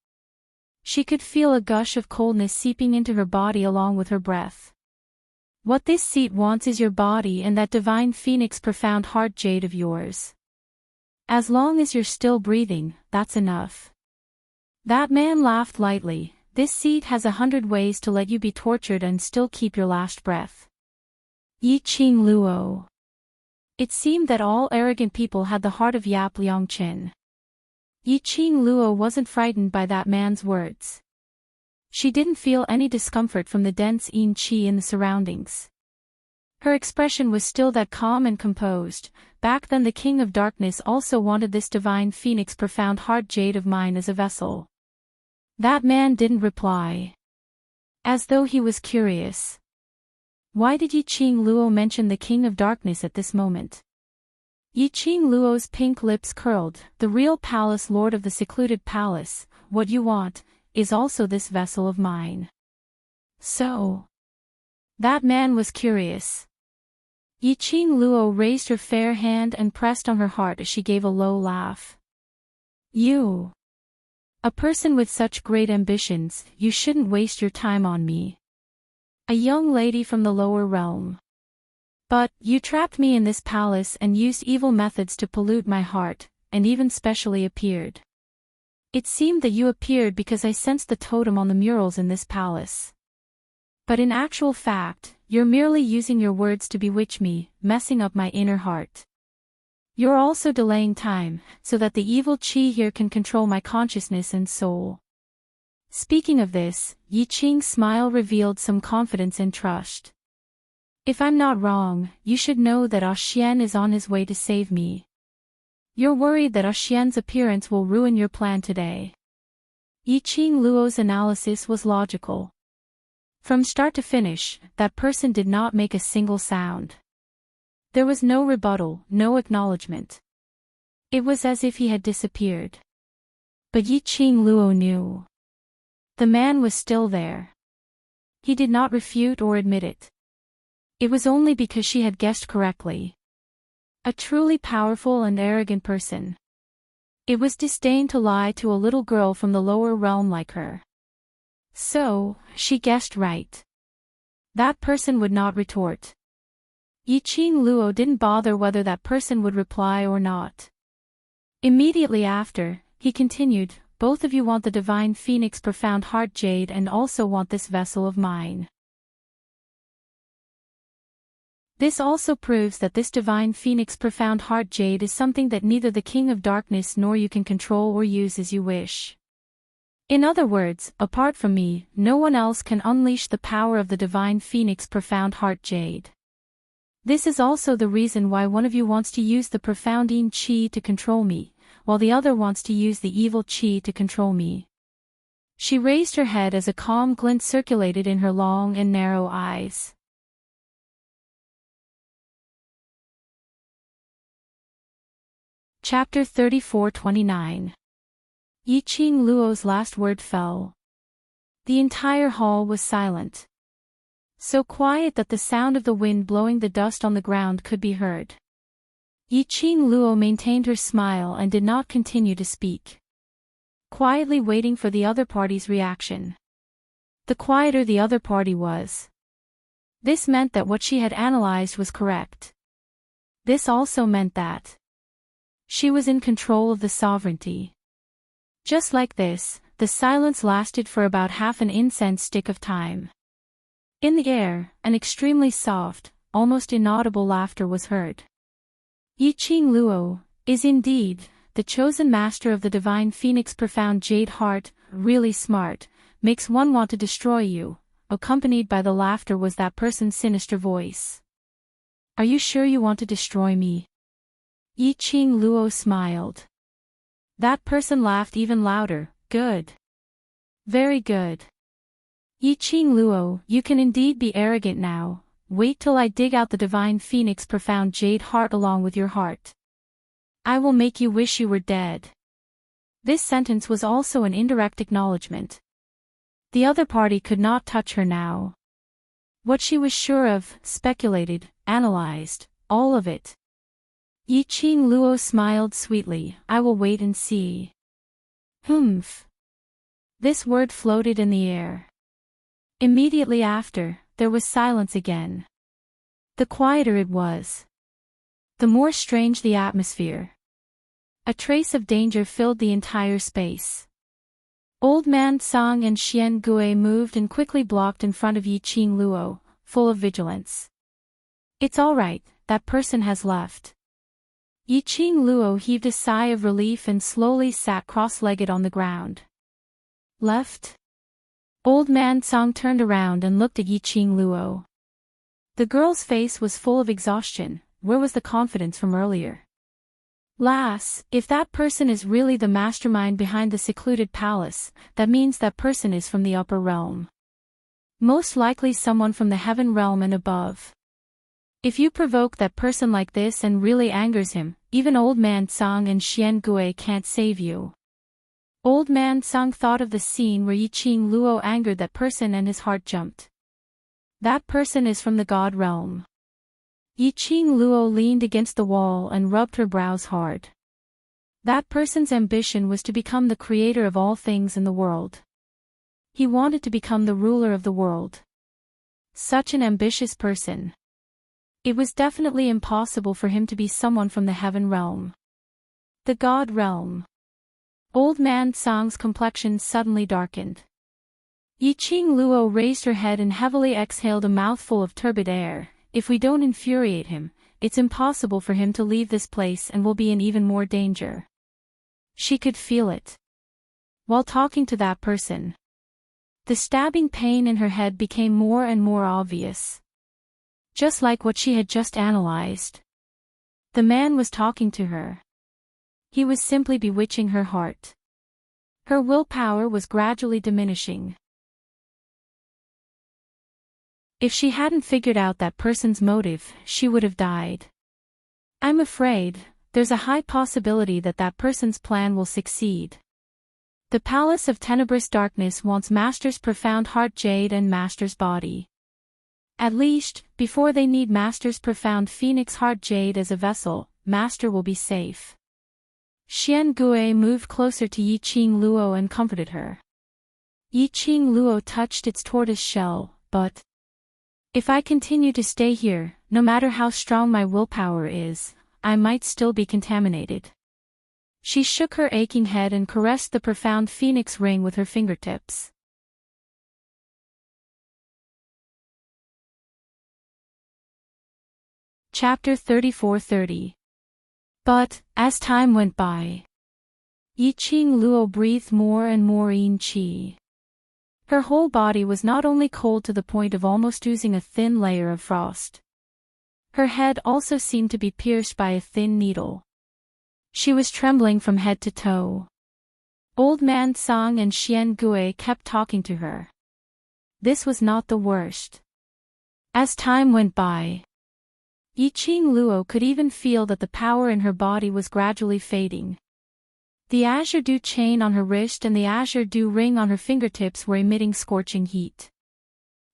she could feel a gush of coldness seeping into her body along with her breath. What this seat wants is your body and that divine phoenix profound heart jade of yours. As long as you're still breathing, that's enough. That man laughed lightly. This seat has 100 ways to let you be tortured and still keep your last breath. Yi Qing Luo. It seemed that all arrogant people had the heart of Yap Liangqin. Yi Qing Luo wasn't frightened by that man's words. She didn't feel any discomfort from the dense yin qi in the surroundings. Her expression was still that calm and composed. Back then the King of Darkness also wanted this divine phoenix profound heart jade of mine as a vessel. That man didn't reply. As though he was curious. Why did Yi Qing Luo mention the King of Darkness at this moment? Yi Qing Luo's pink lips curled. The real palace lord of the secluded palace, what you want, is also this vessel of mine. So. That man was curious. Yi Qing Luo raised her fair hand and pressed on her heart as she gave a low laugh. You. A person with such great ambitions, you shouldn't waste your time on me. A young lady from the lower realm. But, you trapped me in this palace and used evil methods to pollute my heart, and even specially appeared. It seemed that you appeared because I sensed the totem on the murals in this palace. But in actual fact, you're merely using your words to bewitch me, messing up my inner heart. You're also delaying time, so that the evil qi here can control my consciousness and soul. Speaking of this, Yi Qing's smile revealed some confidence and trust. If I'm not wrong, you should know that Xian is on his way to save me. You're worried that Xian's appearance will ruin your plan today. Yi Qing Luo's analysis was logical. From start to finish, that person did not make a single sound. There was no rebuttal, no acknowledgement. It was as if he had disappeared. But Yi Qing Luo knew. The man was still there. He did not refute or admit it. It was only because she had guessed correctly. A truly powerful and arrogant person. It was disdain to lie to a little girl from the lower realm like her. So, she guessed right. That person would not retort. Yi Qing Luo didn't bother whether that person would reply or not. Immediately after, he continued, both of you want the divine phoenix profound heart jade and also want this vessel of mine. This also proves that this divine phoenix profound heart jade is something that neither the King of Darkness nor you can control or use as you wish. In other words, apart from me, no one else can unleash the power of the divine phoenix profound heart jade. This is also the reason why one of you wants to use the profound yin qi to control me, while the other wants to use the evil qi to control me. She raised her head as a calm glint circulated in her long and narrow eyes. Chapter 34-29. Yi Qing Luo's last word fell. The entire hall was silent. So quiet that the sound of the wind blowing the dust on the ground could be heard. Yi Qing Luo maintained her smile and did not continue to speak. Quietly waiting for the other party's reaction. The quieter the other party was. This meant that what she had analyzed was correct. This also meant that she was in control of the sovereignty. Just like this, the silence lasted for about half an incense stick of time. In the air, an extremely soft, almost inaudible laughter was heard. Yi Qing Luo is indeed the chosen master of the divine phoenix profound jade heart, really smart, makes one want to destroy you. Accompanied by the laughter was that person's sinister voice. Are you sure you want to destroy me? Yi Qing Luo smiled. That person laughed even louder. Good. Very good. Yi Qing Luo, you can indeed be arrogant now. Wait till I dig out the divine phoenix profound jade heart along with your heart. I will make you wish you were dead. This sentence was also an indirect acknowledgement. The other party could not touch her now. What she was sure of, speculated, analyzed, all of it. Yi Qing Luo smiled sweetly. I will wait and see. Humph. This word floated in the air. Immediately after, there was silence again. The quieter it was, the more strange the atmosphere. A trace of danger filled the entire space. Old Man Song and Xian Gui moved and quickly blocked in front of Yi Qing Luo, full of vigilance. It's all right, that person has left. Yi Qing Luo heaved a sigh of relief and slowly sat cross-legged on the ground. Left? Old Man Song turned around and looked at Yi Qing Luo. The girl's face was full of exhaustion. Where was the confidence from earlier? Lass, if that person is really the mastermind behind the secluded palace, that means that person is from the upper realm. Most likely someone from the heaven realm and above. If you provoke that person like this and really angers him, even Old Man Song and Xian Gui can't save you. Old Man Song thought of the scene where Yi Qing Luo angered that person and his heart jumped. That person is from the god realm. Yi Qing Luo leaned against the wall and rubbed her brows hard. That person's ambition was to become the creator of all things in the world. He wanted to become the ruler of the world. Such an ambitious person. It was definitely impossible for him to be someone from the heaven realm. The god realm. Old Man Song's complexion suddenly darkened. Yi Qing Luo raised her head and heavily exhaled a mouthful of turbid air. If we don't infuriate him, it's impossible for him to leave this place and we'll be in even more danger. She could feel it. While talking to that person, the stabbing pain in her head became more and more obvious. Just like what she had just analyzed. The man was talking to her. He was simply bewitching her heart. Her willpower was gradually diminishing. If she hadn't figured out that person's motive, she would have died. I'm afraid, there's a high possibility that that person's plan will succeed. The Palace of Tenebrous Darkness wants Master's Profound Heart Jade and Master's Body. At least, before they need Master's Profound Phoenix Heart Jade as a vessel, Master will be safe. Xian Gui moved closer to Yi Qing Luo and comforted her. Yi Qing Luo touched its tortoise shell, but if I continue to stay here, no matter how strong my willpower is, I might still be contaminated. She shook her aching head and caressed the profound phoenix ring with her fingertips. Chapter 34:30. But, as time went by, Yi Qing Luo breathed more and more yin qi. Her whole body was not only cold to the point of almost oozing a thin layer of frost. Her head also seemed to be pierced by a thin needle. She was trembling from head to toe. Old Man Song and Xian Gui kept talking to her. This was not the worst. As time went by, Yi Qing Luo could even feel that the power in her body was gradually fading. The azure dew chain on her wrist and the azure dew ring on her fingertips were emitting scorching heat.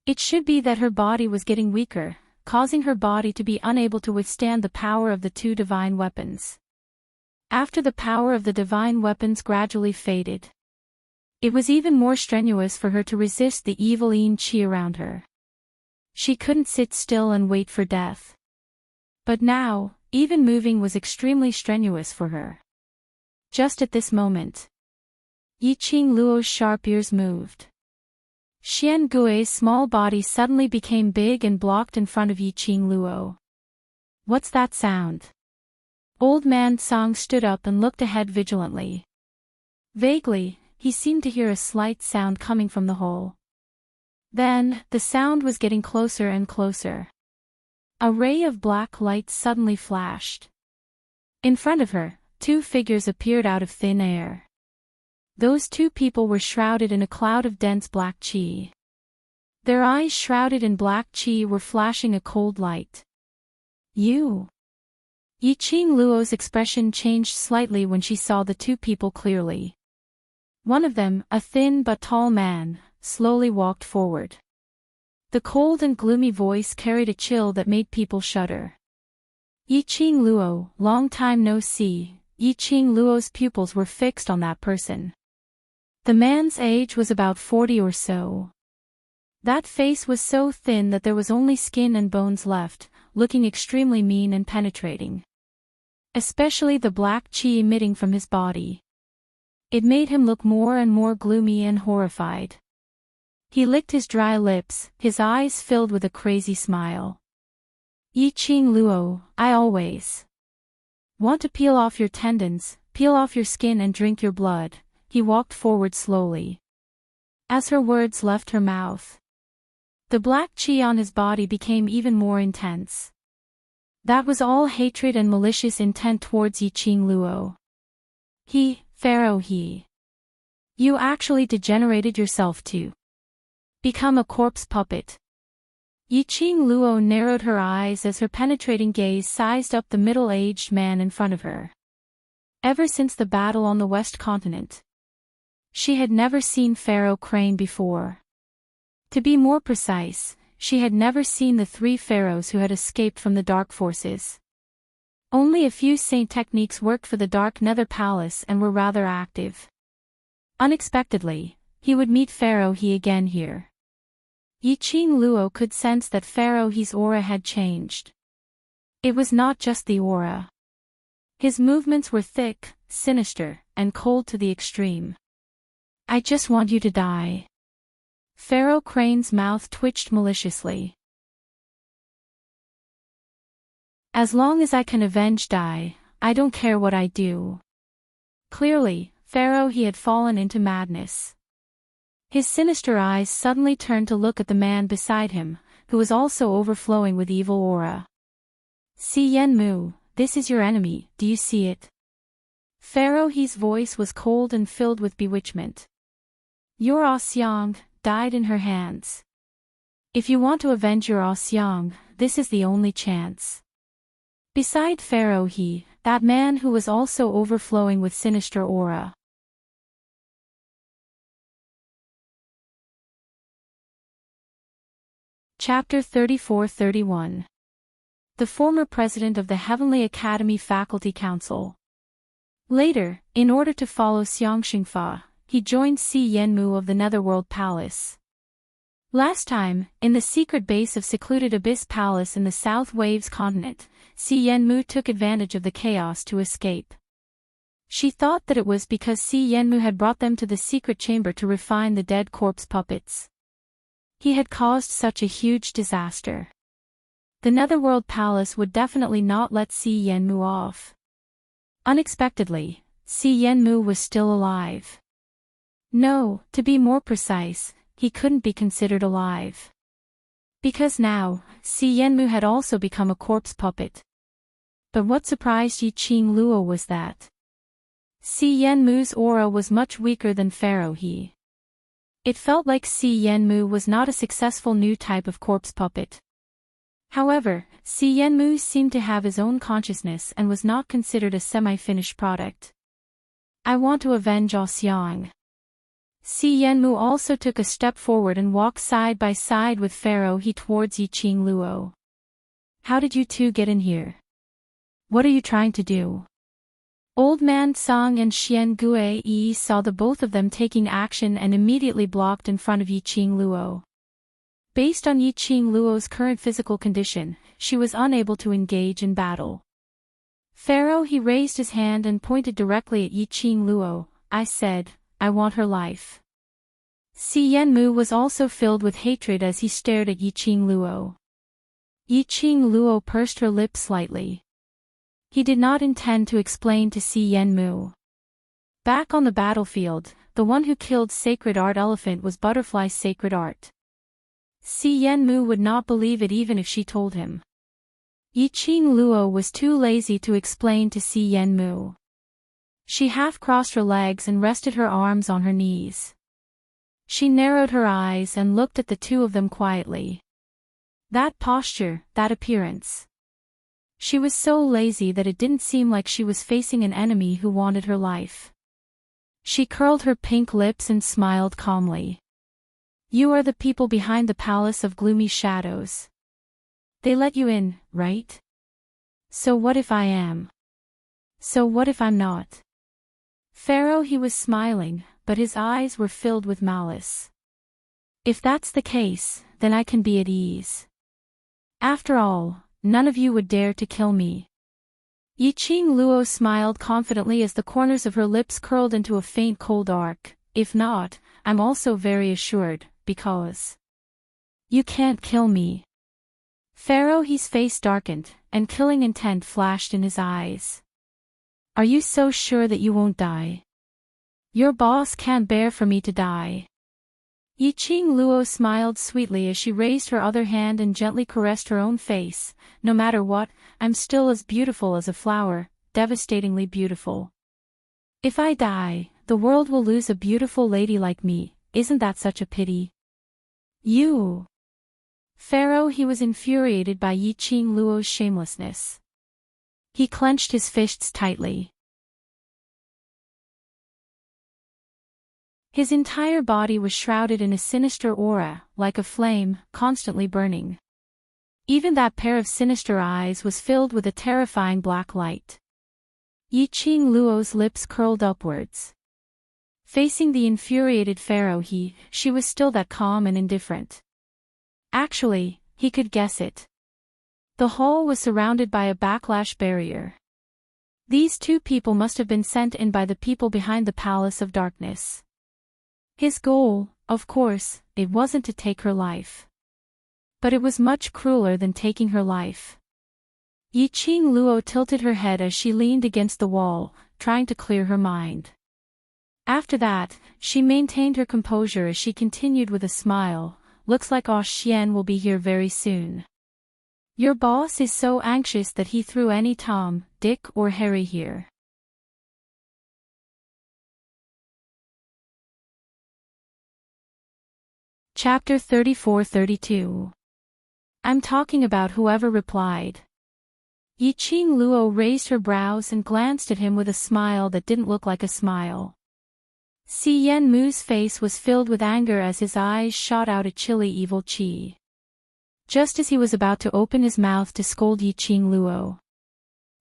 It should be that her body was getting weaker, causing her body to be unable to withstand the power of the two divine weapons. After the power of the divine weapons gradually faded, it was even more strenuous for her to resist the evil yin qi around her. She couldn't sit still and wait for death. But now, even moving was extremely strenuous for her. Just at this moment, Yi Qing Luo's sharp ears moved. Xian Gui's small body suddenly became big and blocked in front of Yi Qing Luo. What's that sound? Old Man Song stood up and looked ahead vigilantly. Vaguely, he seemed to hear a slight sound coming from the hole. Then, the sound was getting closer and closer. A ray of black light suddenly flashed. In front of her, two figures appeared out of thin air. Those two people were shrouded in a cloud of dense black qi. Their eyes shrouded in black qi were flashing a cold light. You! Yi Qing Luo's expression changed slightly when she saw the two people clearly. One of them, a thin but tall man, slowly walked forward. The cold and gloomy voice carried a chill that made people shudder. Yi Qing Luo, long time no see. Yi Qing Luo's pupils were fixed on that person. The man's age was about 40 or so. That face was so thin that there was only skin and bones left, looking extremely mean and penetrating. especially the black chi emitting from his body. It made him look more and more gloomy and horrified. He licked his dry lips, his eyes filled with a crazy smile. Yi Qing Luo, I always want to peel off your tendons, peel off your skin and drink your blood. He walked forward slowly. As her words left her mouth, the black chi on his body became even more intense. That was all hatred and malicious intent towards Yi Qing Luo. Pharaoh You actually degenerated yourself to become a corpse puppet. Yi Qing Luo narrowed her eyes as her penetrating gaze sized up the middle-aged man in front of her. Ever since the battle on the West Continent, she had never seen Pharaoh Crane before. To be more precise, she had never seen the three pharaohs who had escaped from the Dark Forces. Only a few saint techniques worked for the Dark Nether Palace and were rather active. Unexpectedly, he would meet Pharaoh He again here. Yi Qing Luo could sense that Pharaoh He's aura had changed. It was not just the aura. His movements were thick, sinister, and cold to the extreme. I just want you to die. Pharaoh Crane's mouth twitched maliciously. As long as I can avenge die, I don't care what I do. Clearly, Pharaoh He had fallen into madness. His sinister eyes suddenly turned to look at the man beside him, who was also overflowing with evil aura. Si Yenmu, this is your enemy, do you see it? Pharaoh He's voice was cold and filled with bewitchment. Your Xiang died in her hands. If you want to avenge your Xiang, this is the only chance. Beside Pharaoh He, that man who was also overflowing with sinister aura. Chapter 34-31. The former president of the Heavenly Academy Faculty Council. Later, in order to follow Xiang Xingfa, he joined Si Yenmu of the Netherworld Palace. Last time, in the secret base of secluded Abyss Palace in the South Waves continent, Si Yenmu took advantage of the chaos to escape. She thought that it was because Si Yenmu had brought them to the secret chamber to refine the dead corpse puppets. He had caused such a huge disaster. The Netherworld Palace would definitely not let Si Yenmu off. Unexpectedly, Si Yenmu was still alive. No, to be more precise, he couldn't be considered alive. Because now, Si Yenmu had also become a corpse puppet. But what surprised Yi Qing Luo was that Si Yenmu's aura was much weaker than Pharaoh He. It felt like Si Yenmu was not a successful new type of corpse puppet. However, Si Yenmu seemed to have his own consciousness and was not considered a semi-finished product. I want to avenge Xiang. Si Yenmu also took a step forward and walked side by side with Pharaoh He towards Yi Qing Luo. How did you two get in here? What are you trying to do? Old Man Song and Xian Gue Yi saw the both of them taking action and immediately blocked in front of Yi Qing Luo. Based on Yi Qing Luo's current physical condition, she was unable to engage in battle. Pharaoh He raised his hand and pointed directly at Yi Qing Luo. I said, I want her life. Si Yenmu was also filled with hatred as he stared at Yi Qing Luo. Yi Qing Luo pursed her lips slightly. He did not intend to explain to Si Yenmu. Back on the battlefield, the one who killed Sacred Art Elephant was Butterfly's Sacred Art. Si Yenmu would not believe it even if she told him. Yi Qing Luo was too lazy to explain to Si Yenmu. She half-crossed her legs and rested her arms on her knees. She narrowed her eyes and looked at the two of them quietly. That posture, that appearance. She was so lazy that it didn't seem like she was facing an enemy who wanted her life. She curled her pink lips and smiled calmly. You are the people behind the Palace of Gloomy Shadows. They let you in, right? So what if I am? So what if I'm not? Pharaoh He was smiling, but his eyes were filled with malice. If that's the case, then I can be at ease. After all, none of you would dare to kill me. Yiqing Luo smiled confidently as the corners of her lips curled into a faint cold arc. If not, I'm also very assured, because you can't kill me. Pharaoh He's face darkened, and killing intent flashed in his eyes. Are you so sure that you won't die? Your boss can't bear for me to die. Yiqing Luo smiled sweetly as she raised her other hand and gently caressed her own face. No matter what, I'm still as beautiful as a flower, devastatingly beautiful. If I die, the world will lose a beautiful lady like me. Isn't that such a pity? You. Pharaoh He was infuriated by Yiqing Luo's shamelessness. He clenched his fists tightly. His entire body was shrouded in a sinister aura, like a flame, constantly burning. Even that pair of sinister eyes was filled with a terrifying black light. Yiqing Luo's lips curled upwards. Facing the infuriated Pharaoh she was still that calm and indifferent. Actually, he could guess it. The hall was surrounded by a backlash barrier. These two people must have been sent in by the people behind the Palace of Darkness. His goal, of course, it wasn't to take her life. But it was much crueler than taking her life. Yiqing Luo tilted her head as she leaned against the wall, trying to clear her mind. After that, she maintained her composure as she continued with a smile. Looks like Xian will be here very soon. Your boss is so anxious that he threw any Tom, Dick or Harry here. Chapter 34-32. I'm talking about whoever replied. Yiqing Luo raised her brows and glanced at him with a smile that didn't look like a smile. Si Yenmu's face was filled with anger as his eyes shot out a chilly evil chi. Just as he was about to open his mouth to scold Yiqing Luo.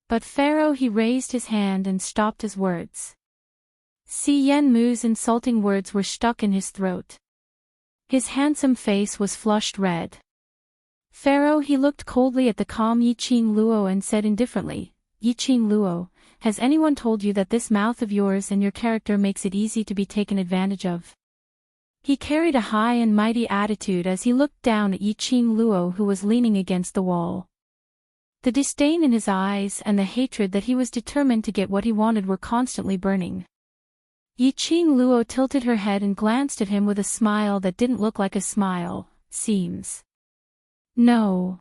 But Pharaoh He raised his hand and stopped his words. Si Yenmu's insulting words were stuck in his throat. His handsome face was flushed red. Pharaoh He looked coldly at the calm Yiqing Luo and said indifferently, Yiqing Luo, has anyone told you that this mouth of yours and your character makes it easy to be taken advantage of? He carried a high and mighty attitude as he looked down at Yiqing Luo who was leaning against the wall. The disdain in his eyes and the hatred that he was determined to get what he wanted were constantly burning. Yiqing Luo tilted her head and glanced at him with a smile that didn't look like a smile, seems. No.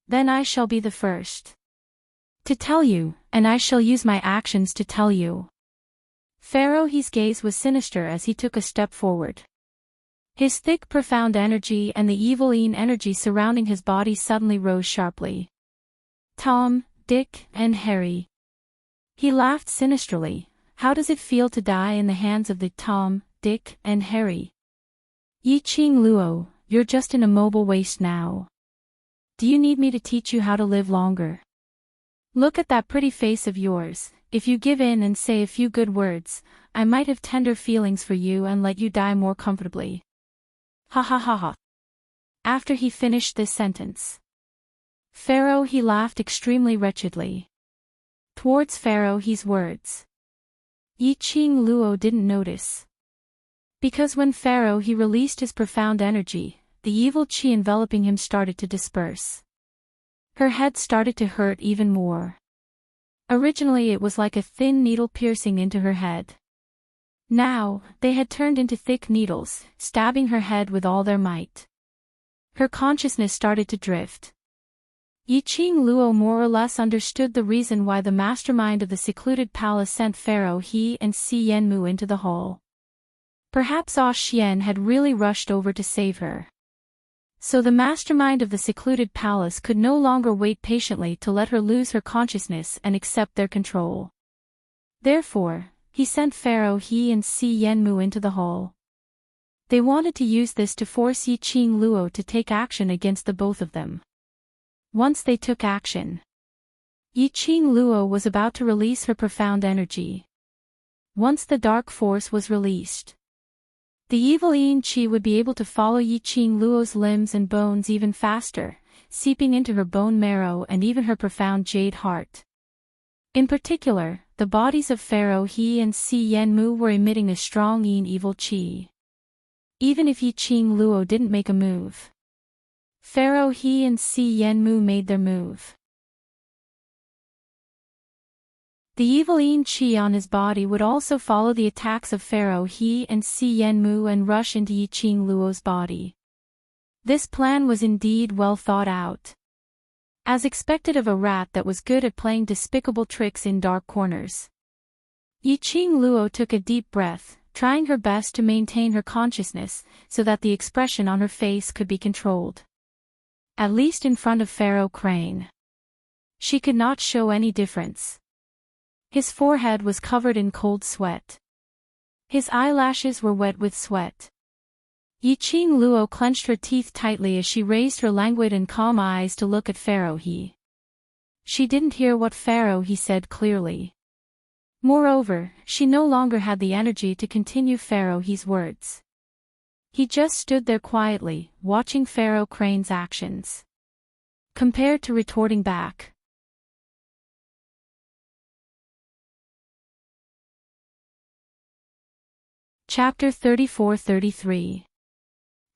Then I shall be the first to tell you, and I shall use my actions to tell you. Pharaoh He's gaze was sinister as he took a step forward. His thick profound energy and the evil-ine energy surrounding his body suddenly rose sharply. Tom, Dick, and Harry. He laughed sinisterly. How does it feel to die in the hands of the Tom, Dick, and Harry? Yiqing Luo, you're just an immobile waste now. Do you need me to teach you how to live longer? Look at that pretty face of yours. If you give in and say a few good words, I might have tender feelings for you and let you die more comfortably. Ha ha ha ha. After he finished this sentence, Pharaoh He laughed extremely wretchedly. Towards Pharaoh He's words, Yiqing Luo didn't notice. Because when Pharaoh He released his profound energy, the evil chi enveloping him started to disperse. Her head started to hurt even more. Originally it was like a thin needle piercing into her head. Now, they had turned into thick needles, stabbing her head with all their might. Her consciousness started to drift. Yiqing Luo more or less understood the reason why the mastermind of the secluded palace sent Pharaoh He and Si Yenmu into the hall. Perhaps Xian had really rushed over to save her. So the mastermind of the secluded palace could no longer wait patiently to let her lose her consciousness and accept their control. Therefore, he sent Pharaoh He and Si Yenmu into the hall. They wanted to use this to force Yiqing Luo to take action against the both of them. Once they took action, Yiqing Luo was about to release her profound energy. Once the dark force was released, the evil-ine chi would be able to follow Yiqing Luo's limbs and bones even faster, seeping into her bone marrow and even her profound jade heart. In particular, the bodies of Pharaoh He and Si Yenmu were emitting a strong and evil qi. Even if Yi Qing Luo didn't make a move, Pharaoh He and Si Yenmu made their move. The evil yin qi on his body would also follow the attacks of Pharaoh He and Si Yenmu and rush into Yi Qing Luo's body. This plan was indeed well thought out. As expected of a rat that was good at playing despicable tricks in dark corners. Yi Qing Luo took a deep breath, trying her best to maintain her consciousness so that the expression on her face could be controlled. At least in front of Pharaoh Crane. She could not show any difference. His forehead was covered in cold sweat. His eyelashes were wet with sweat. Yi Qing Luo clenched her teeth tightly as she raised her languid and calm eyes to look at Pharaoh He. She didn't hear what Pharaoh He said clearly. Moreover, she no longer had the energy to continue Pharaoh He's words. He just stood there quietly, watching Pharaoh Crane's actions. Compared to retorting back. Chapter 34-33.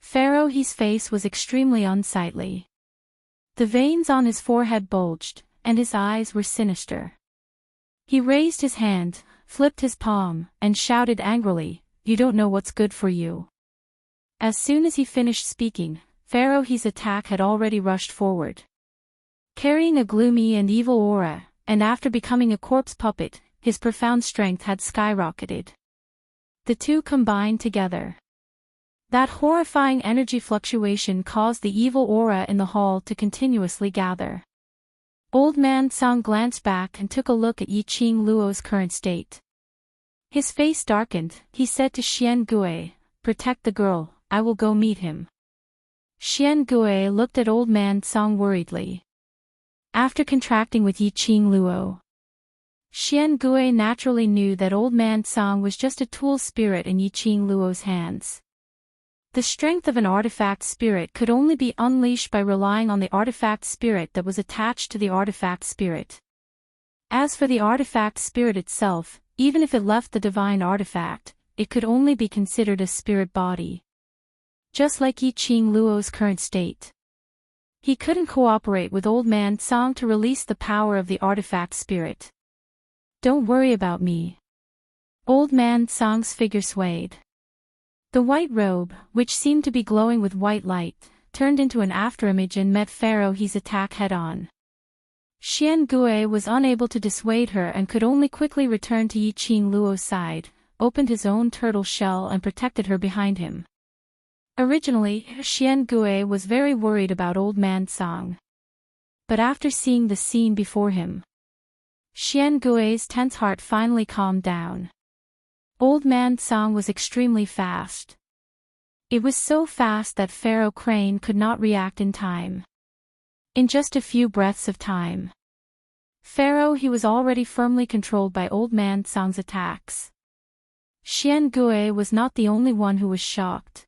Pharaoh He's face was extremely unsightly. The veins on his forehead bulged, and his eyes were sinister. He raised his hand, flipped his palm, and shouted angrily, "You don't know what's good for you." As soon as he finished speaking, Pharaoh He's attack had already rushed forward. Carrying a gloomy and evil aura, and after becoming a corpse puppet, his profound strength had skyrocketed. The two combined together. That horrifying energy fluctuation caused the evil aura in the hall to continuously gather. Old Man Song glanced back and took a look at Yi Qing Luo's current state. His face darkened. He said to Xian Gui, "Protect the girl, I will go meet him." Xian Gui looked at Old Man Song worriedly. After contracting with Yi Qing Luo, Xian Gui naturally knew that Old Man Song was just a tool spirit in Yi Qing Luo's hands. The strength of an artifact spirit could only be unleashed by relying on the artifact spirit that was attached to the artifact spirit. As for the artifact spirit itself, even if it left the divine artifact, it could only be considered a spirit body. Just like Yi Qing Luo's current state. He couldn't cooperate with Old Man Song to release the power of the artifact spirit. "Don't worry about me." Old Man Song's figure swayed. The white robe, which seemed to be glowing with white light, turned into an afterimage and met Pharaoh He's attack head-on. Xian Gui was unable to dissuade her and could only quickly return to Yi Qing Luo's side, opened his own turtle shell and protected her behind him. Originally, Xian Gui was very worried about Old Man Song. But after seeing the scene before him, Xian Gui's tense heart finally calmed down. Old Man Song was extremely fast. It was so fast that Pharaoh Crane could not react in time. In just a few breaths of time, Pharaoh He was already firmly controlled by Old Man Song's attacks. Xian Gui was not the only one who was shocked.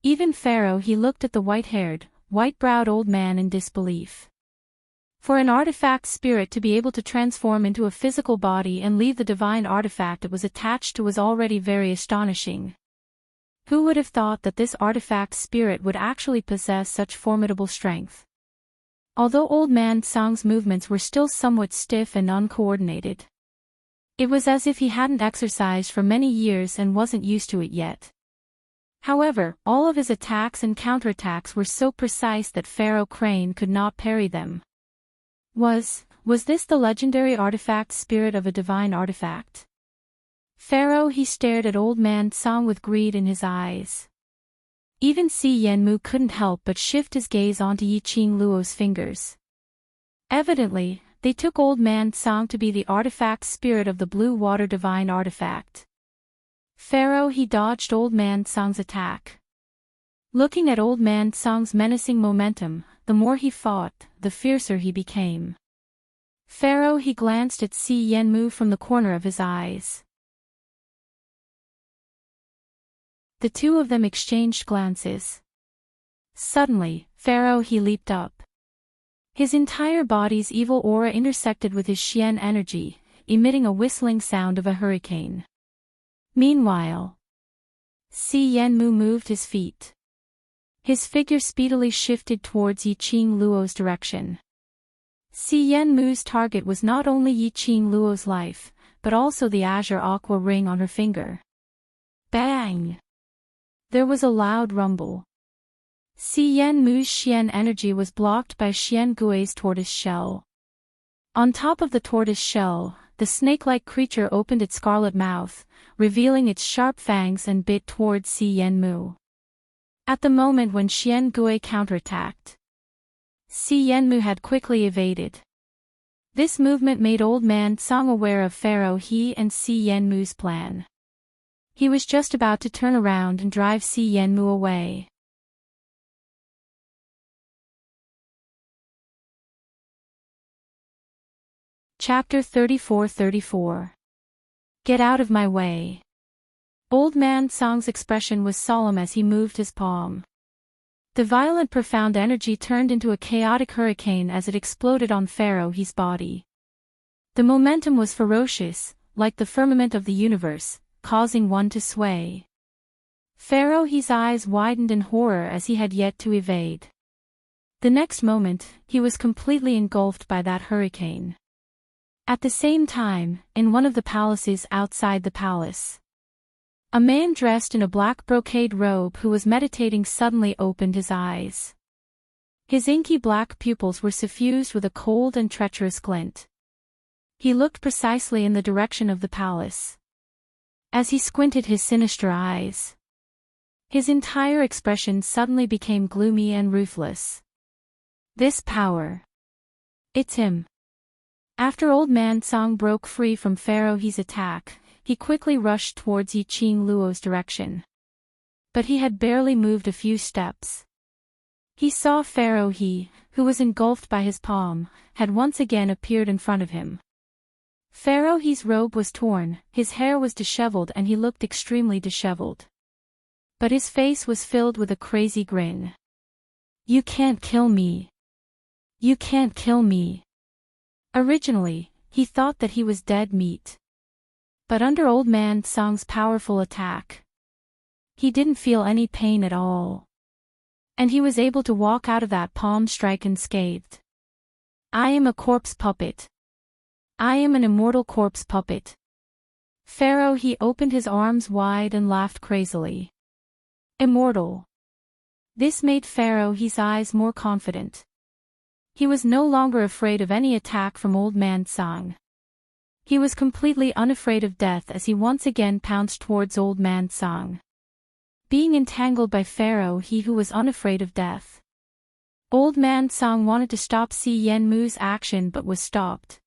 Even Pharaoh He looked at the white-haired, white-browed old man in disbelief. For an artifact spirit to be able to transform into a physical body and leave the divine artifact it was attached to was already very astonishing. Who would have thought that this artifact spirit would actually possess such formidable strength? Although Old Man Song's movements were still somewhat stiff and uncoordinated. It was as if he hadn't exercised for many years and wasn't used to it yet. However, all of his attacks and counterattacks were so precise that Pharaoh Crane could not parry them. Was this the legendary artifact spirit of a divine artifact? Pharaoh He stared at Old Man Song with greed in his eyes. Even Si Yenmu couldn't help but shift his gaze onto Yi Qing Luo's fingers. Evidently, they took Old Man Song to be the artifact spirit of the blue water divine artifact. Pharaoh He dodged Old Man Song's attack. Looking at Old Man Song's menacing momentum, the more he fought, the fiercer he became. Pharaoh He glanced at Si Yenmu from the corner of his eyes. The two of them exchanged glances. Suddenly, Pharaoh He leaped up. His entire body's evil aura intersected with his Xian energy, emitting a whistling sound of a hurricane. Meanwhile, Xi Yanmu moved his feet. His figure speedily shifted towards Yi Qing Luo's direction. Xi Yanmu's target was not only Yi Qing Luo's life, but also the azure aqua ring on her finger. Bang! There was a loud rumble. Xi Yanmu's Xian energy was blocked by Xian Gui's tortoise shell. On top of the tortoise shell, the snake-like creature opened its scarlet mouth, revealing its sharp fangs and bit towards Xi Yanmu. At the moment when Xian Gui counterattacked, Xi Yanmu had quickly evaded. This movement made Old Man Song aware of Pharaoh He and Xi Yanmu's plan. He was just about to turn around and drive Xi Yanmu away. Chapter 34-34. Get out of my way. Old Man Song's expression was solemn as he moved his palm. The violent profound energy turned into a chaotic hurricane as it exploded on Pharaoh He's body. The momentum was ferocious, like the firmament of the universe, causing one to sway. Pharaoh He's eyes widened in horror as he had yet to evade. The next moment, he was completely engulfed by that hurricane. At the same time, in one of the palaces outside the palace, a man dressed in a black brocade robe who was meditating suddenly opened his eyes. His inky black pupils were suffused with a cold and treacherous glint. He looked precisely in the direction of the palace. As he squinted his sinister eyes, his entire expression suddenly became gloomy and ruthless. This power. It's him. After Old Man Song broke free from Pharaoh He's attack, he quickly rushed towards Yi Qing Luo's direction. But he had barely moved a few steps. He saw Pharaoh He, who was engulfed by his palm, had once again appeared in front of him. Pharaoh He's robe was torn, his hair was disheveled and he looked extremely disheveled. But his face was filled with a crazy grin. You can't kill me. You can't kill me. Originally, he thought that he was dead meat. But under Old Man Song's powerful attack, he didn't feel any pain at all. And he was able to walk out of that palm strike unscathed. I am a corpse puppet. I am an immortal corpse puppet. Pharaoh He opened his arms wide and laughed crazily. Immortal. This made Pharaoh He's eyes more confident. He was no longer afraid of any attack from Old Man Song. He was completely unafraid of death as he once again pounced towards Old Man Song. Being entangled by Pharaoh He who was unafraid of death. Old Man Song wanted to stop Xi Yanmu's action but was stopped.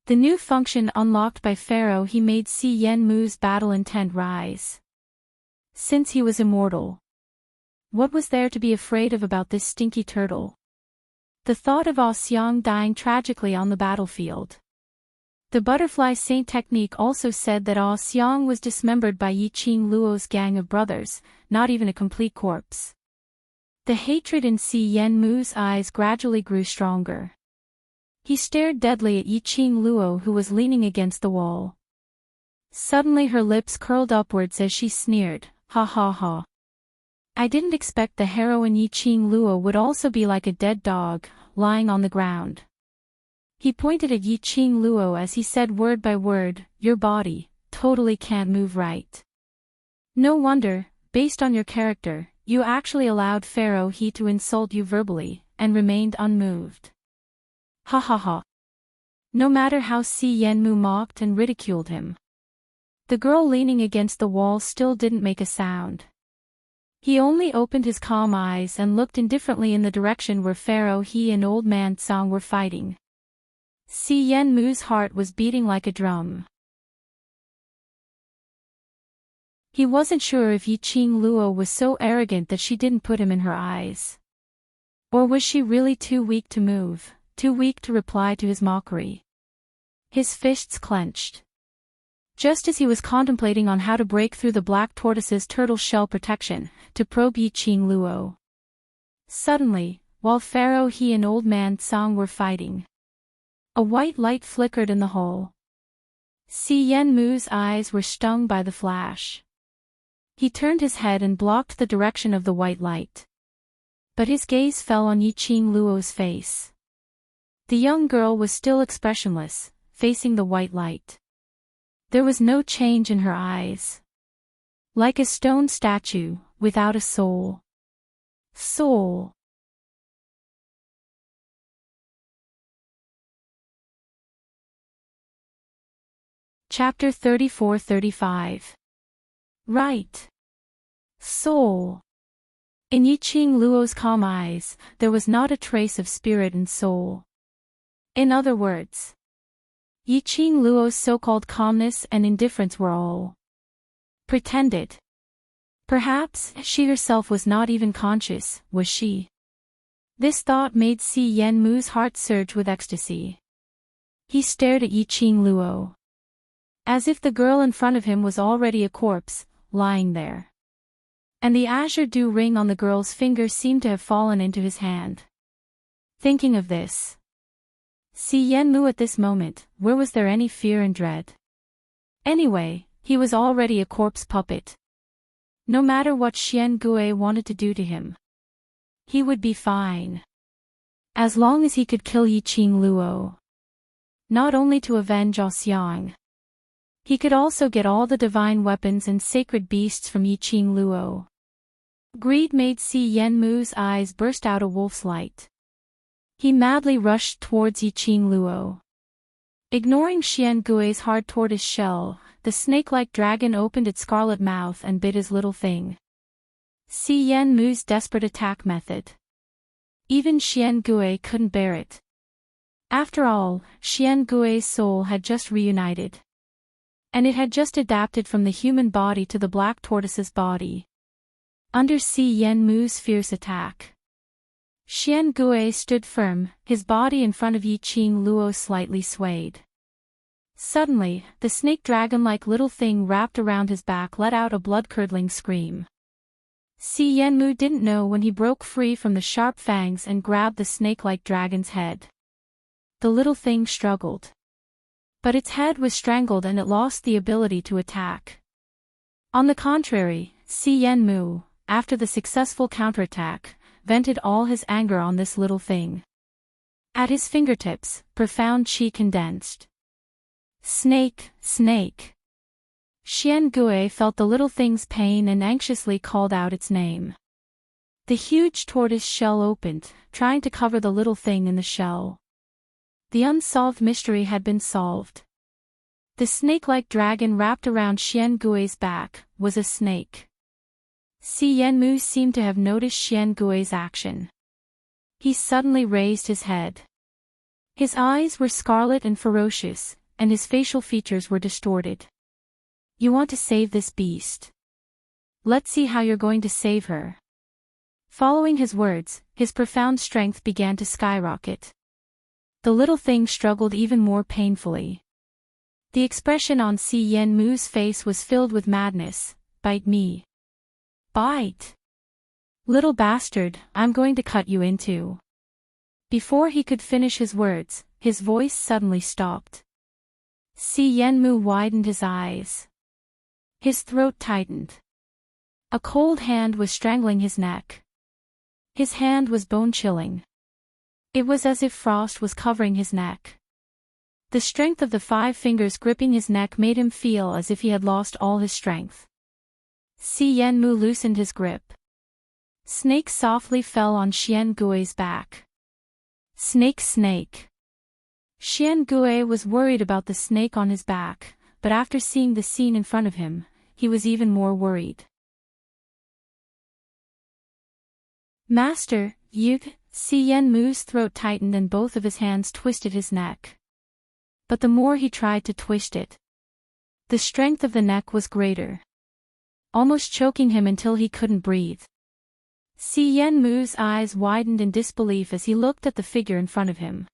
The new function unlocked by Pharaoh He made Xi Yanmu's battle intent rise. Since he was immortal, what was there to be afraid of about this stinky turtle? The thought of Ah Xiang dying tragically on the battlefield. The Butterfly Saint technique also said that Ah Xiang was dismembered by Yi Qing Luo's gang of brothers, not even a complete corpse. The hatred in Xi Yanmu's eyes gradually grew stronger. He stared deadly at Yi Qing Luo who was leaning against the wall. Suddenly her lips curled upwards as she sneered, ha ha ha. I didn't expect the heroine Yi Qing Luo would also be like a dead dog, lying on the ground. He pointed at Yi Qing Luo as he said word by word, your body, totally can't move right. No wonder, based on your character, you actually allowed Pharaoh He to insult you verbally, and remained unmoved. Ha ha ha. No matter how Xi Yanmu mocked and ridiculed him, the girl leaning against the wall still didn't make a sound. He only opened his calm eyes and looked indifferently in the direction where Pharaoh He and Old Man Song were fighting. Xi Yanmu's heart was beating like a drum. He wasn't sure if Yi Qing Luo was so arrogant that she didn't put him in her eyes. Or was she really too weak to move, too weak to reply to his mockery? His fists clenched. Just as he was contemplating on how to break through the black tortoise's turtle shell protection, to probe Yi Qing Luo. Suddenly, while Pharaoh he and Old Man Tsang were fighting. A white light flickered in the hole. Si Yenmu's eyes were stung by the flash. He turned his head and blocked the direction of the white light. But his gaze fell on Yiqing Luo's face. The young girl was still expressionless, facing the white light. There was no change in her eyes. Like a stone statue, without a soul. Soul. Chapter 34-35. Right. Soul. In Yiqing Luo's calm eyes, there was not a trace of spirit and soul. In other words, Yiqing Luo's so-called calmness and indifference were all pretended. Perhaps she herself was not even conscious, was she? This thought made Si Yenmu's heart surge with ecstasy. He stared at Yiqing Luo, as if the girl in front of him was already a corpse, lying there. And the azure dew ring on the girl's finger seemed to have fallen into his hand. Thinking of this, Si Yenmu at this moment, where was there any fear and dread? Anyway, he was already a corpse puppet. No matter what Xian Gui wanted to do to him, he would be fine. As long as he could kill Yiqing Luo. Not only to avenge Xiang. He could also get all the divine weapons and sacred beasts from Yiqing Luo. Greed made Si Yenmu's eyes burst out a wolf's light. He madly rushed towards Yiqing Luo. Ignoring Xian Gui's hard tortoise shell, the snake-like dragon opened its scarlet mouth and bit his little thing. Si Yenmu's desperate attack method. Even Xian Gui couldn't bear it. After all, Xian Gui's soul had just reunited. And it had just adapted from the human body to the black tortoise's body. Under Si Yenmu's fierce attack, Xian Gui stood firm, his body in front of Yiqing Luo slightly swayed. Suddenly, the snake dragon-like little thing wrapped around his back let out a blood-curdling scream. Si Yenmu didn't know when he broke free from the sharp fangs and grabbed the snake-like dragon's head. The little thing struggled. But its head was strangled and it lost the ability to attack. On the contrary, Si Yenmu, after the successful counterattack, vented all his anger on this little thing. At his fingertips, profound qi condensed. Snake, snake. Xian Gui felt the little thing's pain and anxiously called out its name. The huge tortoise shell opened, trying to cover the little thing in the shell. The unsolved mystery had been solved. The snake-like dragon wrapped around Xian Gui's back was a snake. Si Yenmu seemed to have noticed Xian Gui's action. He suddenly raised his head. His eyes were scarlet and ferocious, and his facial features were distorted. You want to save this beast? Let's see how you're going to save her. Following his words, his profound strength began to skyrocket. The little thing struggled even more painfully. The expression on Si Yenmu's face was filled with madness. Bite me. Bite. Little bastard, I'm going to cut you in two. Before he could finish his words, his voice suddenly stopped. Si Yenmu widened his eyes. His throat tightened. A cold hand was strangling his neck. His hand was bone-chilling. It was as if frost was covering his neck. The strength of the 5 fingers gripping his neck made him feel as if he had lost all his strength. Si Yenmu loosened his grip. Snake softly fell on Xian Gui's back. Snake, snake. Xian Gui was worried about the snake on his back, but after seeing the scene in front of him, he was even more worried. Master, Si Yenmu's throat tightened and both of his hands twisted his neck. But the more he tried to twist it, the strength of the neck was greater, almost choking him until he couldn't breathe. Si Yenmu's eyes widened in disbelief as he looked at the figure in front of him.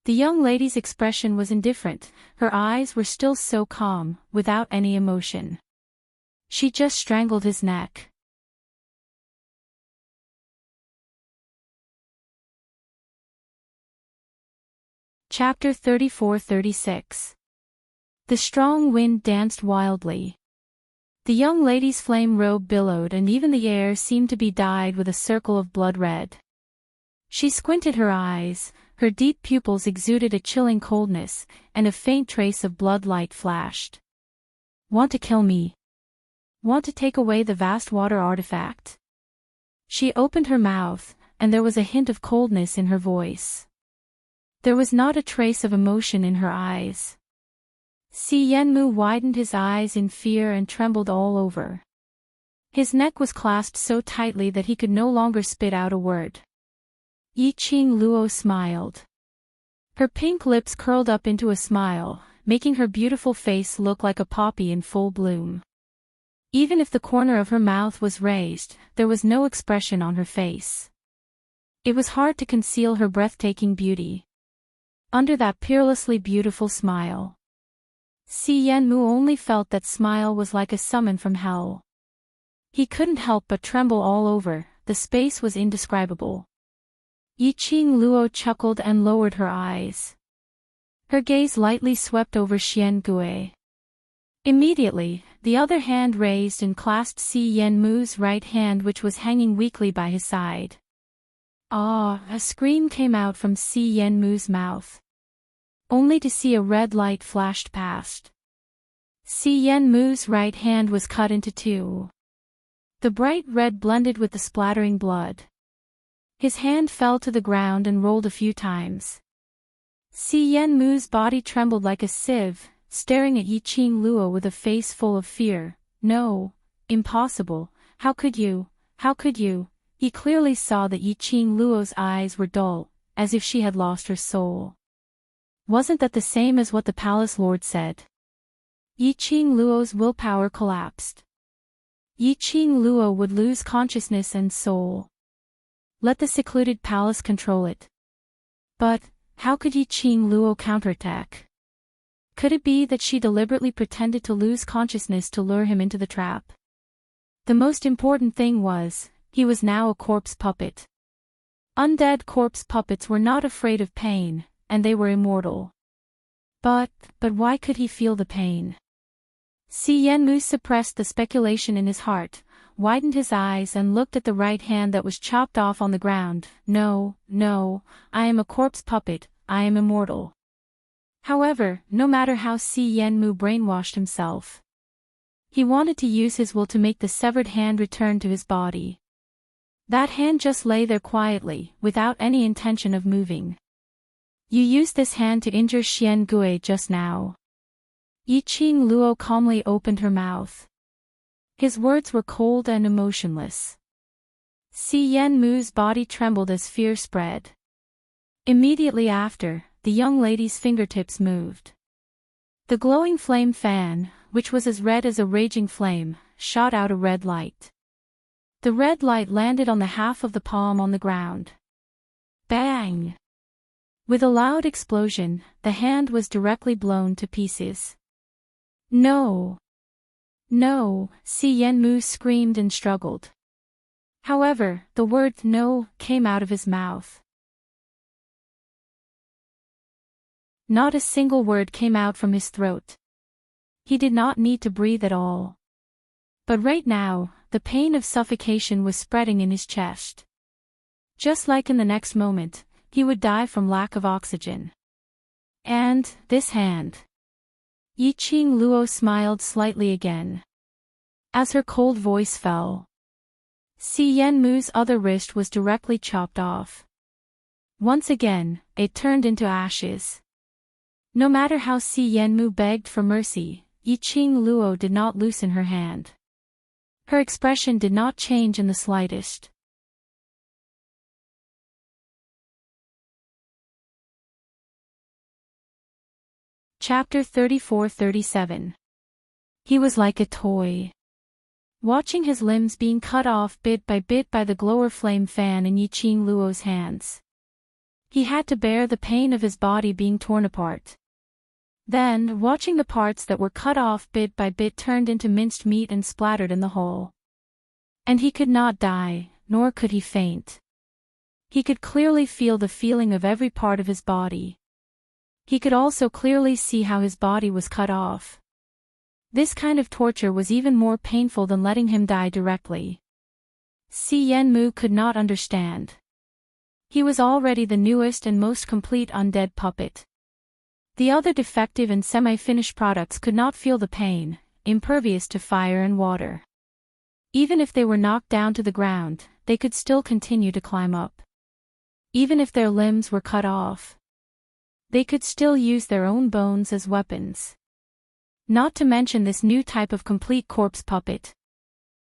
The young lady's expression was indifferent, her eyes were still so calm, without any emotion. She just strangled his neck. Chapter 34-36. The strong wind danced wildly. The young lady's flame robe billowed and even the air seemed to be dyed with a circle of blood red. She squinted her eyes, her deep pupils exuded a chilling coldness, and a faint trace of blood light flashed. Want to kill me? Want to take away the vast water artifact? She opened her mouth, and there was a hint of coldness in her voice. There was not a trace of emotion in her eyes. Si Yenmu widened his eyes in fear and trembled all over. His neck was clasped so tightly that he could no longer spit out a word. Yiqing Luo smiled. Her pink lips curled up into a smile, making her beautiful face look like a poppy in full bloom. Even if the corner of her mouth was raised, there was no expression on her face. It was hard to conceal her breathtaking beauty. Under that peerlessly beautiful smile, Si Yenmu only felt that smile was like a summon from hell. He couldn't help but tremble all over, the space was indescribable. Yiqing Luo chuckled and lowered her eyes. Her gaze lightly swept over Xian Gui. Immediately, the other hand raised and clasped Si Yenmu's right hand which was hanging weakly by his side. Ah! A scream came out from Si Yenmu's mouth. Only to see a red light flashed past. Si Yenmu's right hand was cut into two. The bright red blended with the splattering blood. His hand fell to the ground and rolled a few times. Si Yenmu's body trembled like a sieve, staring at Yiqing Luo with a face full of fear. No, impossible, how could you, how could you? He clearly saw that Yiqing Luo's eyes were dull, as if she had lost her soul. Wasn't that the same as what the palace lord said? Yiqing Luo's willpower collapsed. Yiqing Luo would lose consciousness and soul. Let the secluded palace control it. But, how could Yiqing Luo counterattack? Could it be that she deliberately pretended to lose consciousness to lure him into the trap? The most important thing was, he was now a corpse puppet. Undead corpse puppets were not afraid of pain, and they were immortal. But why could he feel the pain? Si Yenmu suppressed the speculation in his heart, widened his eyes and looked at the right hand that was chopped off on the ground. No, no, I am a corpse puppet, I am immortal. However, no matter how Si Yenmu brainwashed himself, he wanted to use his will to make the severed hand return to his body. That hand just lay there quietly, without any intention of moving. You used this hand to injure Xian Gui just now. Yiqing Luo calmly opened her mouth. His words were cold and emotionless. Si Yenmu's body trembled as fear spread. Immediately after, the young lady's fingertips moved. The glowing flame fan, which was as red as a raging flame, shot out a red light. The red light landed on the half of the palm on the ground. Bang! With a loud explosion, the hand was directly blown to pieces. No! No! Si Yenmu screamed and struggled. However, the word no came out of his mouth. Not a single word came out from his throat. He did not need to breathe at all. But right now, the pain of suffocation was spreading in his chest. Just like in the next moment, he would die from lack of oxygen. And, this hand. Yiqing Luo smiled slightly again. As her cold voice fell, Si Yenmu's other wrist was directly chopped off. Once again, it turned into ashes. No matter how Si Yenmu begged for mercy, Yiqing Luo did not loosen her hand. Her expression did not change in the slightest. Chapter 34-37. He was like a toy. Watching his limbs being cut off bit by the glower flame fan in Yiqing Luo's hands. He had to bear the pain of his body being torn apart. Then, watching the parts that were cut off bit by bit turned into minced meat and splattered in the hole. And he could not die, nor could he faint. He could clearly feel the feeling of every part of his body. He could also clearly see how his body was cut off. This kind of torture was even more painful than letting him die directly. Si Yenmu could not understand. He was already the newest and most complete undead puppet. The other defective and semi-finished products could not feel the pain, impervious to fire and water. Even if they were knocked down to the ground, they could still continue to climb up. Even if their limbs were cut off, they could still use their own bones as weapons. Not to mention this new type of complete corpse puppet.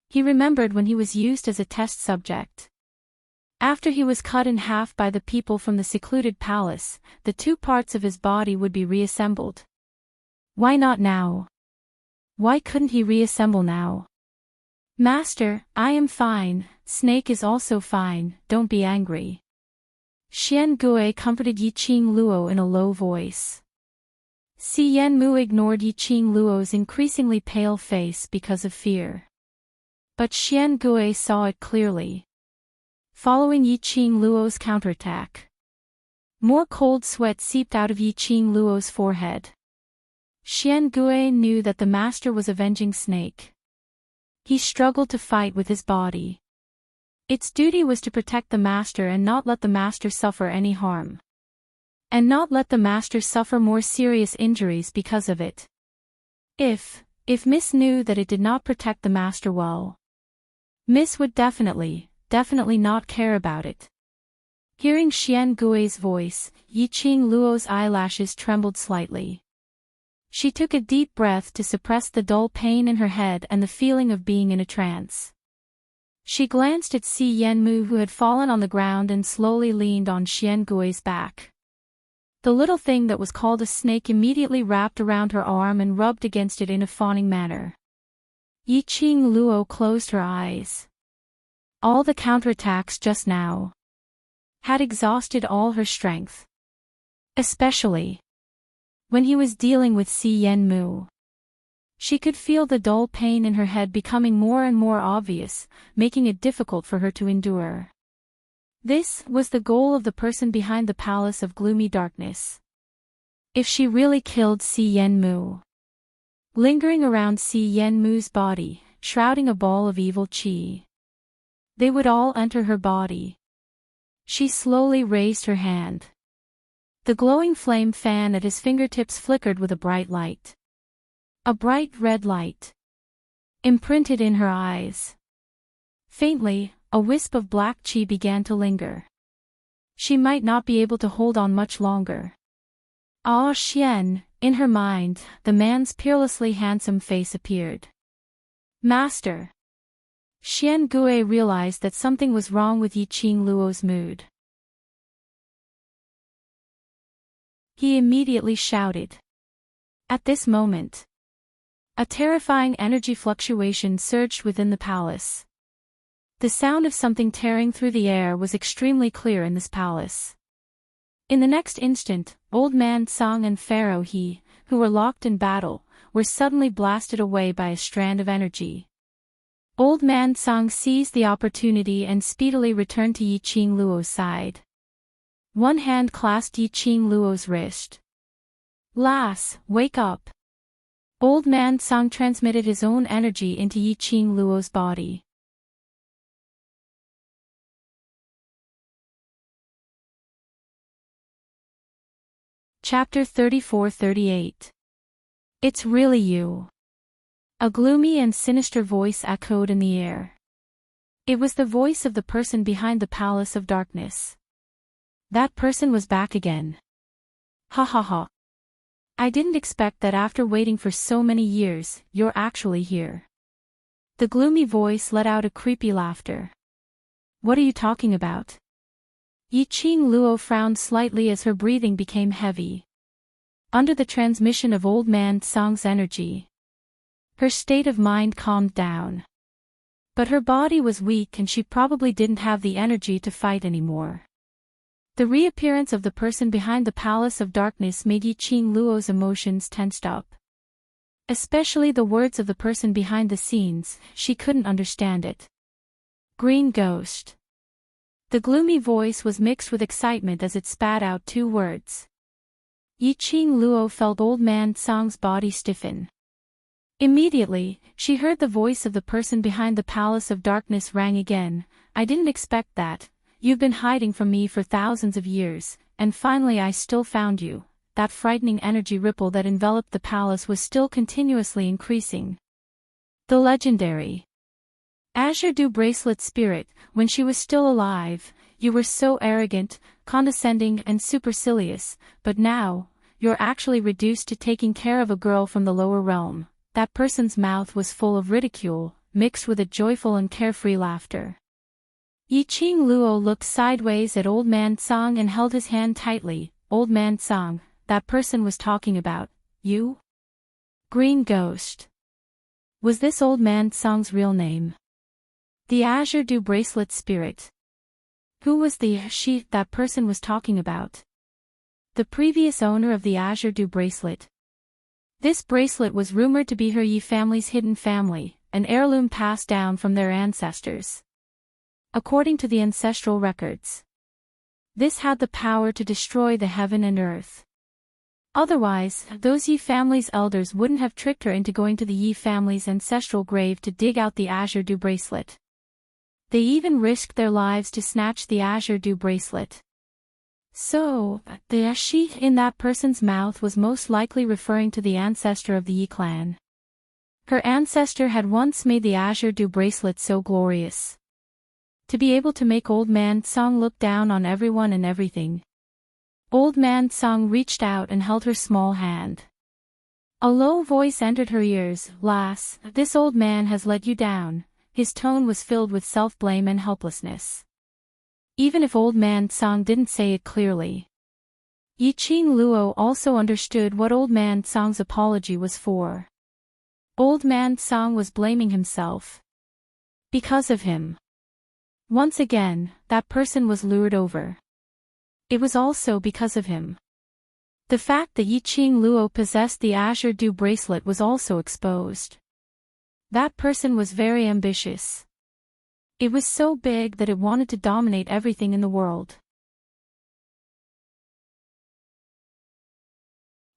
He remembered when he was used as a test subject. After he was cut in half by the people from the secluded palace, the two parts of his body would be reassembled. Why not now? Why couldn't he reassemble now? Master, I am fine, Snake is also fine, don't be angry. Xian Gui comforted Yiqing Luo in a low voice. Si Yenmu ignored Yiqing Luo's increasingly pale face because of fear. But Xian Gui saw it clearly. Following Yiqing Luo's counterattack, more cold sweat seeped out of Yiqing Luo's forehead. Xian Gui knew that the master was avenging Snake. He struggled to fight with his body. Its duty was to protect the master and not let the master suffer any harm. And not let the master suffer more serious injuries because of it. If Miss knew that it did not protect the master well, Miss would definitely not care about it. Hearing Xian Gui's voice, Yiqing Luo's eyelashes trembled slightly. She took a deep breath to suppress the dull pain in her head and the feeling of being in a trance. She glanced at Si Yenmu, who had fallen on the ground and slowly leaned on Xian Gui's back. The little thing that was called a snake immediately wrapped around her arm and rubbed against it in a fawning manner. Yiqing Luo closed her eyes. All the counterattacks just now had exhausted all her strength. Especially when he was dealing with Si Yenmu. She could feel the dull pain in her head becoming more and more obvious, making it difficult for her to endure. This was the goal of the person behind the palace of gloomy darkness. If she really killed Si Yenmu, lingering around Si Yenmu's body, shrouding a ball of evil qi, they would all enter her body. She slowly raised her hand. The glowing flame fan at his fingertips flickered with a bright light. A bright red light imprinted in her eyes. Faintly, a wisp of black qi began to linger. She might not be able to hold on much longer. Ah, Xian, in her mind, the man's peerlessly handsome face appeared. Master. Xian Gui realized that something was wrong with Yiqing Luo's mood. He immediately shouted. At this moment, a terrifying energy fluctuation surged within the palace. The sound of something tearing through the air was extremely clear in this palace. In the next instant, Old Man Song and Pharaoh He, who were locked in battle, were suddenly blasted away by a strand of energy. Old Man Song seized the opportunity and speedily returned to Yiqing Luo's side. One hand clasped Yiqing Luo's wrist. Lass, wake up. Old Man Song transmitted his own energy into Yiqing Luo's body. Chapter 34-38. It's really you. A gloomy and sinister voice echoed in the air. It was the voice of the person behind the Palace of Darkness. That person was back again. Ha ha ha. I didn't expect that after waiting for so many years, you're actually here. The gloomy voice let out a creepy laughter. What are you talking about? Yiqing Luo frowned slightly as her breathing became heavy. Under the transmission of Old Man Song's energy, her state of mind calmed down. But her body was weak and she probably didn't have the energy to fight anymore. The reappearance of the person behind the Palace of Darkness made Yiqing Luo's emotions tensed up. Especially the words of the person behind the scenes, she couldn't understand it. Green Ghost. The gloomy voice was mixed with excitement as it spat out two words. Yiqing Luo felt Old Man Song's body stiffen. Immediately, she heard the voice of the person behind the Palace of Darkness rang again. I didn't expect that. You've been hiding from me for thousands of years, and finally I still found you. That frightening energy ripple that enveloped the palace was still continuously increasing. The legendary Azure Dew Bracelet Spirit, when she was still alive, you were so arrogant, condescending and supercilious, but now, you're actually reduced to taking care of a girl from the lower realm. That person's mouth was full of ridicule, mixed with a joyful and carefree laughter. Yiqing Luo looked sideways at Old Man Song and held his hand tightly. Old Man Song, that person was talking about, you? Green Ghost. Was this Old Man Song's real name? The Azure Dew Bracelet Spirit. Who was the she that person was talking about? The previous owner of the Azure Dew Bracelet. This bracelet was rumored to be her Yi family's hidden family, an heirloom passed down from their ancestors. According to the ancestral records, this had the power to destroy the heaven and earth. Otherwise, those Yi family's elders wouldn't have tricked her into going to the Yi family's ancestral grave to dig out the Azure Dew Bracelet. They even risked their lives to snatch the Azure Dew Bracelet. So, the she in that person's mouth was most likely referring to the ancestor of the Yi clan. Her ancestor had once made the Azure Dew Bracelet so glorious. To be able to make Old Man Song look down on everyone and everything. Old Man Song reached out and held her small hand. A low voice entered her ears. Lass, this old man has let you down. His tone was filled with self-blame and helplessness. Even if Old Man Song didn't say it clearly. Yiqing Luo also understood what Old Man Song's apology was for. Old Man Song was blaming himself. Because of him. Once again, that person was lured over. It was also because of him. The fact that Yiqing Luo possessed the Azure Dew Bracelet was also exposed. That person was very ambitious. It was so big that it wanted to dominate everything in the world.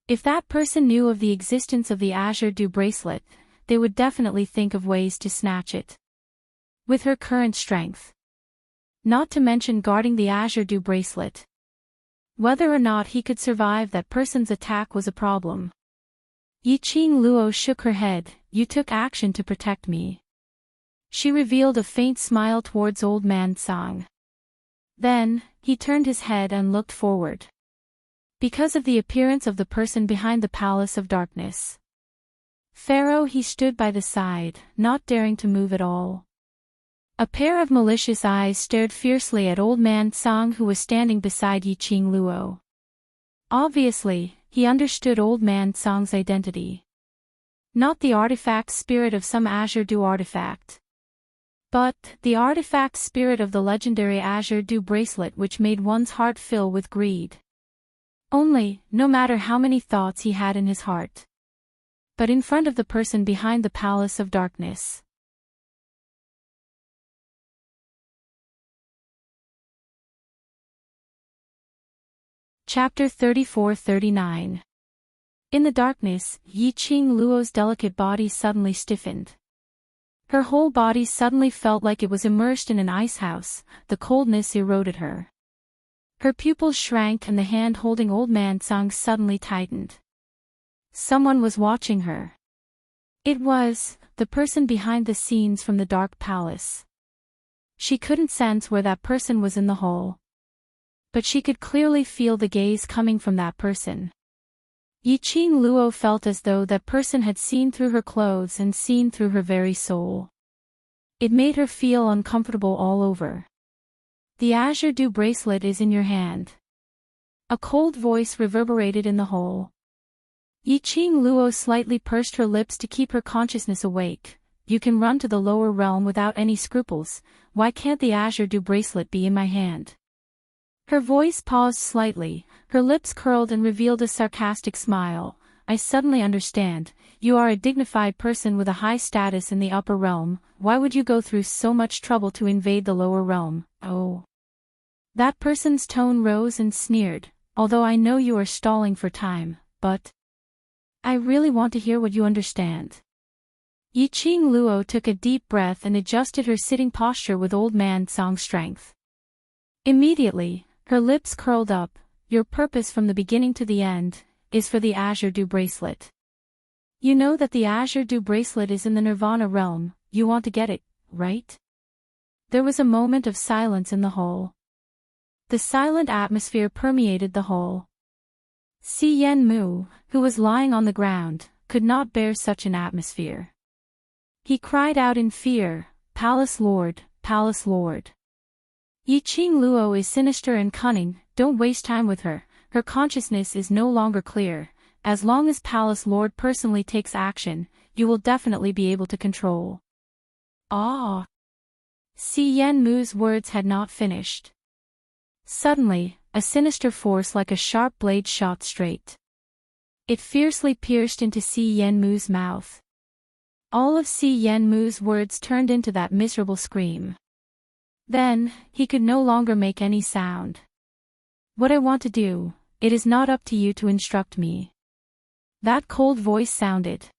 If that person knew of the existence of the Azure Dew Bracelet, they would definitely think of ways to snatch it. With her current strength. Not to mention guarding the Azure Dew Bracelet. Whether or not he could survive that person's attack was a problem. Yiqing Luo shook her head. You took action to protect me. She revealed a faint smile towards Old Man Song. Then, he turned his head and looked forward. Because of the appearance of the person behind the Palace of Darkness. Pharaoh he stood by the side, not daring to move at all. A pair of malicious eyes stared fiercely at Old Man Song who was standing beside Yiqing Luo. Obviously, he understood Old Man Song's identity. Not the artifact spirit of some Azure Dew artifact. But, the artifact spirit of the legendary Azure Dew Bracelet which made one's heart fill with greed. Only, no matter how many thoughts he had in his heart. But in front of the person behind the Palace of Darkness. Chapter 34-39. In the darkness, Yiqing Luo's delicate body suddenly stiffened. Her whole body suddenly felt like it was immersed in an icehouse, the coldness eroded her. Her pupils shrank and the hand holding Old Man Song suddenly tightened. Someone was watching her. It was the person behind the scenes from the Dark Palace. She couldn't sense where that person was in the hall. But she could clearly feel the gaze coming from that person. Yiqing Luo felt as though that person had seen through her clothes and seen through her very soul. It made her feel uncomfortable all over. The Azure Dew Bracelet is in your hand. A cold voice reverberated in the hall. Yiqing Luo slightly pursed her lips to keep her consciousness awake. You can run to the lower realm without any scruples, why can't the Azure Dew Bracelet be in my hand? Her voice paused slightly, her lips curled and revealed a sarcastic smile. I suddenly understand, you are a dignified person with a high status in the upper realm, why would you go through so much trouble to invade the lower realm? Oh. That person's tone rose and sneered, although I know you are stalling for time, but I really want to hear what you understand. Yiqing Luo took a deep breath and adjusted her sitting posture with old man Song's strength. Immediately, her lips curled up. Your purpose from the beginning to the end is for the Azure Dew Bracelet. You know that the Azure Dew Bracelet is in the Nirvana realm, you want to get it, right? There was a moment of silence in the hall. The silent atmosphere permeated the hall. Si Yen Mu, who was lying on the ground, could not bear such an atmosphere. He cried out in fear, Palace Lord, Palace Lord. Yiqing Luo is sinister and cunning, don't waste time with her, her consciousness is no longer clear. As long as Palace Lord personally takes action, you will definitely be able to control. Ah! Si Yen Mu's words had not finished. Suddenly, a sinister force like a sharp blade shot straight. It fiercely pierced into Si Yen Mu's mouth. All of Si Yen Mu's words turned into that miserable scream. Then, he could no longer make any sound. What I want to do, it is not up to you to instruct me. That cold voice sounded.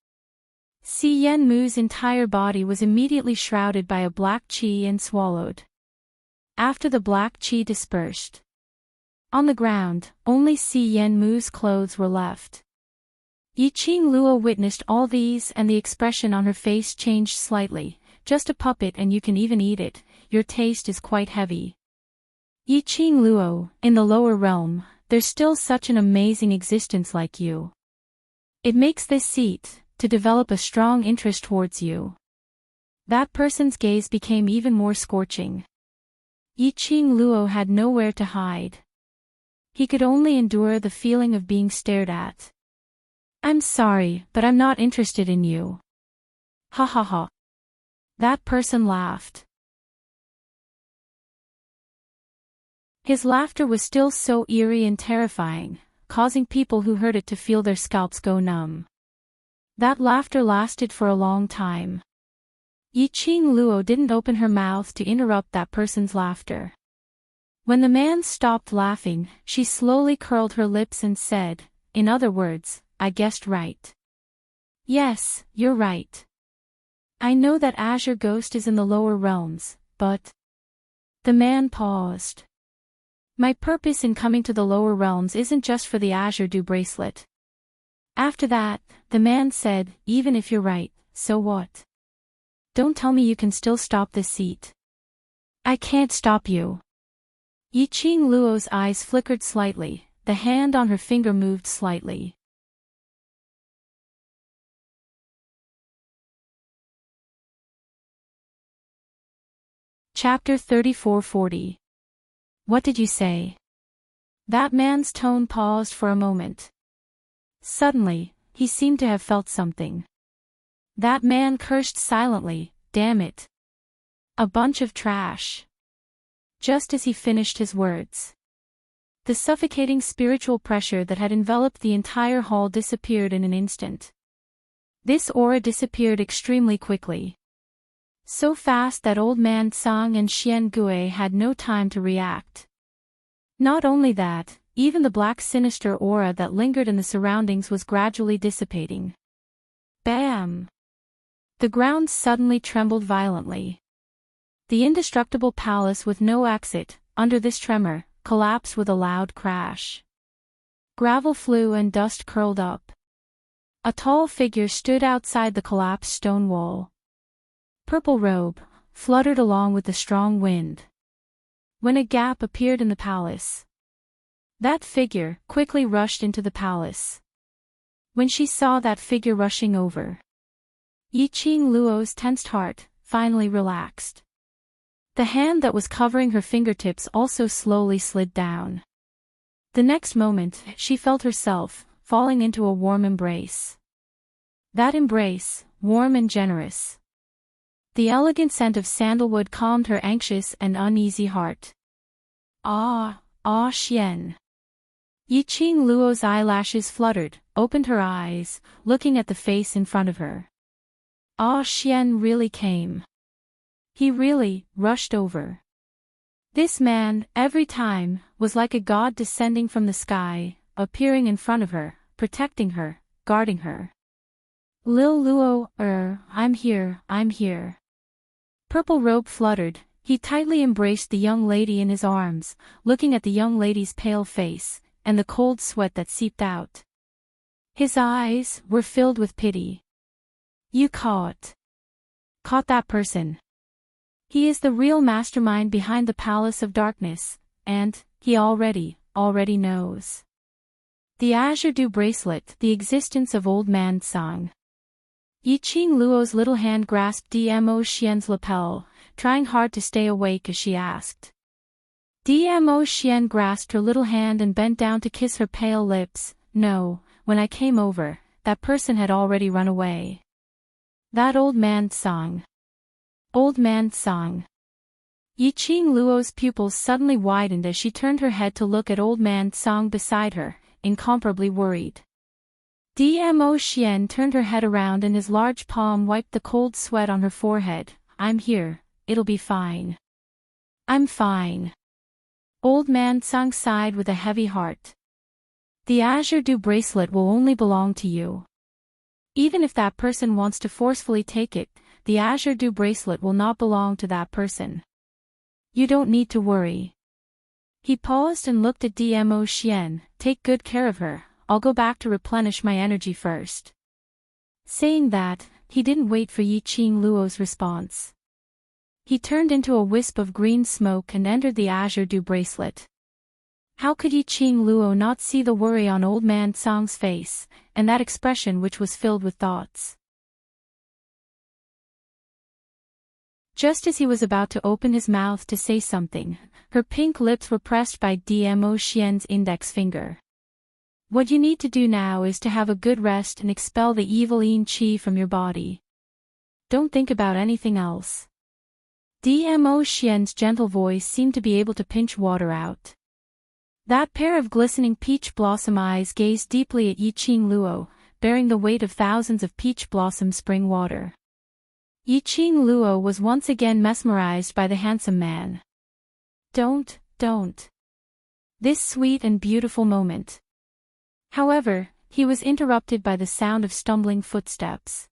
Si Yen Mu's entire body was immediately shrouded by a black qi and swallowed. After the black qi dispersed. On the ground, only Si Yen Mu's clothes were left. Yiqing Luo witnessed all these and the expression on her face changed slightly. Just a puppet and you can even eat it, your taste is quite heavy. Yiqing Luo, in the lower realm, there's still such an amazing existence like you. It makes this seat, to develop a strong interest towards you. That person's gaze became even more scorching. Yiqing Luo had nowhere to hide. He could only endure the feeling of being stared at. I'm sorry, but I'm not interested in you. Ha ha ha. That person laughed. His laughter was still so eerie and terrifying, causing people who heard it to feel their scalps go numb. That laughter lasted for a long time. Yiqing Luo didn't open her mouth to interrupt that person's laughter. When the man stopped laughing, she slowly curled her lips and said, in other words, I guessed right. Yes, you're right. I know that Azure Ghost is in the lower realms, but... The man paused. My purpose in coming to the lower realms isn't just for the Azure Dew Bracelet. After that, the man said, even if you're right, so what? Don't tell me you can still stop this seat. I can't stop you. Yiqing Luo's eyes flickered slightly, the hand on her finger moved slightly. Chapter 3440. What did you say? That man's tone paused for a moment. Suddenly, he seemed to have felt something. That man cursed silently, damn it. A bunch of trash. Just as he finished his words, the suffocating spiritual pressure that had enveloped the entire hall disappeared in an instant. This aura disappeared extremely quickly. So fast that old man Tsang and Xian Gui had no time to react. Not only that, even the black sinister aura that lingered in the surroundings was gradually dissipating. Bam! The ground suddenly trembled violently. The indestructible palace with no exit, under this tremor, collapsed with a loud crash. Gravel flew and dust curled up. A tall figure stood outside the collapsed stone wall. Purple robe, fluttered along with the strong wind. When a gap appeared in the palace, that figure quickly rushed into the palace. When she saw that figure rushing over, Yiqing Luo's tensed heart finally relaxed. The hand that was covering her fingertips also slowly slid down. The next moment, she felt herself falling into a warm embrace. That embrace, warm and generous. The elegant scent of sandalwood calmed her anxious and uneasy heart. Ah, Xian. Yiqing Luo's eyelashes fluttered, opened her eyes, looking at the face in front of her. Xian really came. He really rushed over. This man, every time, was like a god descending from the sky, appearing in front of her, protecting her, guarding her. Lil Luo, I'm here, I'm here. Purple robe fluttered, he tightly embraced the young lady in his arms, looking at the young lady's pale face, and the cold sweat that seeped out. His eyes were filled with pity. You caught that person. He is the real mastermind behind the Palace of Darkness, and he already knows. The Azure Dew Bracelet, the existence of Old Man Song. Yiqing Luo's little hand grasped Dmo Xian's lapel, trying hard to stay awake as she asked. Dmo Xian grasped her little hand and bent down to kiss her pale lips. No, when I came over, that person had already run away. That Old Man Song. Old Man Song. Yiqing Luo's pupils suddenly widened as she turned her head to look at Old Man Song beside her, incomparably worried. Dmo Xian turned her head around and his large palm wiped the cold sweat on her forehead. I'm here, it'll be fine. I'm fine. Old Man Song sighed with a heavy heart. The Azure Dew Bracelet will only belong to you. Even if that person wants to forcefully take it, the Azure Dew Bracelet will not belong to that person. You don't need to worry. He paused and looked at Dmo Xian. Take good care of her, I'll go back to replenish my energy first. Saying that, he didn't wait for Yiqing Luo's response. He turned into a wisp of green smoke and entered the Azure Dew Bracelet. How could Yiqing Luo not see the worry on Old Man Song's face, and that expression which was filled with thoughts? Just as he was about to open his mouth to say something, her pink lips were pressed by Dmo Xian's index finger. What you need to do now is to have a good rest and expel the evil yin qi from your body. Don't think about anything else. Dmo Xian's gentle voice seemed to be able to pinch water out. That pair of glistening peach blossom eyes gazed deeply at Yiqing Luo, bearing the weight of thousands of peach blossom spring water. Yiqing Luo was once again mesmerized by the handsome man. Don't. This sweet and beautiful moment. However, he was interrupted by the sound of stumbling footsteps.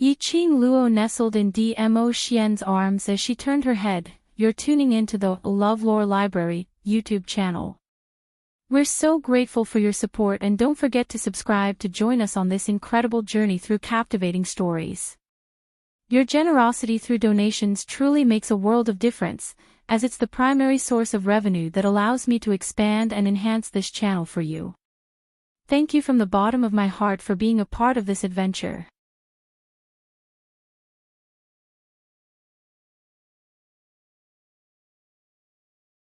Yiqing Luo nestled in Dmo Xian's arms as she turned her head. You're tuning into the LoveLore Library YouTube channel. We're so grateful for your support and don't forget to subscribe to join us on this incredible journey through captivating stories. Your generosity through donations truly makes a world of difference, as it's the primary source of revenue that allows me to expand and enhance this channel for you. Thank you from the bottom of my heart for being a part of this adventure.